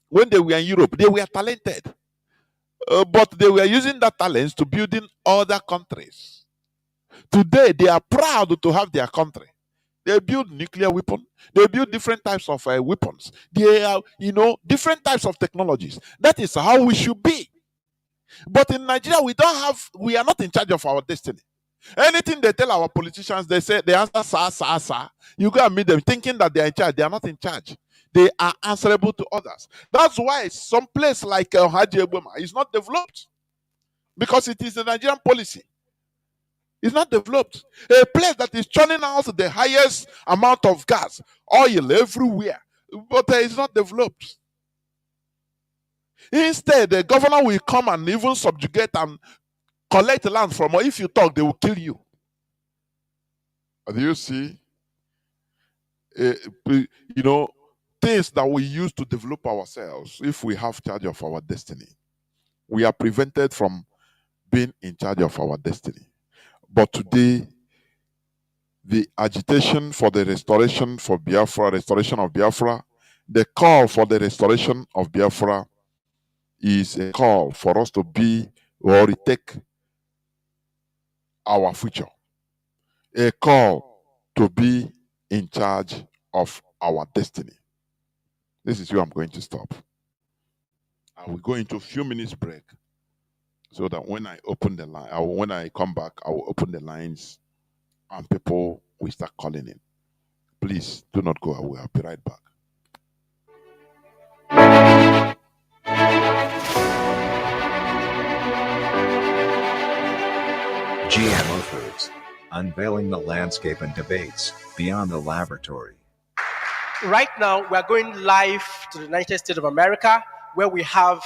when they were in Europe, they were talented. But they were using that talents to build in other countries. Today, they are proud to have their country. They build nuclear weapons. They build different types of weapons. They are, different types of technologies. That is how we should be. But in Nigeria, we are not in charge of our destiny. Anything they tell our politicians, they answer, sir. You go and meet them thinking that they are in charge. They are not in charge. They are answerable to others. That's why some place like Haji Eboma is not developed. Because it is the Nigerian policy. It's not developed. A place that is churning out the highest amount of gas, oil everywhere, but it's not developed. Instead, the governor will come and even subjugate and collect land from, or if you talk, they will kill you. Do you see? Things that we use to develop ourselves, if we have charge of our destiny, we are prevented from being in charge of our destiny. But today, the agitation for the restoration of Biafra, the call for the restoration of Biafra is a call for us to be or retake our future. A call to be in charge of our destiny. This is where I'm going to stop. I will go into a few minutes break so that when I open the line, when I come back, I will open the lines and people will start calling in. Please do not go away. I'll be right back. GMO Foods, unveiling the landscape and debates beyond the laboratory. Right now, we are going live to the United States of America, where we have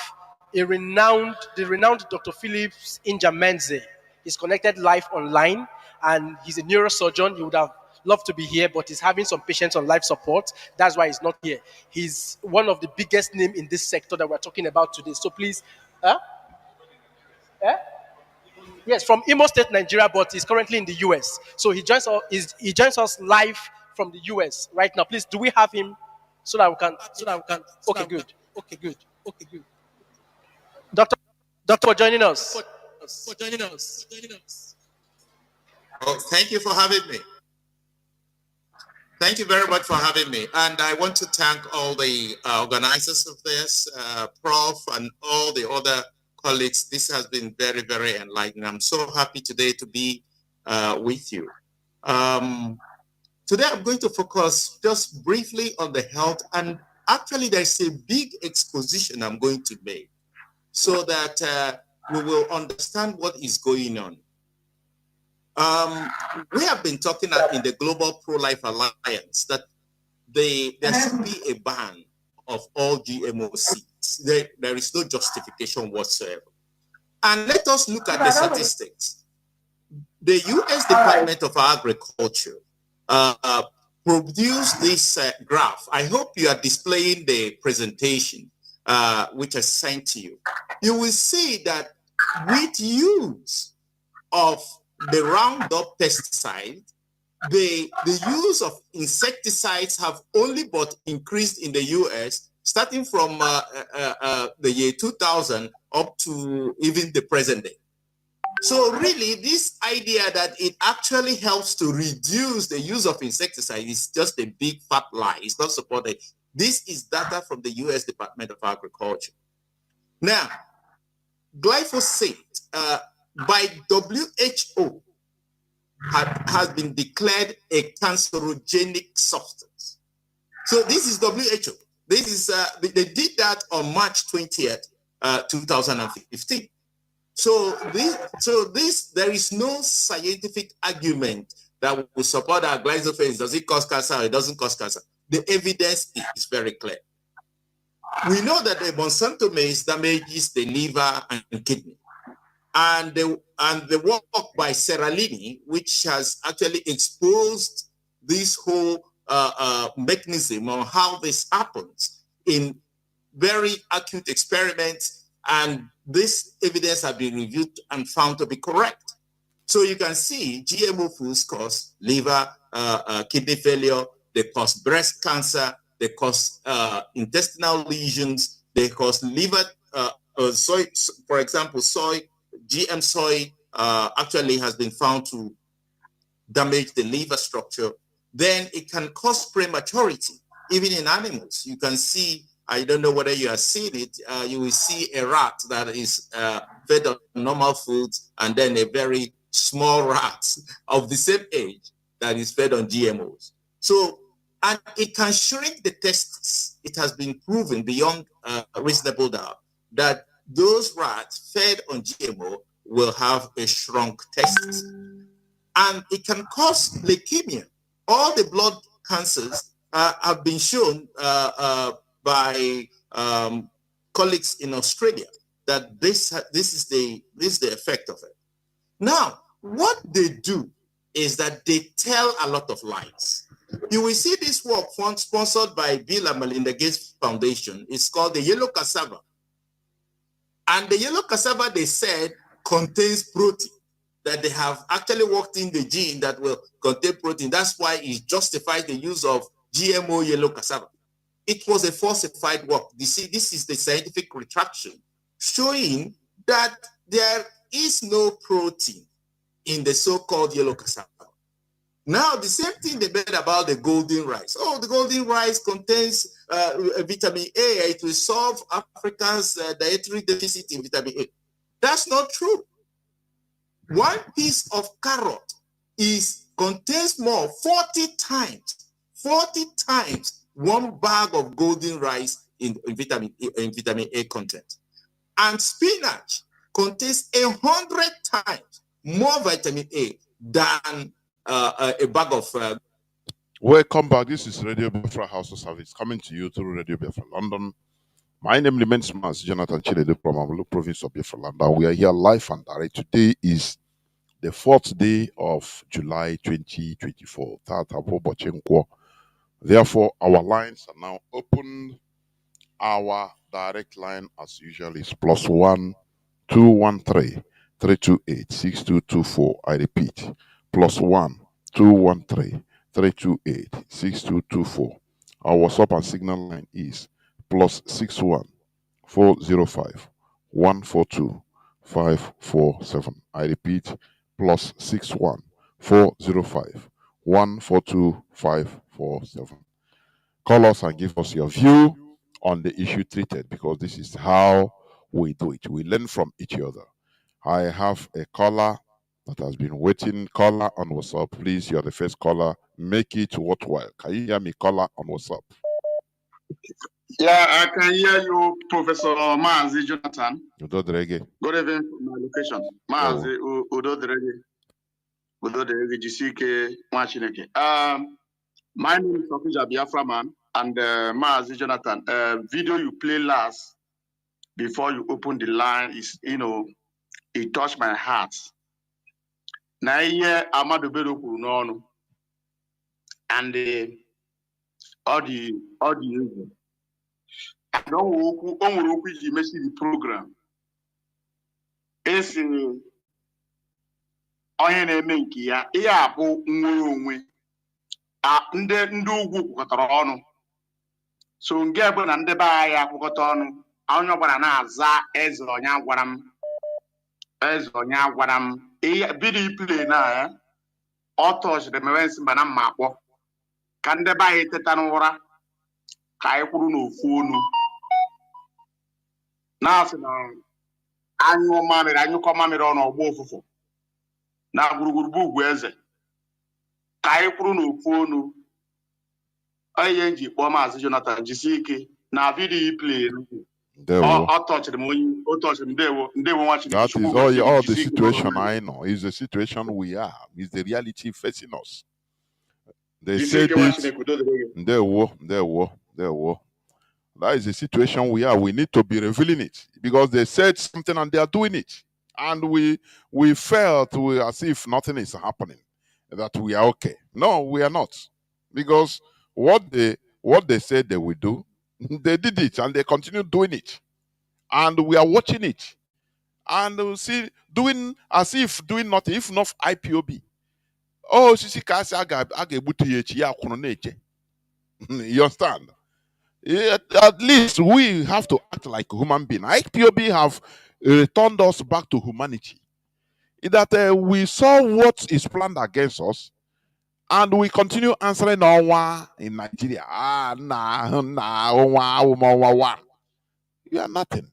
the renowned Dr. Phillips Injamenze. He's connected live online, and he's a neurosurgeon. He would have loved to be here, but he's having some patients on life support. That's why he's not here. He's one of the biggest names in this sector that we're talking about today. So please, yes, from Imo State, Nigeria, but he's currently in the US. So he joins us live from the US right now. Please, do we have him so that we can? Okay, good. Doctor, for joining us. Oh, thank you for having me. Thank you very much for having me. And I want to thank all the organizers of this, Prof. and all the other colleagues. This has been very, very enlightening. I'm so happy today to be with you. Today, I'm going to focus just briefly on the health, and actually there's a big exposition I'm going to make so that we will understand what is going on. We have been talking in the Global Pro-Life Alliance that there should be a ban of all GMO seeds. There is no justification whatsoever. And let us look at the statistics. The U.S. Department of Agriculture produced this graph. I hope you are displaying the presentation which I sent to you. You will see that with use of the Roundup pesticide, the use of insecticides have only but increased in the U.S. starting from the year 2000 up to even the present day. So really, this idea that it actually helps to reduce the use of insecticide is just a big fat lie. It's not supported. This is data from the U.S. Department of Agriculture. Now, glyphosate by WHO has been declared a cancerogenic substance. So this is WHO. This is they did that on March 20th, 2015. So there is no scientific argument that will support that glyphosate. Does it cause cancer or it doesn't cause cancer? The evidence is very clear. We know that the Monsanto maize damages the liver and kidney. And the work by Seralini, which has actually exposed this whole mechanism on how this happens in very acute experiments, and this evidence has been reviewed and found to be correct. So you can see GMO foods cause liver, kidney failure, they cause breast cancer, they cause intestinal lesions, they cause liver, soy, for example, GM soy actually has been found to damage the liver structure. Then it can cause prematurity, even in animals. You can see, I don't know whether you are seeing it, you will see a rat that is fed on normal foods, and then a very small rat of the same age that is fed on GMOs. So, and it can shrink the testes. It has been proven beyond reasonable doubt that those rats fed on GMO will have a shrunk testes. And it can cause leukemia. All the blood cancers have been shown by colleagues in Australia that this is the effect of it. Now, what they do is that they tell a lot of lies. You will see this work sponsored by Bill and Melinda Gates Foundation. It's called the yellow cassava. And the yellow cassava, they said, contains protein, that they have actually worked in the gene that will contain protein. That's why it justifies the use of GMO yellow cassava. It was a falsified work. You see, this is the scientific retraction showing that there is no protein in the so-called yellow cassava. Now, the same thing they made about the golden rice. Oh, the golden rice contains vitamin A. It will solve Africa's dietary deficit in vitamin A. That's not true. One piece of carrot contains more 40 times one bag of golden rice in vitamin A content. And spinach contains 100 times more vitamin A than a bag of. Welcome back. This is Radio Biafra Hausa service coming to you through Radio Biafra London. My name remains Mazi Jonathan Chinedu from Amulu province of Biafra London. We are here live and direct. Today is the 4th day of July 2024. Therefore, our lines are now open. Our direct line, as usual, is +1 213 328 6224. I repeat, +1 213 328 6224. Our WhatsApp and Signal line is +61 405 142 547. I repeat, +61 405 142 547. Call us and give us your view on the issue treated, because this is how we do it. We learn from each other. I have a caller that has been waiting. Caller on WhatsApp, please. You're the first caller. Make it worthwhile. Can you hear me, caller on WhatsApp? Yeah, I can hear you, Professor Mazi Jonathan. Udodrege. Good evening from my location. Mazi Udodrege. Udodrege Jisike Mwachineke. My name is Official Biafra man, and Mazi Jonathan. Video you play last before you open the line is, it touched my heart. Na iye Amadu Bello kwuru n'ọnụ, and all the I don't work the program. Esi onye na-eme nke ya, ihe a bụ nnwere onwe. Ndị ugwu kwukọtara ọnụ. So nke bụ na ndị be anyị akwụkọta ọnụ, onye ọbụla na-aza eze onye agwara m. Eze onye agwara m. Bidi play na ọ tọchiri mewe nsị mba na mma akpọ. Ka ndị be anyị teta n'ụra, ka anyị kwuru n'ofu onu. Na-asị na anyụkọ mamịrị ọnụ ọgbọ ụfụfụ na gburugburu bụ ugwu eze, ka anyị kwuru n'ofu onu. Onye nji kpọọ Maazị Jonathan jisi ike na vidiyo play. Ọ tọchiri m onye, o tọchiri m ndewo nwa Chineke. That is all the situation I know. Is the situation we are. Is the reality facing us. They said it. That is the situation we are. We need to be revealing it, because they said something and they are doing it, and we felt as if nothing is happening, that we are okay. No, we are not, because what they said they will do, they did it, and they continue doing it, and we are watching it, and we see doing as if doing nothing, if not IPOB. Oh, sisi kasi aga ebutu yechi ya kuno neche. You understand? At least we have to act like human beings. IPOB have returned us back to humanity. That we saw what is planned against us, and we continue answering Owa in Nigeria. Owa. You are nothing.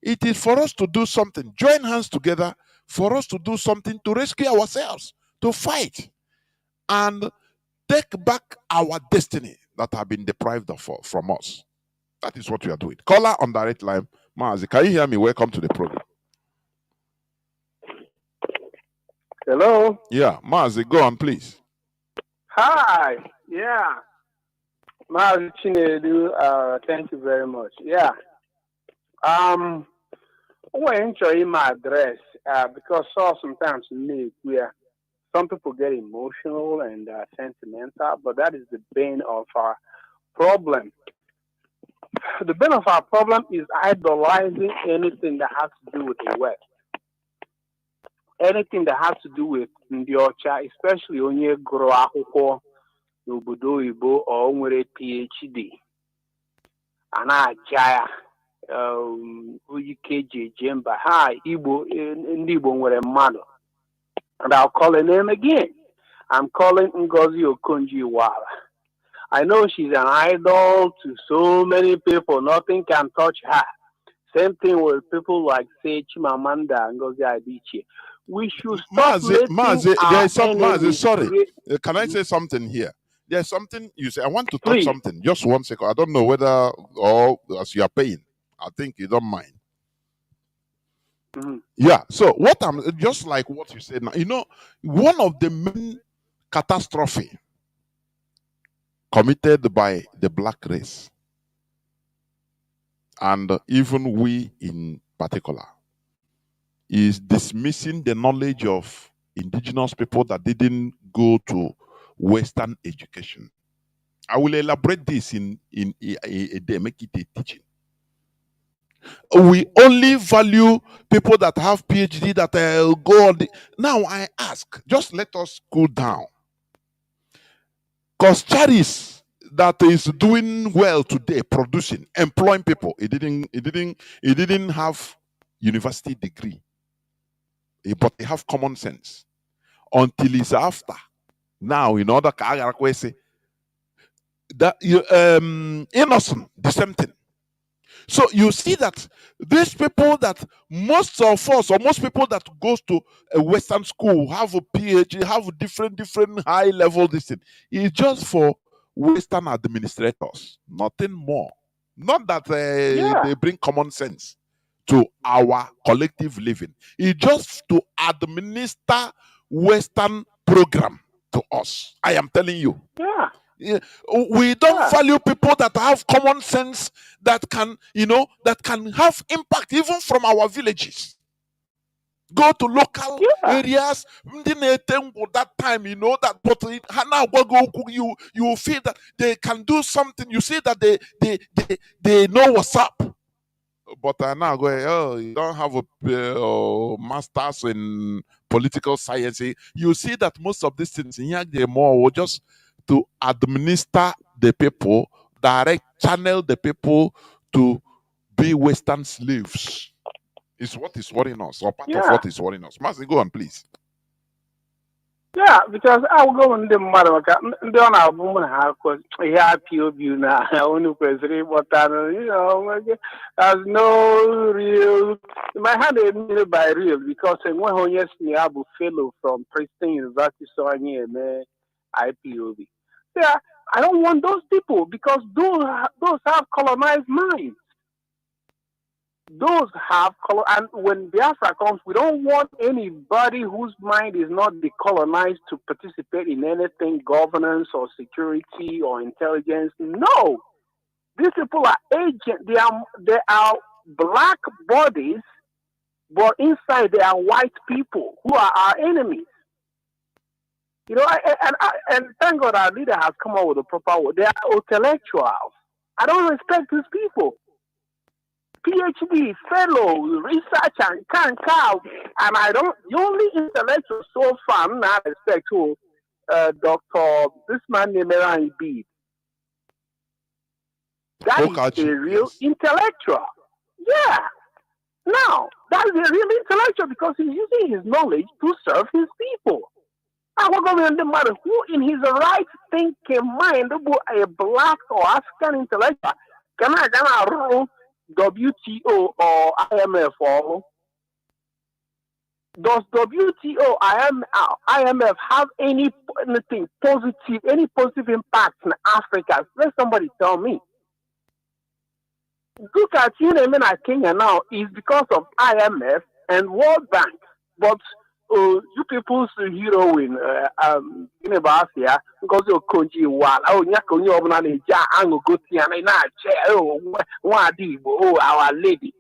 It is for us to do something. Join hands together for us to do something to rescue ourselves, to fight, and take back our destiny that have been deprived of from us. That is what we are doing. Caller on direct line, Mazi, can you hear me? Welcome to the program. Hello. Yeah, Mazi, go on, please. Hi. Yeah. Mazi Chinedu, thank you very much. Yeah. I enjoy my address because sometimes where some people get emotional and sentimental, but that is the bane of our problem. The bane of our problem is idolizing anything that has to do with the West. Anything that has to do with Ndiocha, especially onye gụrụ akwụkwọ n'obodo oyibo or nwere PhD. Ana-aja ya ike ji eje mba ha Igbo ndị Igbo nwere mmadụ. And I'll call her name again. I'm calling Ngozi Okonjo-Iweala. I know she's an idol to so many people. Nothing can touch her. Same thing with people like, say, Chimamanda Ngozi Adichie. We should stop Mazi, sorry. Can I say something here? There's something you say. I want to touch something. Just 1 second. I don't know whether or as you are paying. I think you don't mind. Mm-hmm. Yeah. So what I'm just like what you said now. You know, one of the main catastrophe committed by the black race, and even we in particular, is dismissing the knowledge of indigenous people that didn't go to Western education. I will elaborate this in a day, make it a teaching. We only value people that have PhD that go on. Now I ask, just let us cool down. Because Charis that is doing well today, producing, employing people, it didn't have university degree, but they have common sense. Until it's after. Now, in order to say that innocent, the same thing. So you see that these people that most of us or most people that goes to a Western school have a PhD, have different high level this thing. It's just for Western administrators, nothing more. Not that they bring common sense to our collective living. It's just to administer Western program to us. I am telling you. We don't value people that have common sense, that can, that can have impact even from our villages. Go to local areas. That time, that, but now you feel that they can do something. You see that they know what's up. But I now go, you don't have a master's in political science. You see that most of these things they're more just to administer the people, direct channel the people to be Western slaves. Is what is worrying us, or part of what is worrying us. Mazi, go on, please. Yeah, because I will go in the matter. Don't have woman have because here POB now. Only question, but there's no real. My hand is by real because when yes, me have a fellow from Princeton University, so I need IPOB. Yeah, I don't want those people because those have colonized minds. Those have color, and when Biafra comes, we don't want anybody whose mind is not decolonized to participate in anything, governance or security or intelligence. No, these people are agents. They are black bodies, but inside they are white people who are our enemies. And thank God our leader has come up with a proper word. They are intellectuals. I don't respect these people. PhD, fellow, researcher, and I don't. The only intellectual so far, I'm not respect who Dr. This man named Ryan Bede. That is a real intellectual. Yeah. Now, that is a real intellectual because he's using his knowledge to serve his people. No matter who in his right thinking mind, a black or African intellectual, can I rule WTO or IMF or does WTO IMF have anything positive, any positive impact in Africa? Let somebody tell me. Look at Kenya now is because of IMF and World Bank, but you people's heroine in Biafra because you country wall nyakonye obuna na eja angogoti and na che our lady.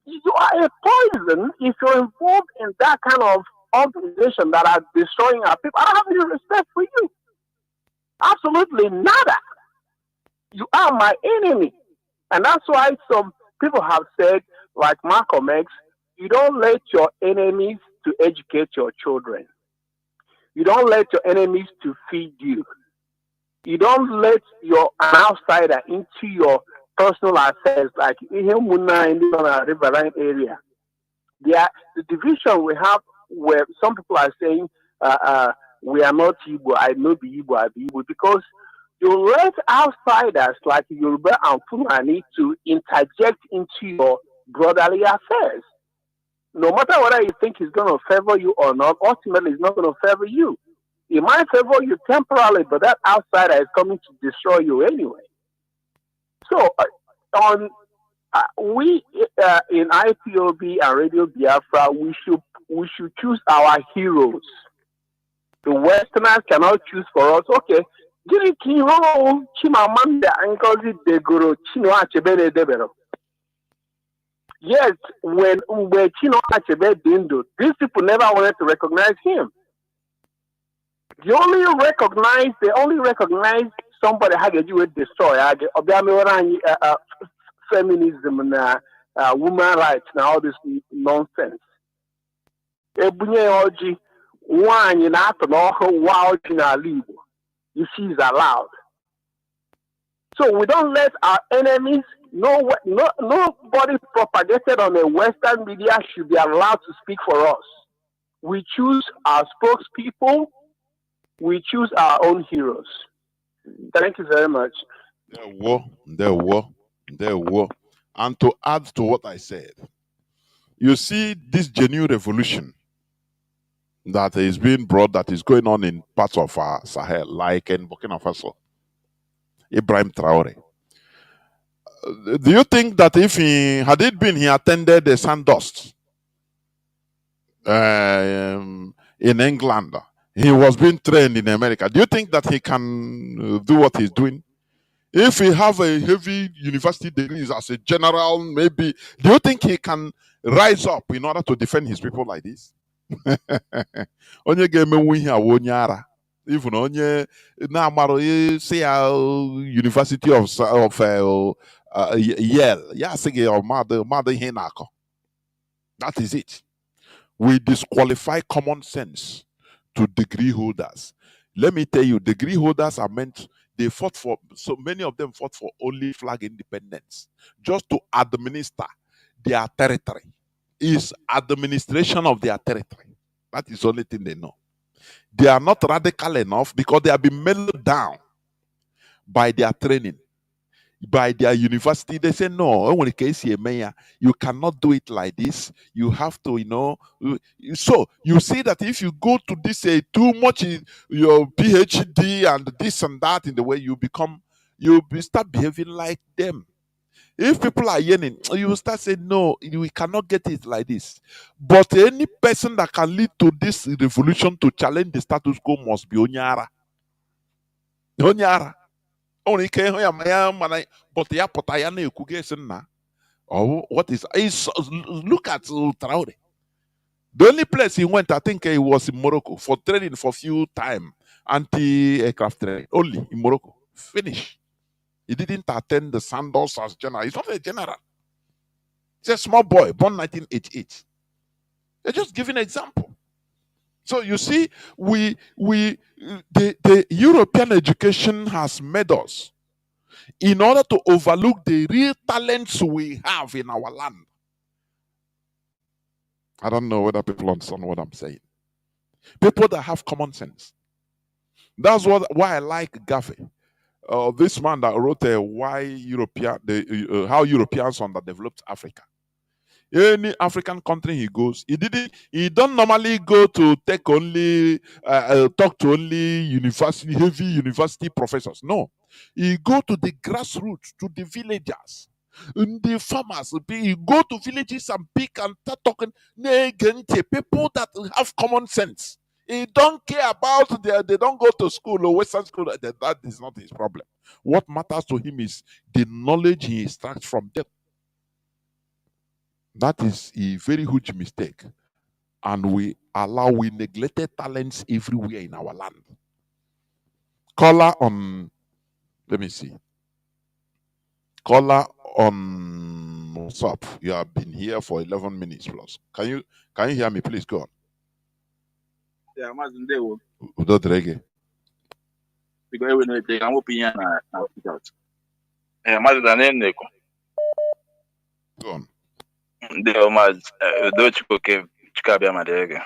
You are a poison if you're involved in that kind of organization that are destroying our people. I don't have any respect for you. Absolutely nada. You are my enemy. And that's why some people have said, like Malcolm X, you don't let your enemies to educate your children. You don't let your enemies to feed you. You don't let an outsider into your personal affairs, like in the riverine area. The division we have where some people are saying, we are not Igbo, I know the Igbo, I be Igbo, because you let outsiders like Yoruba and Fulani to interject into your brotherly affairs. No matter whether you think it's going to favor you or not, ultimately it's not going to favor you. It might favor you temporarily, but that outsider is coming to destroy you anyway. So, we in IPOB and Radio Biafra, we should choose our heroes. The Westerners cannot choose for us. Okay, gịnị ka ihe ọrụ Chimamanda Ngozi Degoro Chinua Achebe debere? Yes, when Chinua Achebe dindo, these people never wanted to recognize him. They only recognize somebody had to do with destroy. Feminism and women rights and all this nonsense. Ebunye oji nwanyi na atọ n'ọhụ wa oji n'ala Igbo. You see, is allowed. So we don't let our enemies. Nobody propagated on the Western media should be allowed to speak for us. We choose our spokespeople. We choose our own heroes. Thank you very much. There were. And to add to what I said, you see this genuine revolution that is being brought, that is going on in parts of Sahel, like in Burkina Faso, Ibrahim Traore. Do you think that if he attended the Sandust in England, he was being trained in America, do you think that he can do what he's doing? If he have a heavy university degree as a general, maybe, do you think he can rise up in order to defend his people like this? Onye ga-emenwu ihe awu onye ara, even onye na-amarụ say University of Yale, ya sị gị ọmadụ ihe na-akọ. That is it. We disqualify common sense to degree holders. Let me tell you, degree holders are meant, they fought for, so many of them fought for only flag independence, just to administer their territory. Is administration of their territory. That is the only thing they know. They are not radical enough because they have been mellowed down by their training, by their university. They say, no, you cannot do it like this. You have to, So you see that if you go to this, too much in your PhD and this and that, in the way you start behaving like them. If people are yelling, you will start saying, no, we cannot get it like this. But any person that can lead to this revolution to challenge the status quo must be Onyara. Onyara. Only but what is look at Traore. The only place he went, I think he was in Morocco for training for a few time, anti-aircraft training, only in Morocco. Finish. He didn't attend the Sandals as general. He's not a general. He's a small boy, born 1988. They're just giving an example. So you see, the European education has made us, in order to overlook the real talents we have in our land. I don't know whether people understand what I'm saying. People that have common sense. That's why I like Gaffey. This man that wrote how Europeans underdeveloped Africa. Any African country he goes, he don't normally go to take only talk to only heavy university professors. No, he go to the grassroots, to the villagers, the farmers. He go to villages and pick and start talking people that have common sense. He don't care about they don't go to school or Western school. That is not his problem. What matters to him is the knowledge he extracts from them. That is a very huge mistake. And we neglected talents everywhere in our land. Caller on, let me see. Caller on WhatsApp. You have been here for 11 minutes plus. Can you hear me? Please go on. Yeah, Mazi, ndewo. Udo drege. Because we know they can opinion na put out. Mazi da neko. Go on. Ndewo Mazi, do chikoke chikabia madege.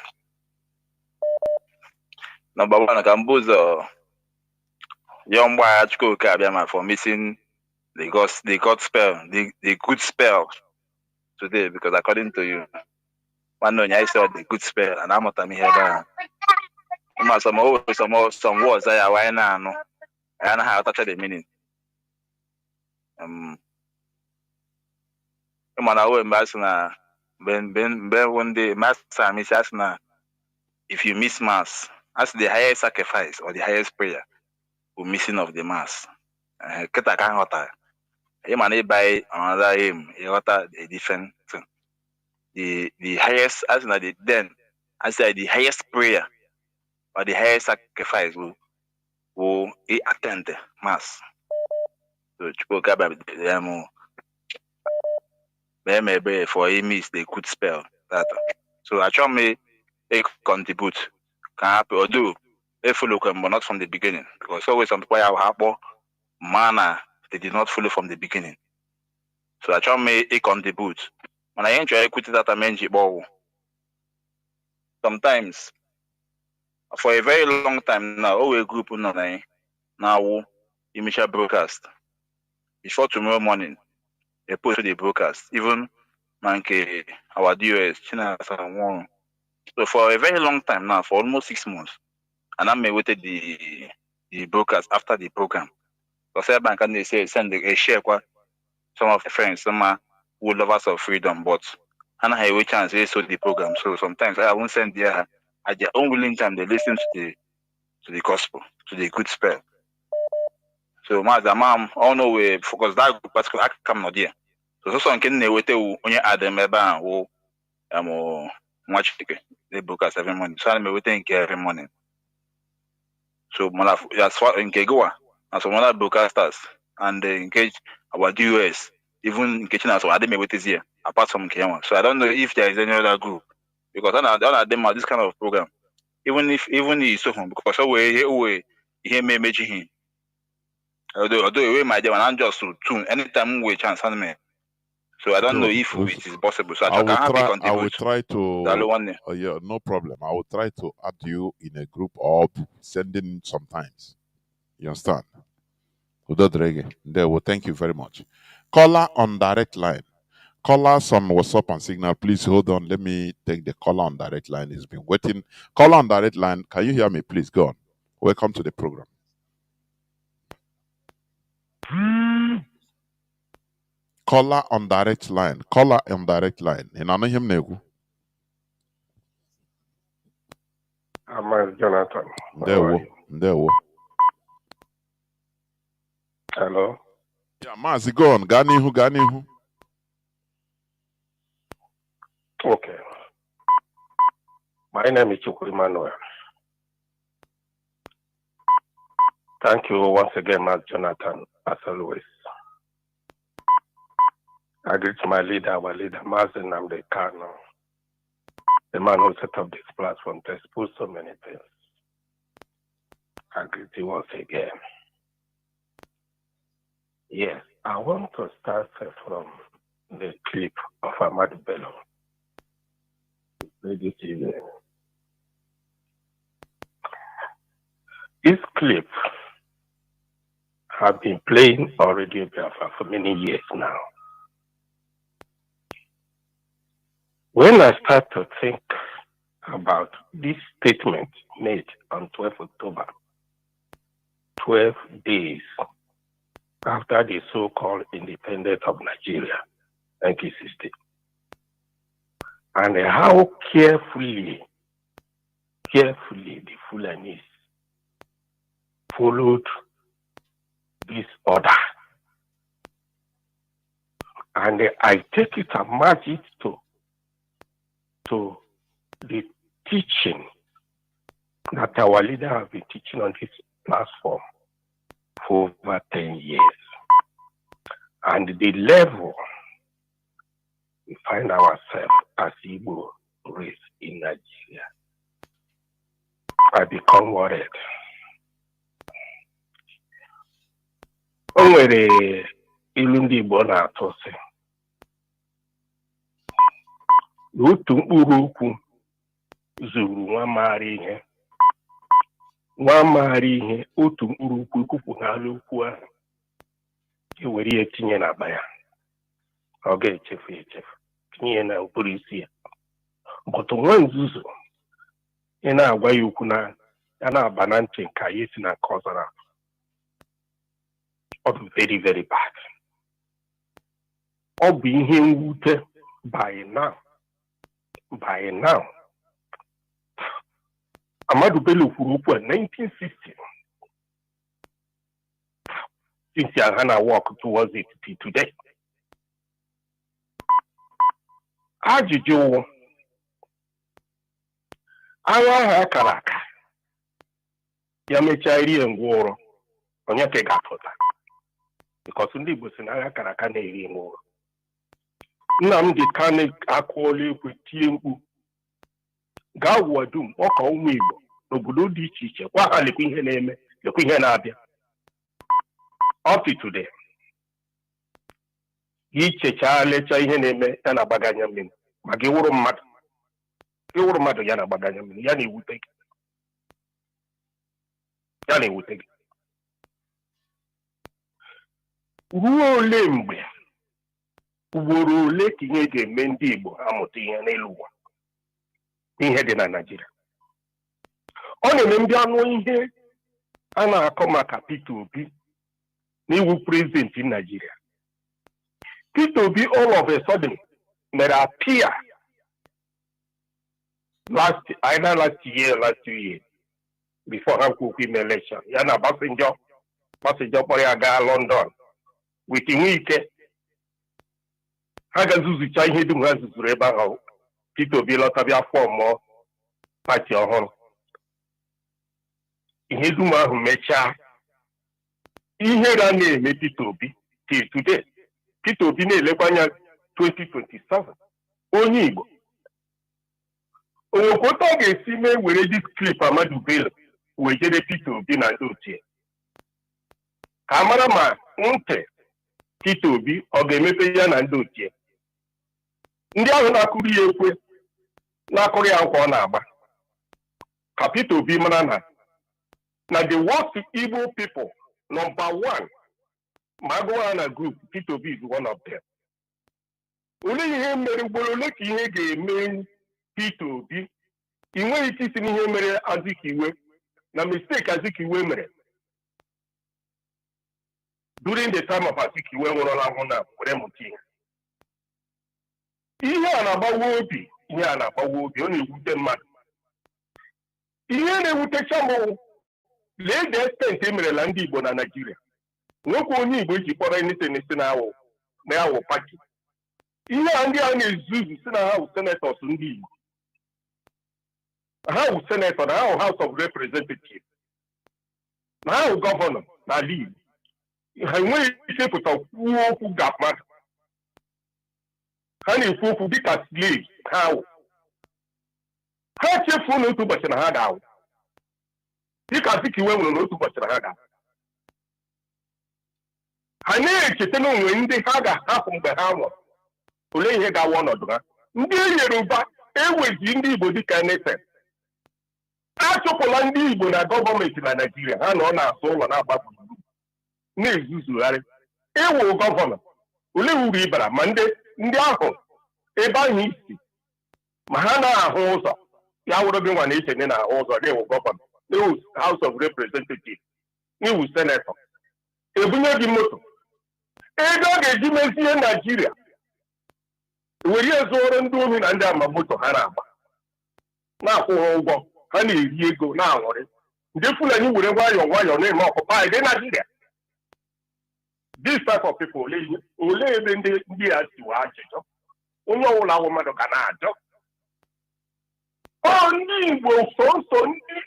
Number one, Kambuzo young boy chikoke abia for missing the good spell today, because according to you, one know I saw the good spell and I'm not here. Some words I why now no. I don't have touch the meaning. Man, I will na Ben one day master miss na if you miss mass, that's the highest sacrifice or the highest prayer for missing of the mass. Keta kan hota. Man by another him, he hota a different thing. The highest as na the then I say the highest prayer or the highest sacrifice will attend the mass. So Chukwuka maybe for him is the good spell that. So I try me contribute can happen or do they follow but not from the beginning, because always some people have happen manner they did not follow from the beginning. So I try me contribute. When I enjoy equity that I mentioned, sometimes for a very long time now, all a group now initial broadcast before tomorrow morning they post the broadcast even manke our DOS China one. So for a very long time now, for almost 6 months, and I'm waited the broadcast after the program. Because bank and they say send a share some of the friends, some who lovers of freedom, but and I have a chance they saw the program. So sometimes I won't send their at their own willing time they listen to the gospel, to the good spell. So my mom all no way focus that particular act come not there. So some can they wait only add them who watch the broadcast every morning. So I'm waiting every morning. So as far in Kegoa, and some other broadcasters, and they engage our DOS, even engaging us, I didn't wait this year, apart from Kenya. So I don't know if there is any other group, because all of them are this kind of program. Even he's so home, because he may imagine him. Although we might have an just to tune anytime we chance on me. So I don't know if it is possible. So I will try to. Yeah, no problem. I will try to add you in a group or sending sometimes. You understand? There. Well, thank you very much. Caller on direct line. Callers on WhatsApp and Signal, please hold on. Let me take the caller on direct line. He's been waiting. Caller on direct line. Can you hear me? Please go on. Welcome to the program. Caller on direct line. Caller on direct line. And I know him nego. I'm Jonathan. There. Hello. Yeah, Mazi, go on. Gani who? Okay. My name is Chukwu Emmanuel. Thank you once again, Mazi Jonathan, as always. I greet my leader, our leader, Mazi Nnamdi Kanu. the man who set up this platform to expose so many things. I greet you once again. Yes, I want to start from the clip of Ahmad Bello. This evening. This clip have been playing on Radio Biafra for many years now. When I start to think about this statement made on 12 October, 12 days after the so-called independence of Nigeria, 1960, and how carefully the Fulanis followed this order. And I take it and match it to the teaching that our leader have been teaching on this platform for over 10 years. And the level we find ourselves as Igbo race in Nigeria, I become worried. O nwere ilu ndị Igbo na-atụ sị otu mkpụrụ okwu zuru nwa maara ihe otu mkpụrụ okwu kwupụ n'ala okwu ahụ ewere ihe tinye n'akpa ya ọ ga-echefu tinye na mkpụrụ isi ya bụtụ nwa nzuzu ị na-agwa ya okwu na ya na-aba na ntị nke ya si na nke ọzọ na ọ bụ very very bad. Ọ bụ ihe mwute by now. Ahmadu Bello kwuru okwu 1960 since Hana walk towards it today. Ajụjụ agha ahụ akara aka ya mechaa iri ngwụrọ onye ka ga-apụta because ndị Igbo si na agha akara aka na-eri ngwụrọ. Nnamdi Kanu akụọla ekwe tie mkpu gaa ụwa dum ọka ụmụ Igbo n'obodo dị iche iche kwa ha lekwa ihe na-eme lekwa ihe na-abịa up to today. Ichecha lecha ihe na-eme ya na-agbaganya mmiri ma gị wụrụ mmadụ ya na-agbaganya mmiri ya na-ewute gị ruo ole mgbe ugboro ole ka ihe ga-eme ndị Igbo amụta ihe n'elu ụwa ihe dị na Naịjirịa. Ọ na-eme ndị anụ ihe a na-akọ maka Peter Obi n'iwu prezident Naịjirịa. Peter Obi all of a sudden mere appear last year, last 2 years before ha kwukwu ime election ya na passenger kpọrọ ya gaa London with Nwike. Ha ga-azụzụcha ihe dum ha zụzụrụ ebe ahụ. Peter Obi lọtabịa fọm pati ọhụrụ. Ihe dum ahụ mechaa ihe ga na-eme Peter Obi till today. Peter Obi na-elekwa anya 2027 onye Igbo. Onwekwota ọ ga-esi mee were dis clip Ahmadu Bello wee jede Peter Obi na ndị otu ya ka mara ma ntị Peter Obi ọ ga-emepe ya na ndị otu ya. Ndị ahụ na-akụrụ ya ekwe na-akụrụ ya nkwa ọ na-agba ka Peter Obi mara na the worst Igbo people number 1 ma agụwa na group Peter Obi is one of them. Ole ihe mere ugboro ole ka ihe ga-eme Peter Obi ị nweghị ike isi n'ihe mere Azikiwe na mistake Azikiwe mere during the time of Azikiwe nwụrụla ahụ na were mụta ihe a na-agbawa obi ọ na-ewute mmadụ. Ihe na-ewutecha m lee the extent emerela ndị Igbo na Nigeria. Nwoke onye Igbo ji kpọrọ n'isi na-awụ pati. Ihe a ndị a na-ezuzu si na ha wụ senators ndị Igbo. Ha wụ senator na ha wụ House of Representatives. Na ha wụ gọvanọ n'ala Igbo. Ha enweghị ike pụta kwuo okwu ga mmadụ. Ha na-ekwu okwu dịka slave ha wụ. ha chefuo n'otu ụbọchị na ha ga-anwụ dịka Azikiwe nwere n'otu ụbọchị na ha ga-anwụ. Ha na-echeta na onwe ndị ha ga-ahapụ mgbe ha nwụrụ, olee ihe ga-awa ọnọdụ ha. Ndị Yoruba ewezi ndị Igbo dịka NSS, achụpụla ndị Igbo na gọọmenti na Naịjirịa, ha nọ na-asụ ụlọ na-agba gburugburu na-ezuzugharị. Ịwụ gọvanọ, olee uru ịbara ma ndị ahụ ebe ahụ isi ma ha na-ahụ ụzọ, ya wụrụ gị nwa na iche na ahụ ụzọ na-ewu gọvanọ, n'iwu House of Representatives, n'iwu senetọ, ebunye gị moto ego a ga-eji mezie Naịjirịa, were ihe zụrụ ndị ohi na ndị ama moto ha na-agba na-akwụ ha ụgwọ, ha na-eri ego na-aṅụrị. Ndị Fulani were nwayọọ nwayọọ na-eme ọkụpa dị Naịjirịa. This type of people, olee ebe ndị a siwa ajụjụ? Onye ọbụla awụ mmadụ ka na-ajụ. Ọ ndị Igbo sọsọ ndị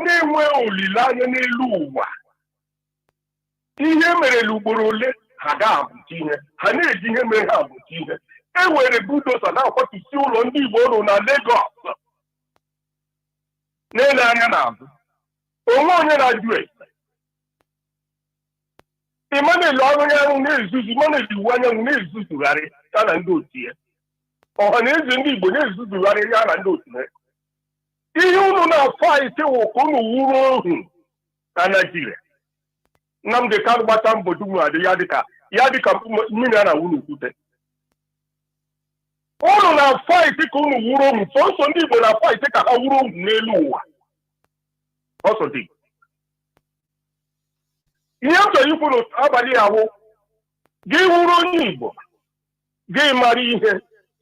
na-enwe olileanya n'elu ụwa, ihe merela ugboro ole ha ga-abụta ihe, ha na-eji ihe mere ha abụta ihe. E were budosa na-akwatusi ụlọ ndị Igbo nọ na Lagos na-ele anya n'azụ, onwe onye na-ajụ ese. Emmanuel anyanwụ na-ezuzu, Emmanuel iwu anyanwụ na-ezuzugharị ya na ndị otu ya. Ọha na eze ndị Igbo na-ezuzugharị ya na ndị otu ya. Ihe unu na-afaịtị wụ ka unu wuru ohu na Naịjirịa. Nnamdi Kanu gbata mbọ dum adị ya dịka mmiri a na-awụ n'okwute. Unu na-afaịtị ka unu wuru ohu, sọsọ ndị Igbo na-afaịtị ka ha wuru ohu n'elu ụwa. Ọsọ dị. Ihe m chọrọ ikwu n'abalị ahụ, gị wuru onye Igbo, gị mara ihe,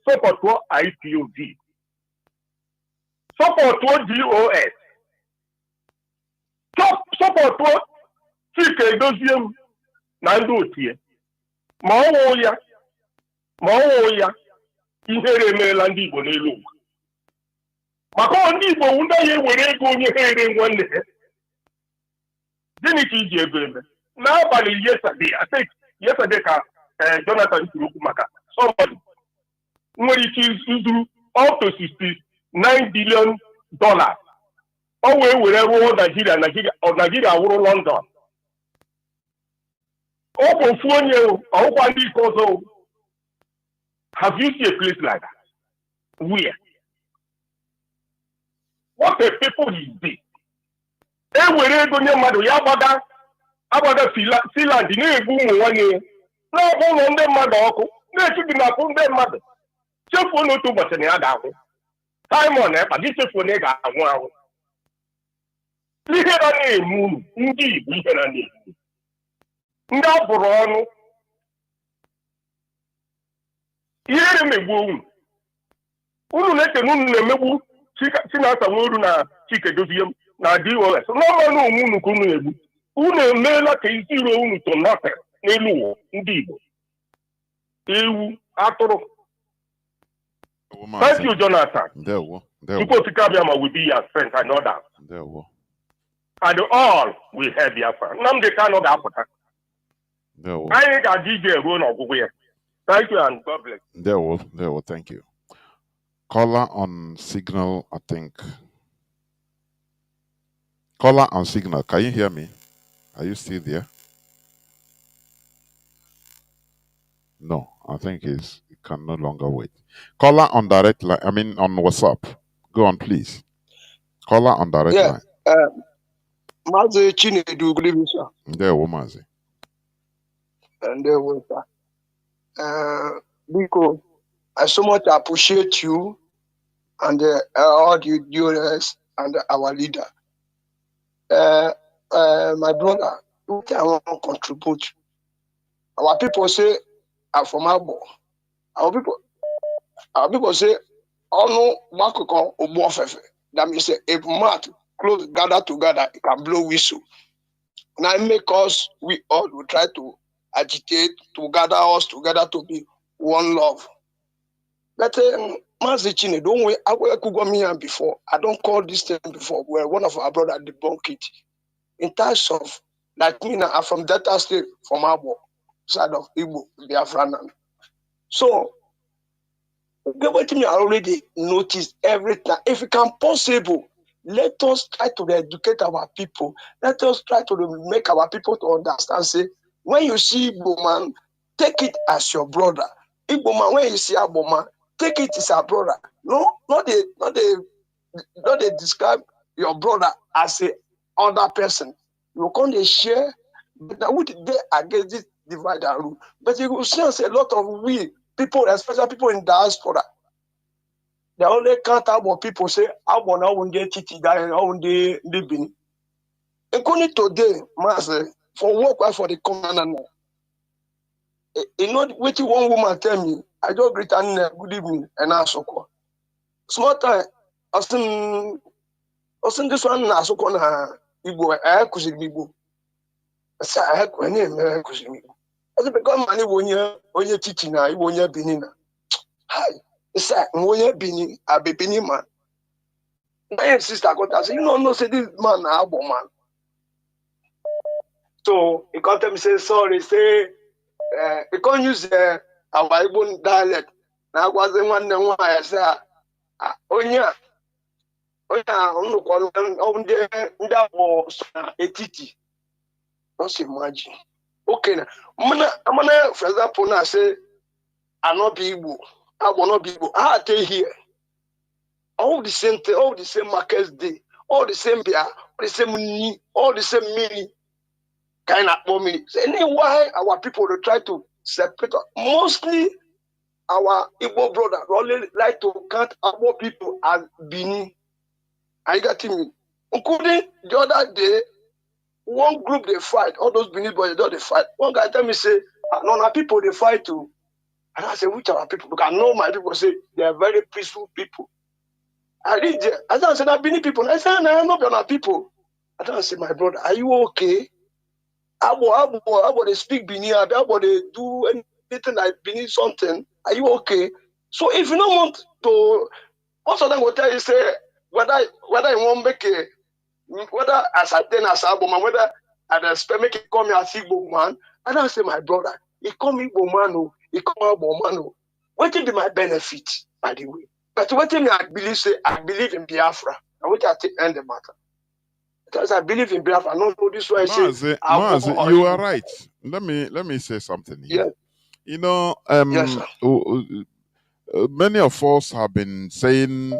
sọpọtụọ IPOB, sọpọtụọ DOS, sọpọtụọ Chike Edozie m na ndị otu ya. Ma ọ wụ ya ihere emeela ndị Igbo n'elu ụwa. Maka ndị Igbo ndị anyị ewere ego onye ha ere nwanne ha. Gịnị ka iji ego eme? N'abalị yesterday ka Jonathan kwuru okwu maka somebody nwere ike izuru up to $69 billion. O wee were rụọ Nigeria wụrụ London. Ọ bụ ofu onye ọhụkwa ndị ike ọzọ. Have you seen a place like that? Where? What a people is this? E were ego nye mmadụ ya agbaga Finland na-egbu ụmụ nwanne na-akpọ ụlọ ndị mmadụ ọkụ, na-echibi na akpụ ndị mmadụ. Chefuo n'otu ụbọchị na ya ga-anwụ. Simon Ekpa, gị chefuo na ị ga-anwụ anwụ. Ihe na na-eme unu ndị Igbo, ihe na na-eme ndị a bụrụ ọnụ, ihe na-emegbu unu na-eche na unu na-emegbu Chinasa Nworu na Chike Edozie na DOS. N'ọnụ onwe unu ka unu na-egbu. Unu emeela ka isi iro unu to nothing n'elu ụwa ndị Igbo. Ewu, atụrụ. Thank you, Jonathan. Chukwuokikabiyama will be your friend, I know that. And all will have Biafra. Nnamdi Kanu ga-apụta. Anyị ga-adị ije ruo n'ọgwụgwụ ya. Thank you and God bless. There will. Thank you. Caller on signal, I think. Caller on signal. Can you hear me? Are you still there? No, I think it can no longer wait. Caller on direct line. I mean on WhatsApp. Go on, please. Caller on direct line. Mazi Chinedu, good evening, sir. There, Mazi. And there was because I so much appreciate you and all the viewers and our leader. My brother, what I want to contribute. Our people say, I'm from Abo. Our people say, oh no, Makoko Obofefe. That means if mat close gather together, it can blow whistle. Now make us, we all will try to agitate to gather us together to be one love. But Mazi Chine, don't we? I could go here before. I don't call this thing before. Where one of our brothers debunked it. In terms of like me now, I'm from Delta State, from Abo, side of Igbo, Biafran. So What me already noticed every time. If it can possible, let us try to educate our people. Let us try to make our people to understand. Say, when you see Igbo man, take it as your brother. Igbo man, when you see Igbo man, take it as a brother. No, not they describe your brother as a other person. You can't share, but would they against this divide and rule? But you will see a lot of we people, especially people in diaspora. They only count about people say, I want to titi guy and I want to live. Including today, Master, for work for the command. You know what one woman tell me? I just greet her good evening and ask her. Small time, I think this one na so na Igbo kuzi Igbo. Say I kuzi Igbo. I say because mani onye titi na Igbo onye Benin na. Hi, say onye Benin, abe Benin man. My sister got say you know say this man na Agbo man. So he come tell me say sorry, say he can't use our Igbo dialect. Na agwa say nwanne nwa say onye ndị Agbo etiti. Don't imagine. Okay, now I'm gonna for example now say I not be Igbo. I will not be Igbo. I tell here. All the same thing, all the same markets day, all the same beer, all the same money, all the same meaning. Kind of mommy. So anyway, our people will try to separate. Mostly our Igbo brother only like to count our people as Bini. I got me. Including the other day, one group they fight, all those Benin boys they fight. One guy tell me say, no, our people they fight too. And I say, which are our people? Because I know my people say they are very peaceful people. I read there. I don't say that Benin people. I say, no, I'm not our people. I don't say, my brother, are you okay? Abo they speak Benin, abo they do anything like Benin something. Are you okay? So if you don't want to, most of them will tell you say whether you want make a whether as I then as Agbo man, whether I expect make it call me as Igbo man, I don't say my brother, he call me Igbo man, oh, he call me Agbo man, oh. What will be my benefit, by the way? But what thing I believe say I believe in Biafra, and which I take end the matter. Because I believe in Biafra, I don't know this way. Mazi, you are right. Let me say something here. Yeah. You know, Yes, sir. many of us have been saying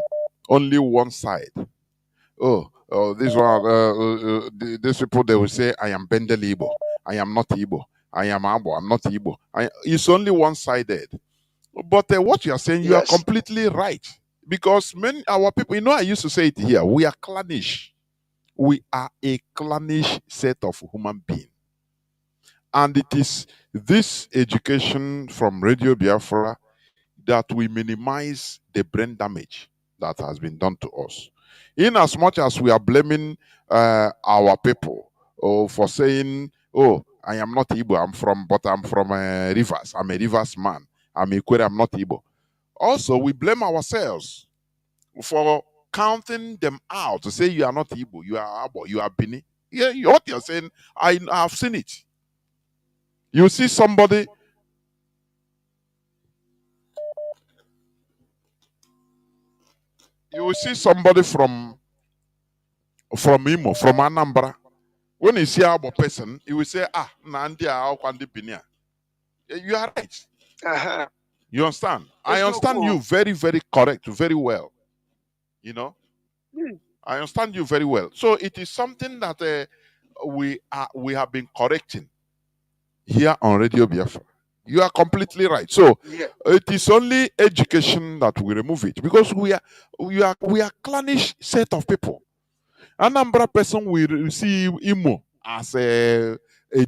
only one side. This one, these people they will say, I am Bendel Igbo. I am not Igbo. I am Abo. I'm not Igbo. It's only one-sided. But what you are saying, you are completely right. Because our people, you know, I used to say it here, we are clannish. We are a clannish set of human beings. And it is this education from Radio Biafra that we minimize the brain damage that has been done to us. In as much as we are blaming our people for saying, oh, I am not Igbo, I'm from Rivers. I'm a Rivers man. I'm Ikwere, I'm not Igbo. Also, we blame ourselves for counting them out to say you are not Igbo, you are Abo, you are Bini. Yeah, what you're saying, I have seen it. You see somebody from Imo, from Anambra. When you see Abo person, you will say, Nandi Kwandi Binia. You are right. Uh-huh. You understand? I understand you very, very correct, very well. You know? I understand you very well. So it is something that we have been correcting here on Radio Biafra. You are completely right. So it is only education that will remove it, because we are clannish set of people. Anambra person will see Imo as a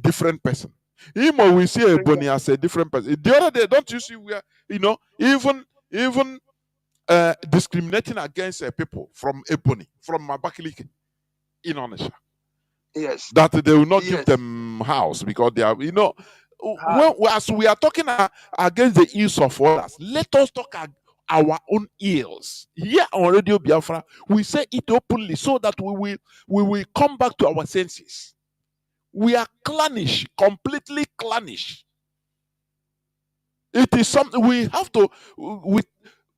different person. Imo will see Ebony as a different person. The other day, don't you see where, you know, even discriminating against people from Ebony, from Mabakiliki in Onisha. Yes. That they will not give them house because they are, you know, as we are talking against the ills of others, let us talk our own ills. Here on Radio Biafra, we say it openly so that we will come back to our senses. We are clannish, completely clannish. It is something we have to,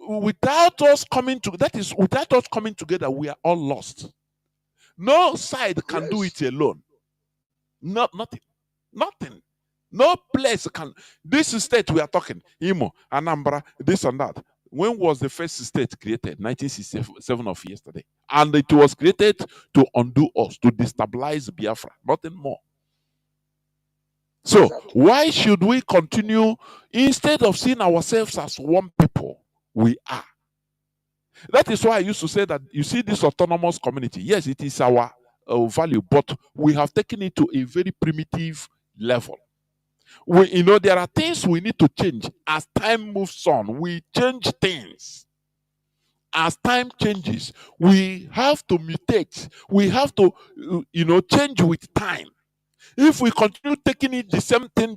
without us coming to that is without us coming together, we are all lost. No side can do it alone. Nothing. No place can. This state we are talking, Imo, Anambra, this and that. When was the first state created? 1967 of yesterday. And it was created to undo us, to destabilize Biafra, nothing more. So why should we continue, instead of seeing ourselves as one people, we are. That is why I used to say that, you see this autonomous community, yes, it is our value, but we have taken it to a very primitive level. There are things we need to change. As time moves on, we change things. As time changes, we have to mutate. We have to, change with time. If we continue taking it the same thing,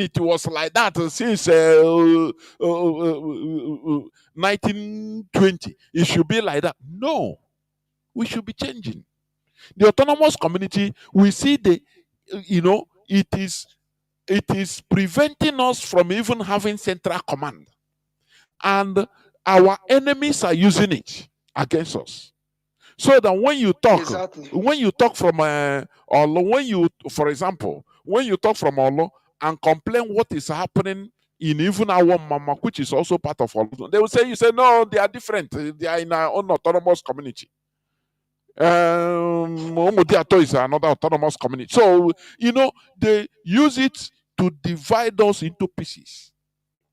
it was like that since 1920. It should be like that. No, we should be changing. The autonomous community, we see it is preventing us from even having central command. And our enemies are using it against us. So that when you talk, from Olo, for example, when you talk from Olo and complain what is happening in even our mama, which is also part of Olo, they will say, you say, no, they are different. They are in our own autonomous community. Omodiato is another autonomous community. So, they use it to divide us into pieces.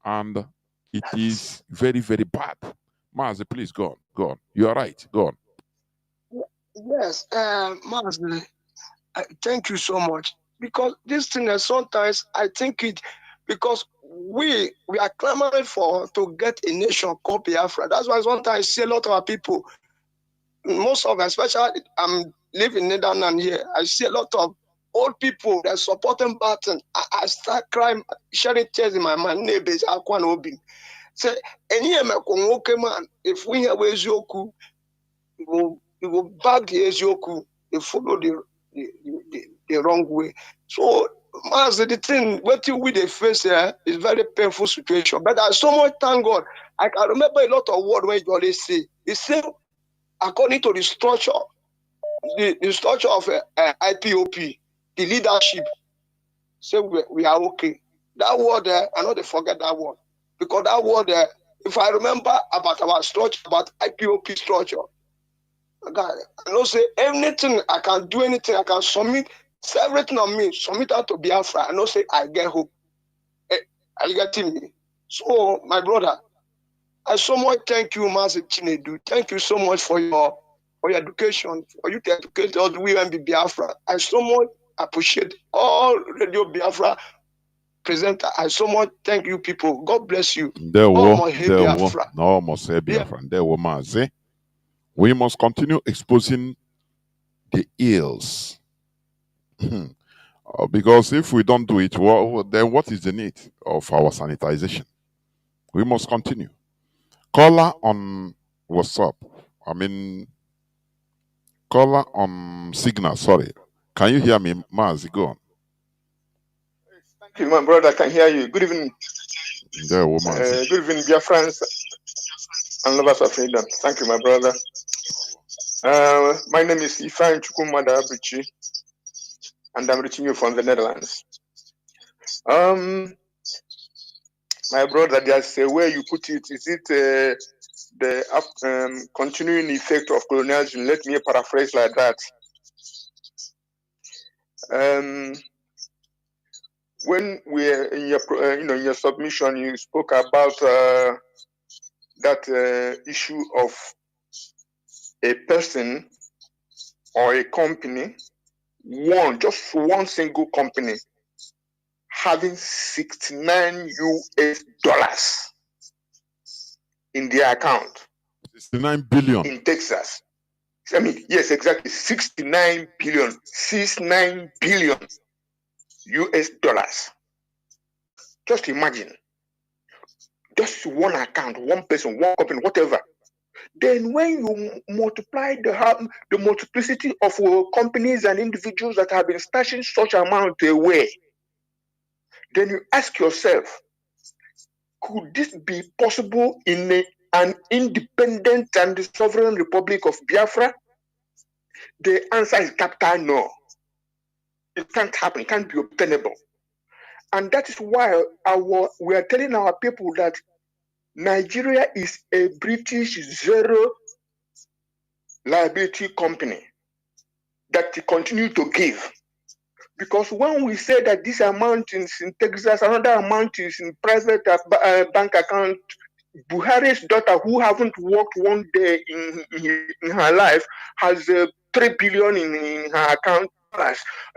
And it is very, very bad. Mazi, please go on. You are right. Go on. Yes, Mazi, thank you so much. Because this thing is sometimes I think it because we are clamoring to get a nation called Biafra. That's why sometimes I see a lot of our people, most of them, especially I'm living in Netherlands here, I see a lot of old people that are supporting Barton. I start crying, shedding tears in my mind. Neighbors, I can't open. Say, any man, if we have Ezioku, you will back the Ezioku, they follow the wrong way. So, Master, the thing, what we they face here is very painful situation. But I so much thank God. I can remember a lot of words when you always say, it's same according to the structure, the structure of IPOP, the leadership. Say we are okay. That word there, I know they forget that word. Because that word there, if I remember about our structure, about IPOP structure, God, I know say anything, I can do anything, I can submit everything on me, submit that to Biafra. I know say I get hope. Are you getting me? So, my brother, I so much thank you, Master Chinedu. Thank you so much for your education, for you to educate us, we and Biafra. I so much appreciate all Radio Biafra presenter. I so much thank you, people. God bless you. Biafra. No, must say Biafra. Mazi. We must continue exposing the ills. Because if we don't do it, well, then what is the need of our sanitization? We must continue. Caller on WhatsApp. Caller on Signal. Sorry. Can you hear me, Mazi? Go on. Thank you, my brother. I can hear you. Good evening. Good evening, Biafrans and lovers of freedom. Thank you, my brother. My name is Ifan Chukwumada Abichi, and I'm reaching you from the Netherlands. My brother, there's a way you put it. Is it the continuing effect of colonialism? Let me paraphrase like that. When we're in your, in your submission, you spoke about that issue of a person or a company, just one single company, having $69 US in their account. 69 billion. In Texas. I mean, yes, exactly. 69 billion. 69 billion US. Just imagine. Just one account, one person, one company, whatever. Then when you multiply the multiplicity of companies and individuals that have been stashing such amount away, then you ask yourself, could this be possible in an independent and sovereign republic of Biafra? The answer is capital no. It can't happen, it can't be obtainable. And that is why we are telling our people that Nigeria is a British zero liability company that continue to give. Because when we say that this amount is in Texas, another amount is in private bank account, Buhari's daughter, who haven't worked one day in her life, has 3 billion in her account,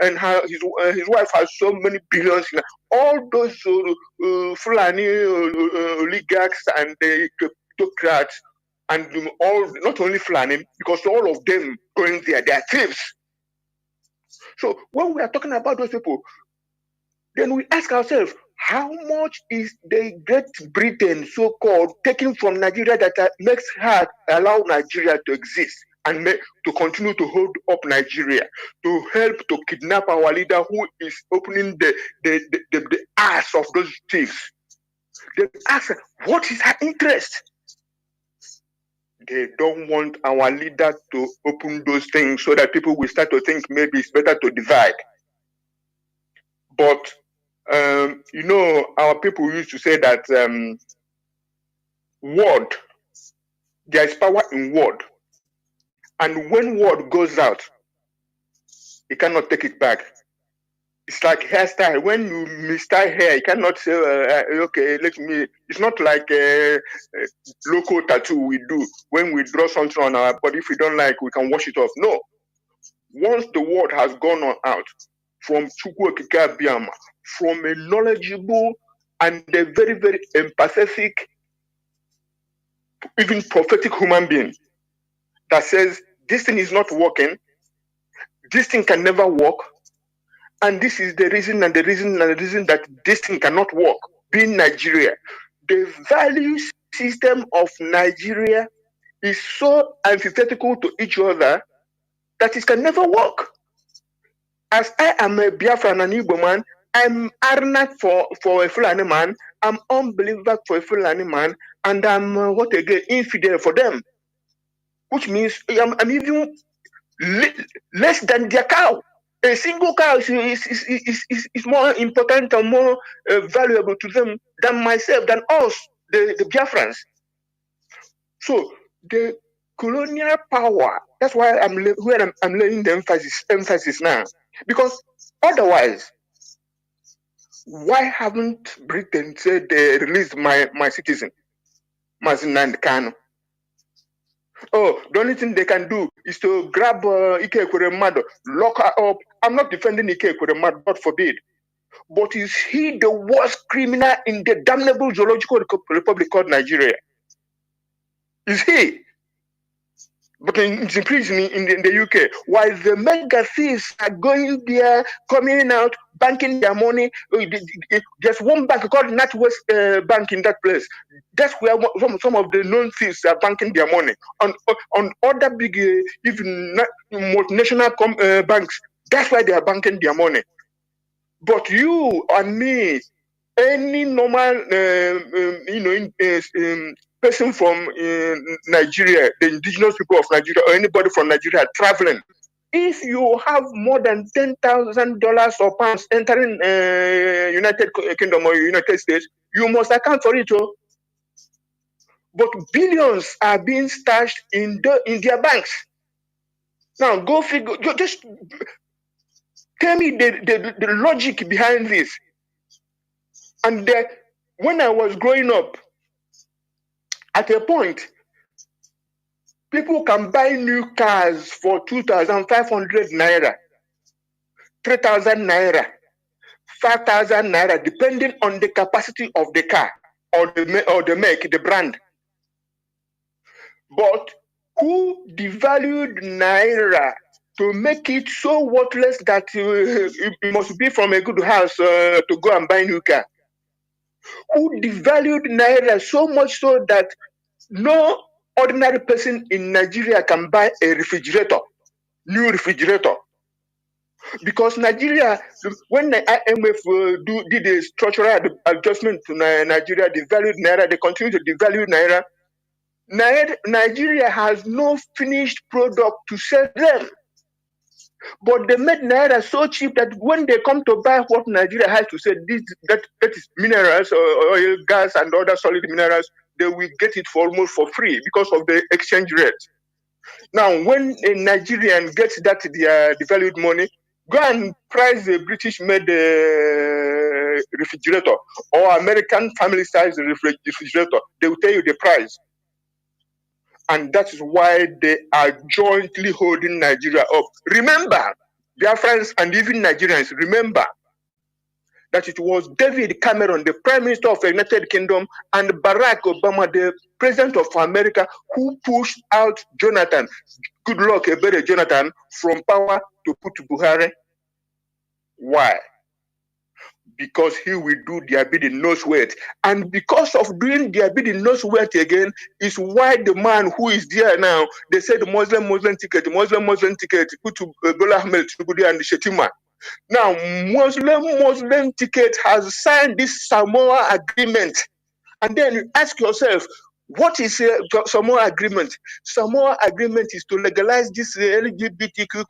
and his wife has so many billions. All those Fulani oligarchs and kleptocrats, and all, not only Fulani, because all of them going there, they are thieves. So when we are talking about those people, then we ask ourselves, how much is the Great Britain, so-called, taking from Nigeria that makes her allow Nigeria to exist and to continue to hold up Nigeria, to help to kidnap our leader who is opening the ass of those thieves? They ask, what is her interest? They don't want our leader to open those things so that people will start to think maybe it's better to divide. But our people used to say that word, there is power in word. And when word goes out, you cannot take it back. It's like hairstyle. When you mistyle hair, you cannot say, okay, it's not like local tattoo we do. When we draw something on our body, if we don't like, we can wash it off. No. Once the word has gone on out from Chukwu Okike Abiyama, from a knowledgeable and a very, very empathetic, even prophetic human being that says, this thing is not working, this thing can never work, and this is the reason and the reason and the reason that this thing cannot work, being Nigeria. The value system of Nigeria is so antithetical to each other that it can never work. As I am a Biafran and Igbo man, I'm arnat for a Fulani man, I'm unbeliever for a Fulani man, and I'm infidel for them. Which means I'm even less than their cow. A single cow is more important and more valuable to them than myself, than us, the Biafrans. So the colonial power, that's why I'm laying the emphasis now. Because otherwise, why haven't Britain said they released my citizen, Mazi and Kanu? Oh, the only thing they can do is to grab Ike Ekweremadu, lock her up. I'm not defending Ike Ekweremadu, God forbid. But is he the worst criminal in the damnable zoological republic called Nigeria? Is he? But it's in prison in the UK. While the mega thieves are going there, coming out, banking their money. There's one bank called NatWest Bank in that place. That's where some of the known thieves are banking their money. On other big, even multinational banks, that's why they are banking their money. But you and me, any normal, person from Nigeria, the indigenous people of Nigeria, or anybody from Nigeria traveling, if you have more than $10,000 or pounds entering United Kingdom or United States, you must account for it. But billions are being stashed in their banks. Now, go figure. Just tell me the logic behind this. And when I was growing up, at a point, people can buy new cars for 2,500 naira, 3,000 naira, 5,000 naira, depending on the capacity of the car or the make, the brand. But who devalued naira to make it so worthless that it must be from a good house to go and buy a new car? Who devalued naira so much so that no ordinary person in Nigeria can buy a refrigerator, new refrigerator? Because Nigeria, when the IMF did a structural adjustment to Nigeria, devalued naira, they continue to devalue naira. Nigeria has no finished product to sell them. But they made Naira so cheap that when they come to buy what Nigeria has to say, that is minerals, oil, gas, and other solid minerals, they will get it for almost for free because of the exchange rate. Now, when a Nigerian gets that their devalued money, go and price a British-made refrigerator or American family-size refrigerator. They will tell you the price. And that is why they are jointly holding Nigeria up. Remember, Biafrans and even Nigerians, remember that it was David Cameron, the Prime Minister of the United Kingdom, and Barack Obama, the President of America, who pushed out Jonathan, good luck, Ebere Jonathan, from power to put Buhari. Why? Because he will do their bidding, no sweat. And because of doing their bidding, no sweat again, is why the man who is there now, they say the Muslim ticket, put to Bola Ahmed Tinubu and Shetima. Now, Muslim ticket has signed this Samoa agreement. And then you ask yourself, what is Samoa agreement? Samoa agreement is to legalize this LGBTQ+.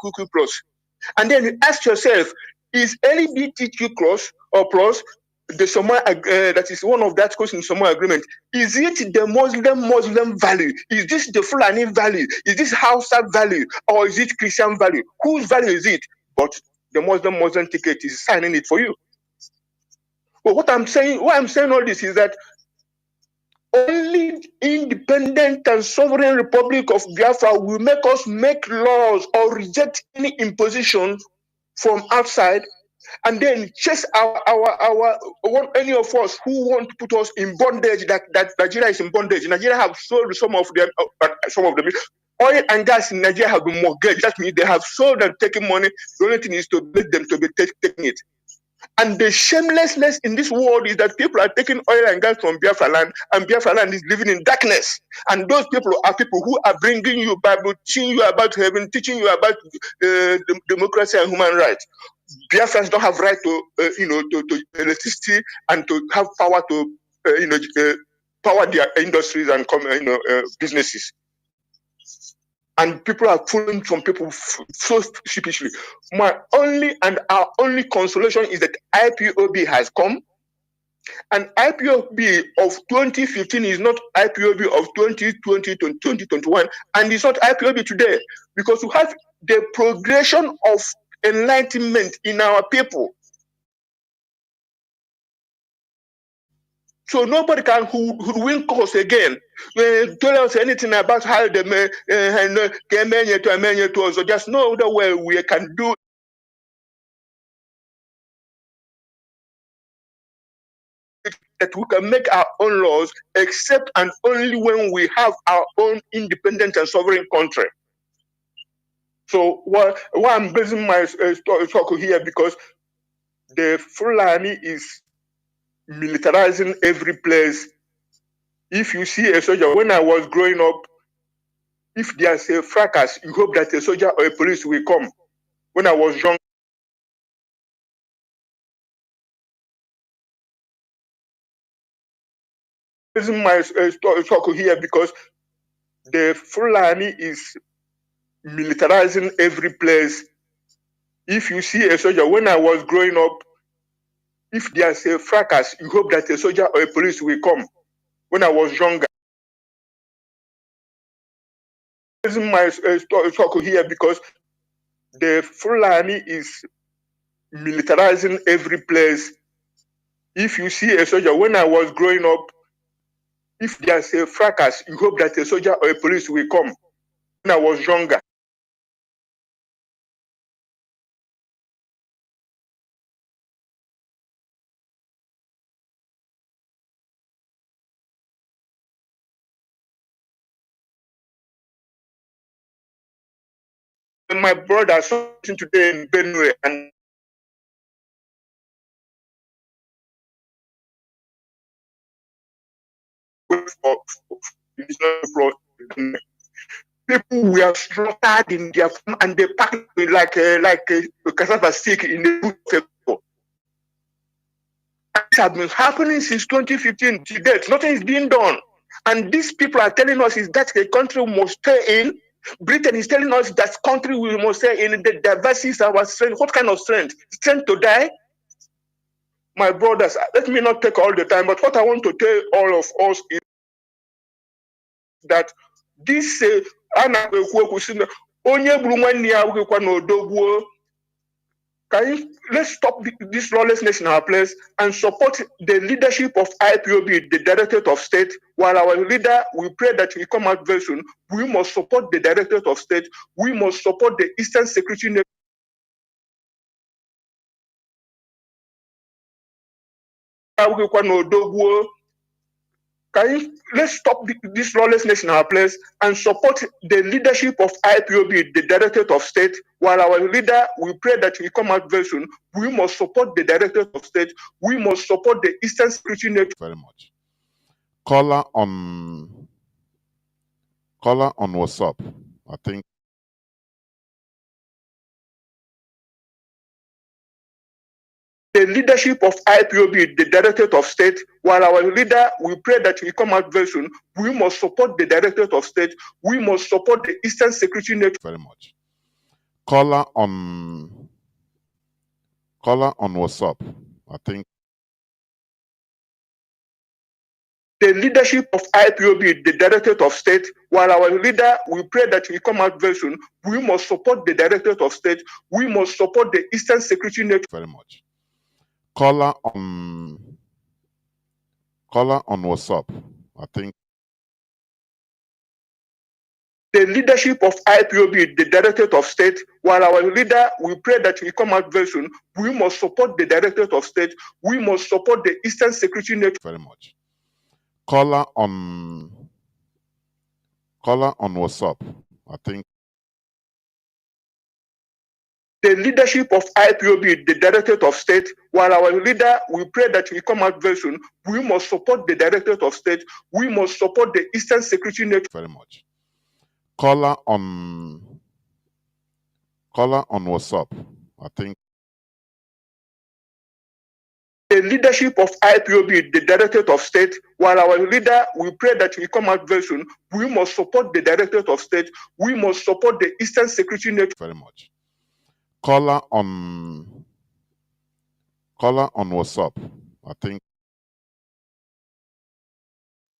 And then you ask yourself, is LGBTQ plus the Samoa that is one of that course in Samoa agreement? Is it the Muslim value? Is this the Fulani value? Is this Hausa value? Or is it Christian value? Whose value is it? But the Muslim ticket is signing it for you. But why I'm saying all this is that only independent and sovereign Republic of Biafra will make us make laws or reject any imposition from outside, and then chase any of us who want to put us in bondage. That Nigeria is in bondage. Nigeria have sold some of them. Oil and gas in Nigeria have been mortgaged. That means they have sold and taken money. The only thing is to make them to be taking it. And the shamelessness in this world is that people are taking oil and gas from Biafra land, and Biafra land is living in darkness. And those people are people who are bringing you Bible, teaching you about heaven, teaching you about democracy and human rights. Biafrans don't have right to electricity and to have power to power their industries and businesses. And people are following some people so sheepishly. Our only consolation is that IPOB has come. And IPOB of 2015 is not IPOB of 2020 to 2021. And it's not IPOB today. Because we have the progression of enlightenment in our people. So nobody can win cause again. Tell us anything about how they may to us. So just no other way we can do it, that we can make our own laws, except and only when we have our own independent and sovereign country. So why I'm basing my talk here, because the Fulani is militarizing every place. If you see a soldier, when I was growing up, if there's a fracas, you hope that a soldier or a police will come. When I was young, using my talk here because the Fulani is militarizing every place. If you see a soldier, when I was growing up, if there's a fracas, you hope that a soldier or a police will come. When I was younger, using my talk here because the Fulani is militarizing every place. If you see a soldier, when I was growing up, if there's a fracas, you hope that a soldier or a police will come. When I was younger, my brother something today in Benue, and people were slaughtered in their farm, and they packed it like a cassava stick in the boot. It has been happening since 2015 to date. Nothing is being done. And these people are telling us is that the country must stay in. Britain is telling us that country we must stay in. The diversity is our strength. What kind of strength? Strength to die? My brothers, let me not take all the time, but what I want to tell all of us is that this let's stop this lawlessness in our place and support the leadership of IPOB, the Directorate of State. While our leader, we pray that he come out very soon. We must support the Directorate of State. We must support the Eastern Security Network. Let's stop this lawlessness in our place and support the leadership of IPOB, the Directorate of State. While our leader, we pray that he come out very soon. We must support the Directorate of State. We must support the Eastern Security Network. Very much. Caller on WhatsApp. I think. The leadership of IPOB, the Directorate of State, while our leader, we pray that he come out very soon. We must support the Directorate of State. We must support the Eastern Security Network. Very much. Caller on WhatsApp. I think. The leadership of IPOB, the Directorate of State, while our leader, we pray that he come out very soon. We must support the Directorate of State. We must support the Eastern Security Network. Very much. Caller on WhatsApp. I think. The leadership of IPOB, the Directorate of State, while our leader, we pray that he come out very soon. We must support the Directorate of State. We must support the Eastern Security Network. Very much. Caller on WhatsApp. I think. The leadership of IPOB, the Directorate of State, while our leader, we pray that he come out very soon. We must support the Directorate of State. We must support the Eastern Security Network. Very much. Caller on WhatsApp. I think. The leadership of IPOB, the Directorate of State, while our leader, we pray that he come out very soon. We must support the Directorate of State. We must support the Eastern Security Network. Very much. Caller on WhatsApp. I think.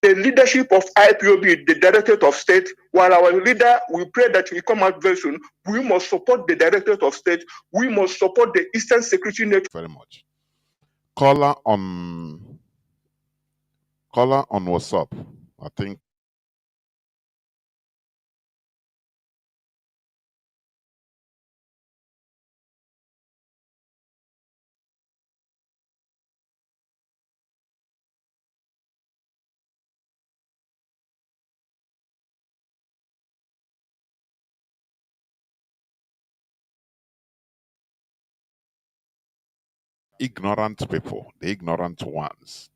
The leadership of IPOB, the Directorate of State, while our leader, we pray that he come out very soon. We must support the Directorate of State. We must support the Eastern Security Network. Very much. Caller on WhatsApp. I think. Ignorant people, the ignorant ones.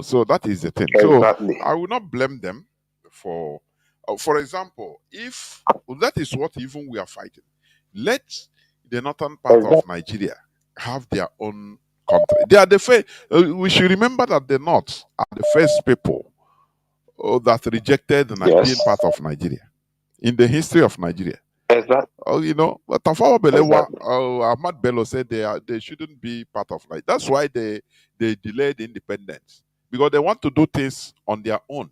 So that is the thing. Exactly. So I will not blame them for example, if that is what even we are fighting, let the northern part of Nigeria have their own country. They are the first. We should remember that the North are the first people that rejected being part of Nigeria in the history of Nigeria. Exactly. But Tafawa Balewa, Ahmad Bello said they shouldn't be part of Nigeria. That's why they delayed independence, because they want to do things on their own.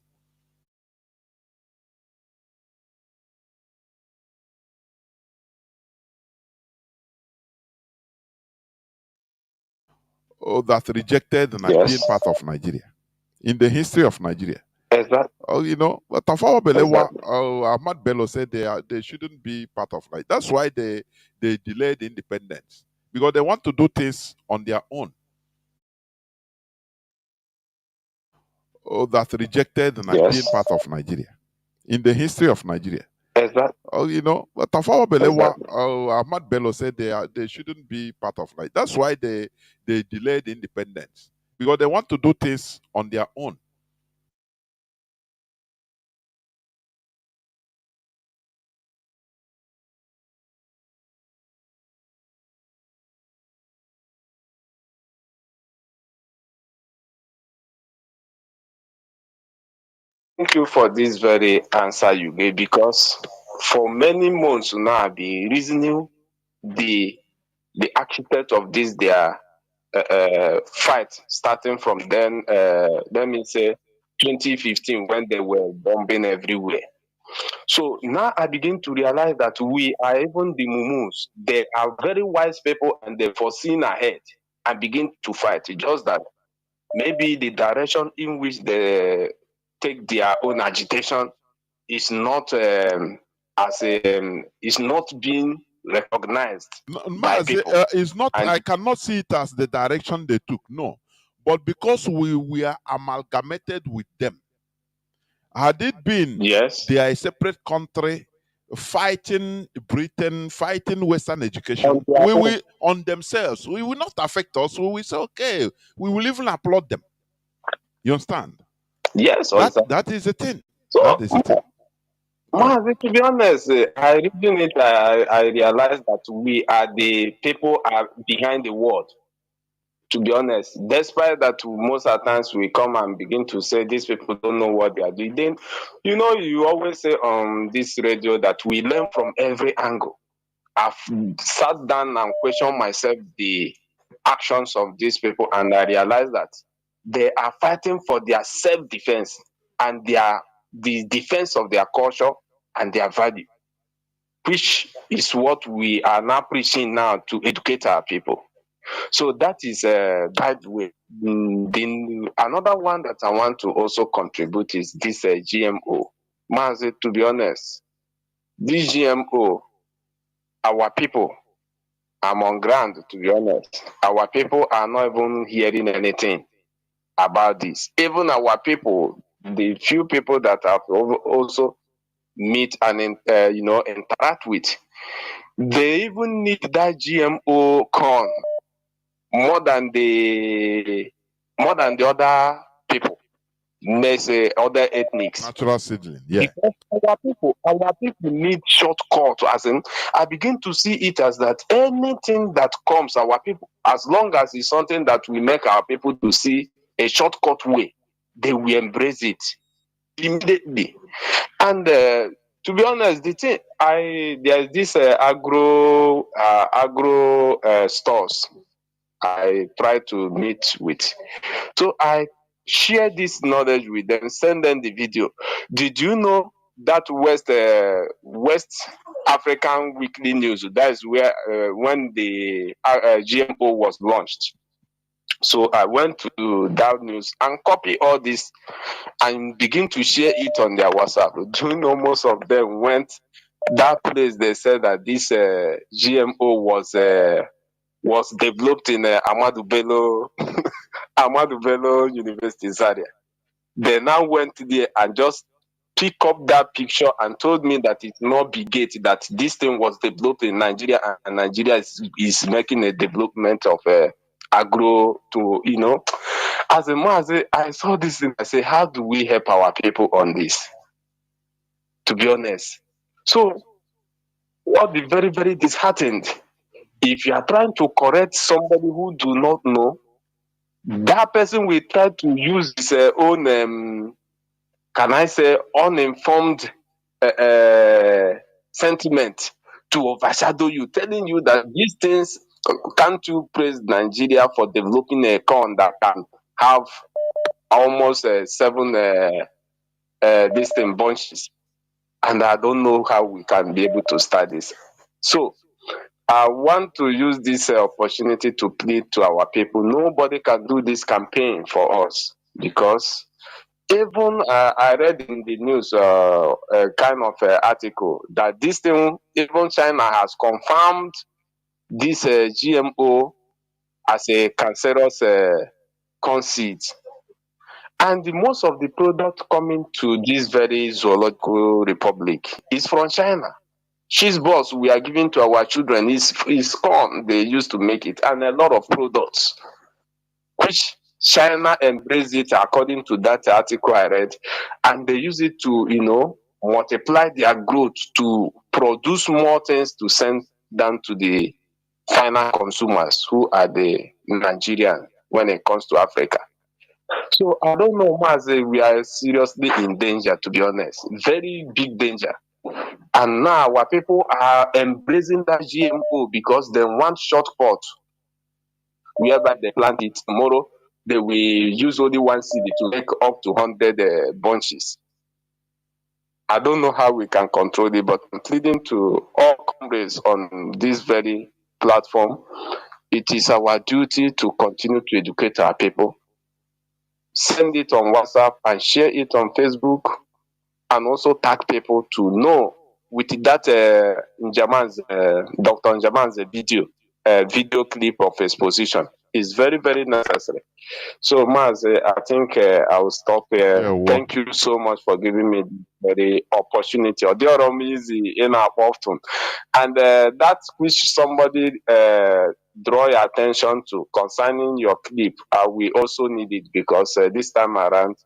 That rejected being part of Nigeria in the history of Nigeria. Exactly. But Tafawa Balewa, Ahmad Bello said they shouldn't be part of Nigeria. That's why they delayed independence, because they want to do things on their own. That rejected being part of Nigeria in the history of Nigeria. Exactly. But Tafawa Balewa, Ahmad Bello said they shouldn't be part of Nigeria. That's why they delayed independence, because they want to do things on their own. Thank you for this very answer you gave, because for many months now I've been reasoning the architect of this their fight, starting from then, let me say 2015, when they were bombing everywhere. So now I begin to realize that we are even the mumus. They are very wise people and they're foreseeing ahead and begin to fight. Just that maybe the direction in which they take their own agitation is not is not being recognized by Mazi, people. it's not. And I cannot see it as the direction they took. No, but because we are amalgamated with them. Had it been they are a separate country fighting Britain, fighting Western education, we will on themselves. We will not affect us. We will say, okay, we will even applaud them. You understand? Yes, that is the thing. So, that is the thing. Mazi, to be honest, I reading it, I realized that we are the people are behind the world. To be honest, despite that, most of the times we come and begin to say these people don't know what they are doing. Then, you always say on this radio that we learn from every angle. I've sat down and questioned myself the actions of these people, and I realized that they are fighting for their self-defense and the defense of their culture and their value, which is what we are now preaching now to educate our people. So that is by the way. Then another one that I want to also contribute is this GMO. Mazi, to be honest, this GMO, our people, I'm on ground, to be honest. Our people are not even hearing anything about this. Even our people, the few people that I've also meet and interact with, they even need that GMO corn more than the other people. Let's say other ethnics. Natural seedling, yeah. Because our people need shortcut. As in, I begin to see it as that anything that comes, our people, as long as it's something that will make our people to see a shortcut way, they will embrace it immediately. And to be honest, the thing there's this agro stores I try to meet with. So I share this knowledge with them, send them the video. Did you know that West African Weekly News, that is where when the GMO was launched. So I went to that news and copy all this and begin to share it on their WhatsApp. Do you know most of them went that place? They said that this GMO was developed in Ahmadu Bello University, Zaria. They now went there and just pick up that picture and told me that it's not Bigate, that this thing was developed in Nigeria, and Nigeria is making a development of agro to, As a Mazi, I saw this thing, I say, how do we help our people on this? To be honest. So, what be very, very disheartened, if you are trying to correct somebody who do not know, that person will try to use his own, can I say, uninformed sentiment to overshadow you, telling you that these things, can't you praise Nigeria for developing a corn that can have almost 7 this thing bunches, and I don't know how we can be able to start this. So I want to use this opportunity to plead to our people. Nobody can do this campaign for us, because even I read in the news a kind of article that this thing, even China has confirmed this GMO as a cancerous conceit. And most of the product coming to this very zoological republic is from China. Cheese balls we are giving to our children is corn they used to make it, and a lot of products, which China embraced it according to that article I read, and they use it to, multiply their growth to produce more things to send down to the final consumers, who are the Nigerians when it comes to Africa. So I don't know, Mazi, we are seriously in danger, to be honest. Very big danger. And now our people are embracing that GMO because they want shortcut whereby they plant it tomorrow. They will use only one seed to make up to 100 bunches. I don't know how we can control it, but I'm pleading to all comrades on this very platform. It is our duty to continue to educate our people. Send it on WhatsApp and share it on Facebook, and also tag people to know with that Dr. Njaman's video clip of exposition is very, very necessary. So, Maz, I think I will stop here. Yeah, well, Thank you so much for giving me the opportunity. Easy in our often. And that which somebody draw your attention to concerning your clip, we also need it because this time around,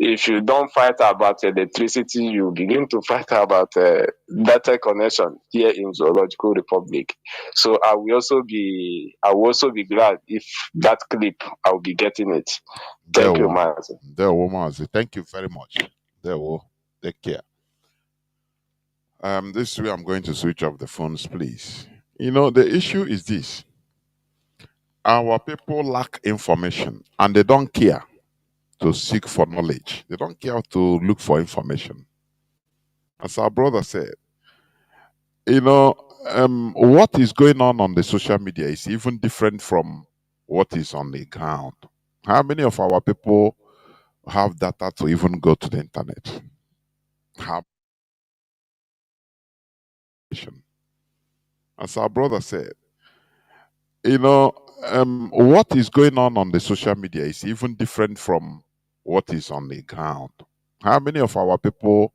if you don't fight about electricity, you begin to fight about data connection here in Zoological Republic. So I will also be glad if that clip I'll be getting it. Thank you, Mazi. Mazi. Thank you very much. Take care. This way I'm going to switch off the phones, please. You know, the issue is this. Our people lack information and they don't care to seek for knowledge. They don't care to look for information. As our brother said, you know, what is going on the social media is even different from what is on the ground. How many of our people have data to even go to the internet? Have as our brother said, you know, what is going on the social media is even different from what is on the ground. How many of our people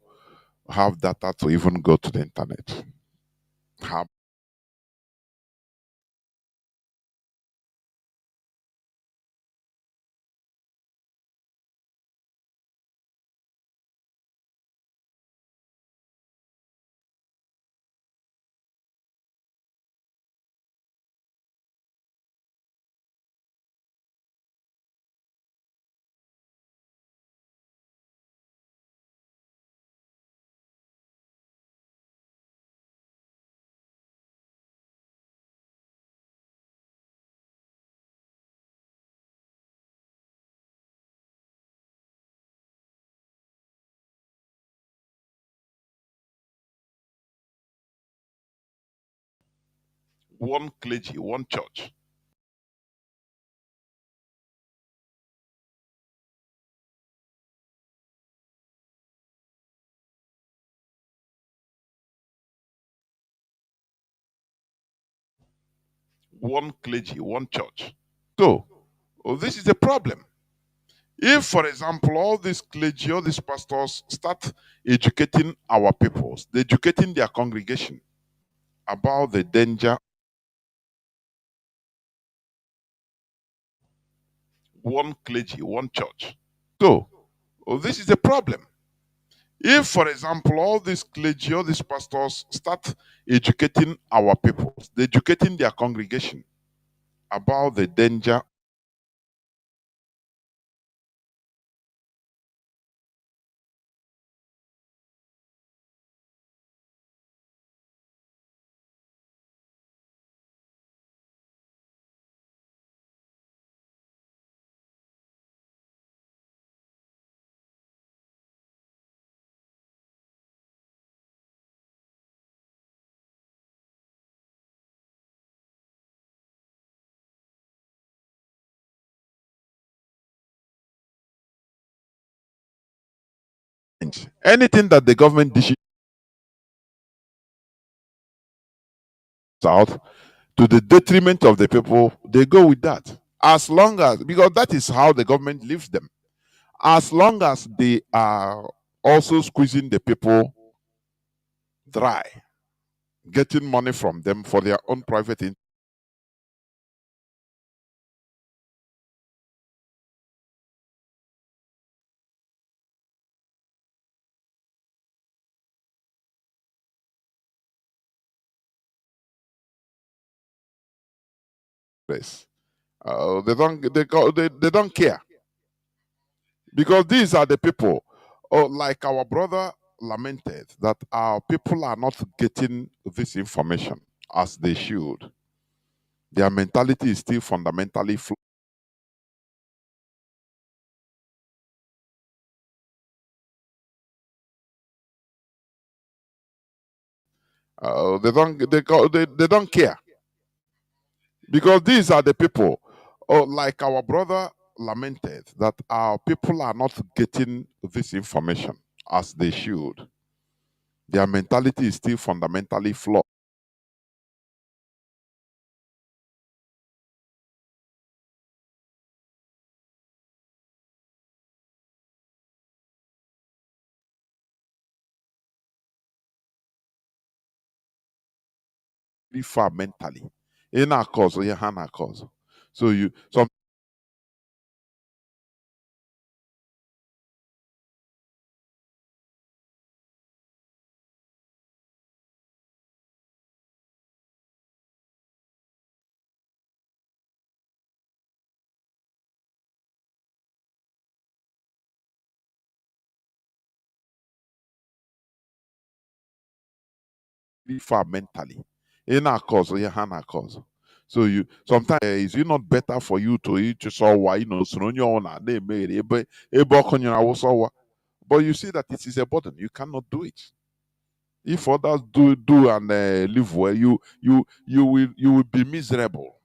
have data to even go to the internet? Have one clergy, one church. One clergy, one church. So, this is the problem. If, for example, all these clergy, all these pastors start educating our peoples, educating their congregation about the danger, one clergy, one church. So, this is the problem. If, for example, all these clergy, all these pastors start educating our peoples, educating their congregation about the danger, anything that the government dishes out to the detriment of the people, they go with that. As long as, because that is how the government leaves them. As long as they are also squeezing the people dry, getting money from them for their own private interest. They don't care. Because these are the people, like our brother lamented, that our people are not getting this information as they should. Their mentality is still fundamentally flawed. They don't care. Because these are the people, like our brother lamented, that our people are not getting this information as they should. Their mentality is still fundamentally flawed. Far mentally. In our cause, or Hana cause. So you some far mentally. In our cause, or Hana cause. So you sometimes is it not better for you to eat your sawa, so your own they made but you see that it is a burden. You cannot do it. If others do and live well, you will be miserable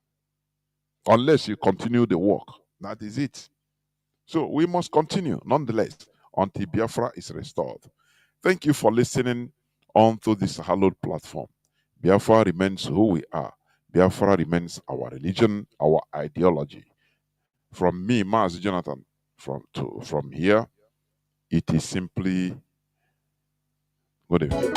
unless you continue the work. That is it. So we must continue nonetheless until Biafra is restored. Thank you for listening onto this hallowed platform. Biafra remains who we are. Biafra remains our religion, our ideology. From me, Mazi Jonathan, from here, it is simply good evening.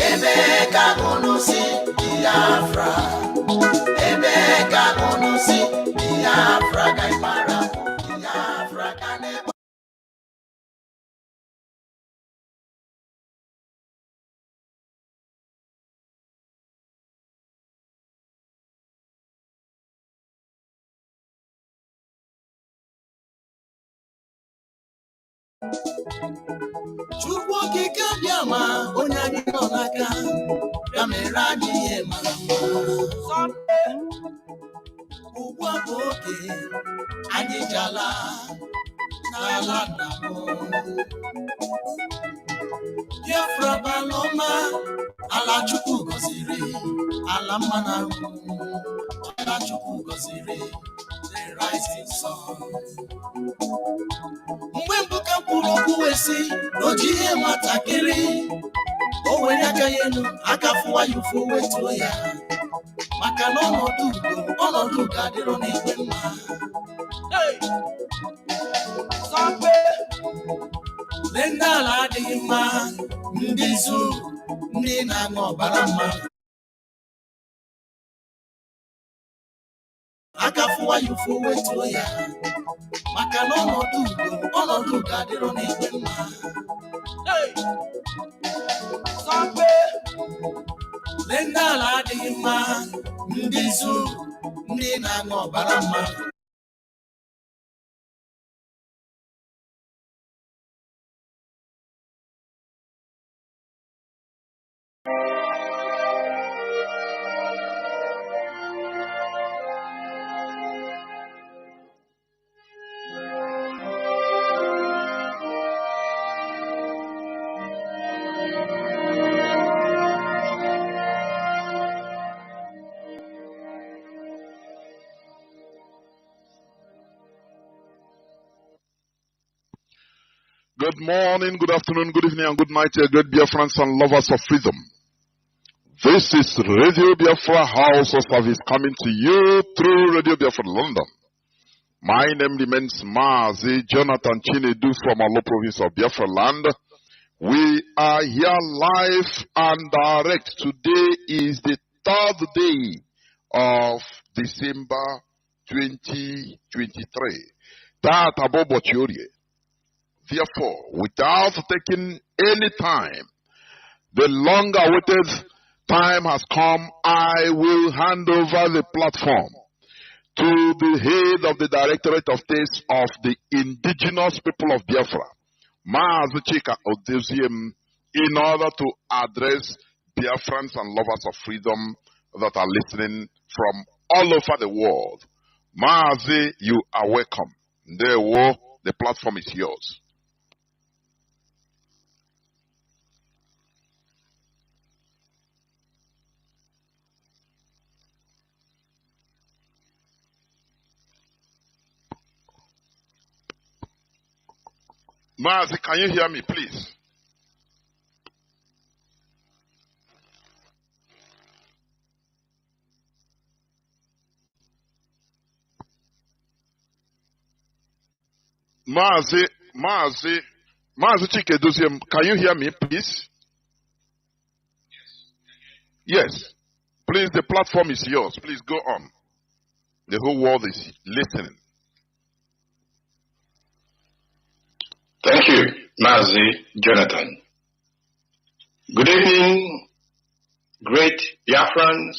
Chukwu okike abịama onye anyị nọ n'aka ya mere anyị ihe mara mma. Ugbu a bụ oge anyị ji ala n'ala nna m. Biafra bụ ala ọma, ala Chukwu gọziri, ala mma na ahụ, ala Chukwu gọziri, the rising sun. Mgbe mbụ ka mkpụrụ okwu wee sị na o ji ihe nwatakịrị, o were aka ya elu aka fụwa ya ụfụ wetuo ya, maka na ọnọdụ ugo adịrọ n'igwe mma. Lee ndị ala adịghị mma, ndị zu, ndị na-aṅụ ọbara mmadụ, aka fụwa ya ụfụ wetuo ya, maka na ọnọdụ ugo adịrọ n'igwe mma. Lee ndị ala adịghị mma, ndị zu, ndị na-aṅụ ọbara mmadụ. Good morning, good afternoon, good evening, and good night, great Biafrans and lovers of freedom. This is Radio Biafra Hausa service coming to you through Radio Biafra London. My name remains Mazi Jonathan Chinedu from Alo province of Biafra land. We are here live and direct. Today is the 3rd day of December 2023. That Abobo Chiorie. Therefore, without taking any time, the long-awaited time has come. I will hand over the platform to the head of the Directorate of States of the Indigenous People of Biafra, Mazi Chika Odeziem, in order to address Biafrans and lovers of freedom that are listening from all over the world. Mazi, you are welcome. The platform is yours. Mazi, can you hear me, please? Mazi Chikedozium, can you hear me, please? Yes. Please, the platform is yours. Please go on. The whole world is listening. Thank you, Mazi Jonathan. Good evening, great Biafrans.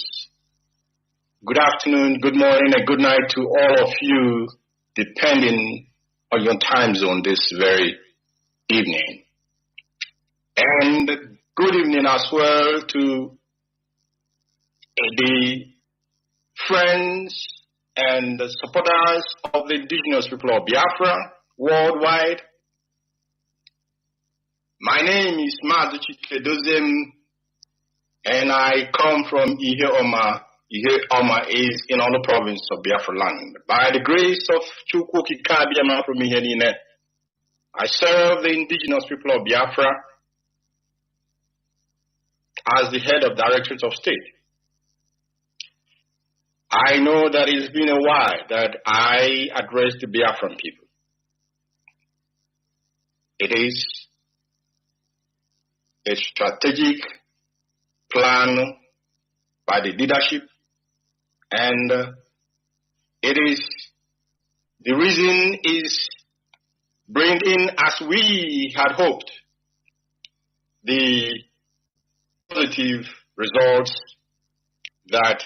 Good afternoon, good morning, and good night to all of you, depending on your time zone this very evening. And good evening as well to the friends and the supporters of the indigenous people of Biafra worldwide. My name is Mazi Chikedozium, and I come from Ihe Oma. Ihe Oma is in all the province of Biafra land. By the grace of Chukwu Kabiyama from Ihenine, I serve the indigenous people of Biafra as the head of Directorate of State. I know that it's been a while that I addressed the Biafran people. It is a strategic plan by the leadership, and it is the reason is bringing, as we had hoped, the positive results that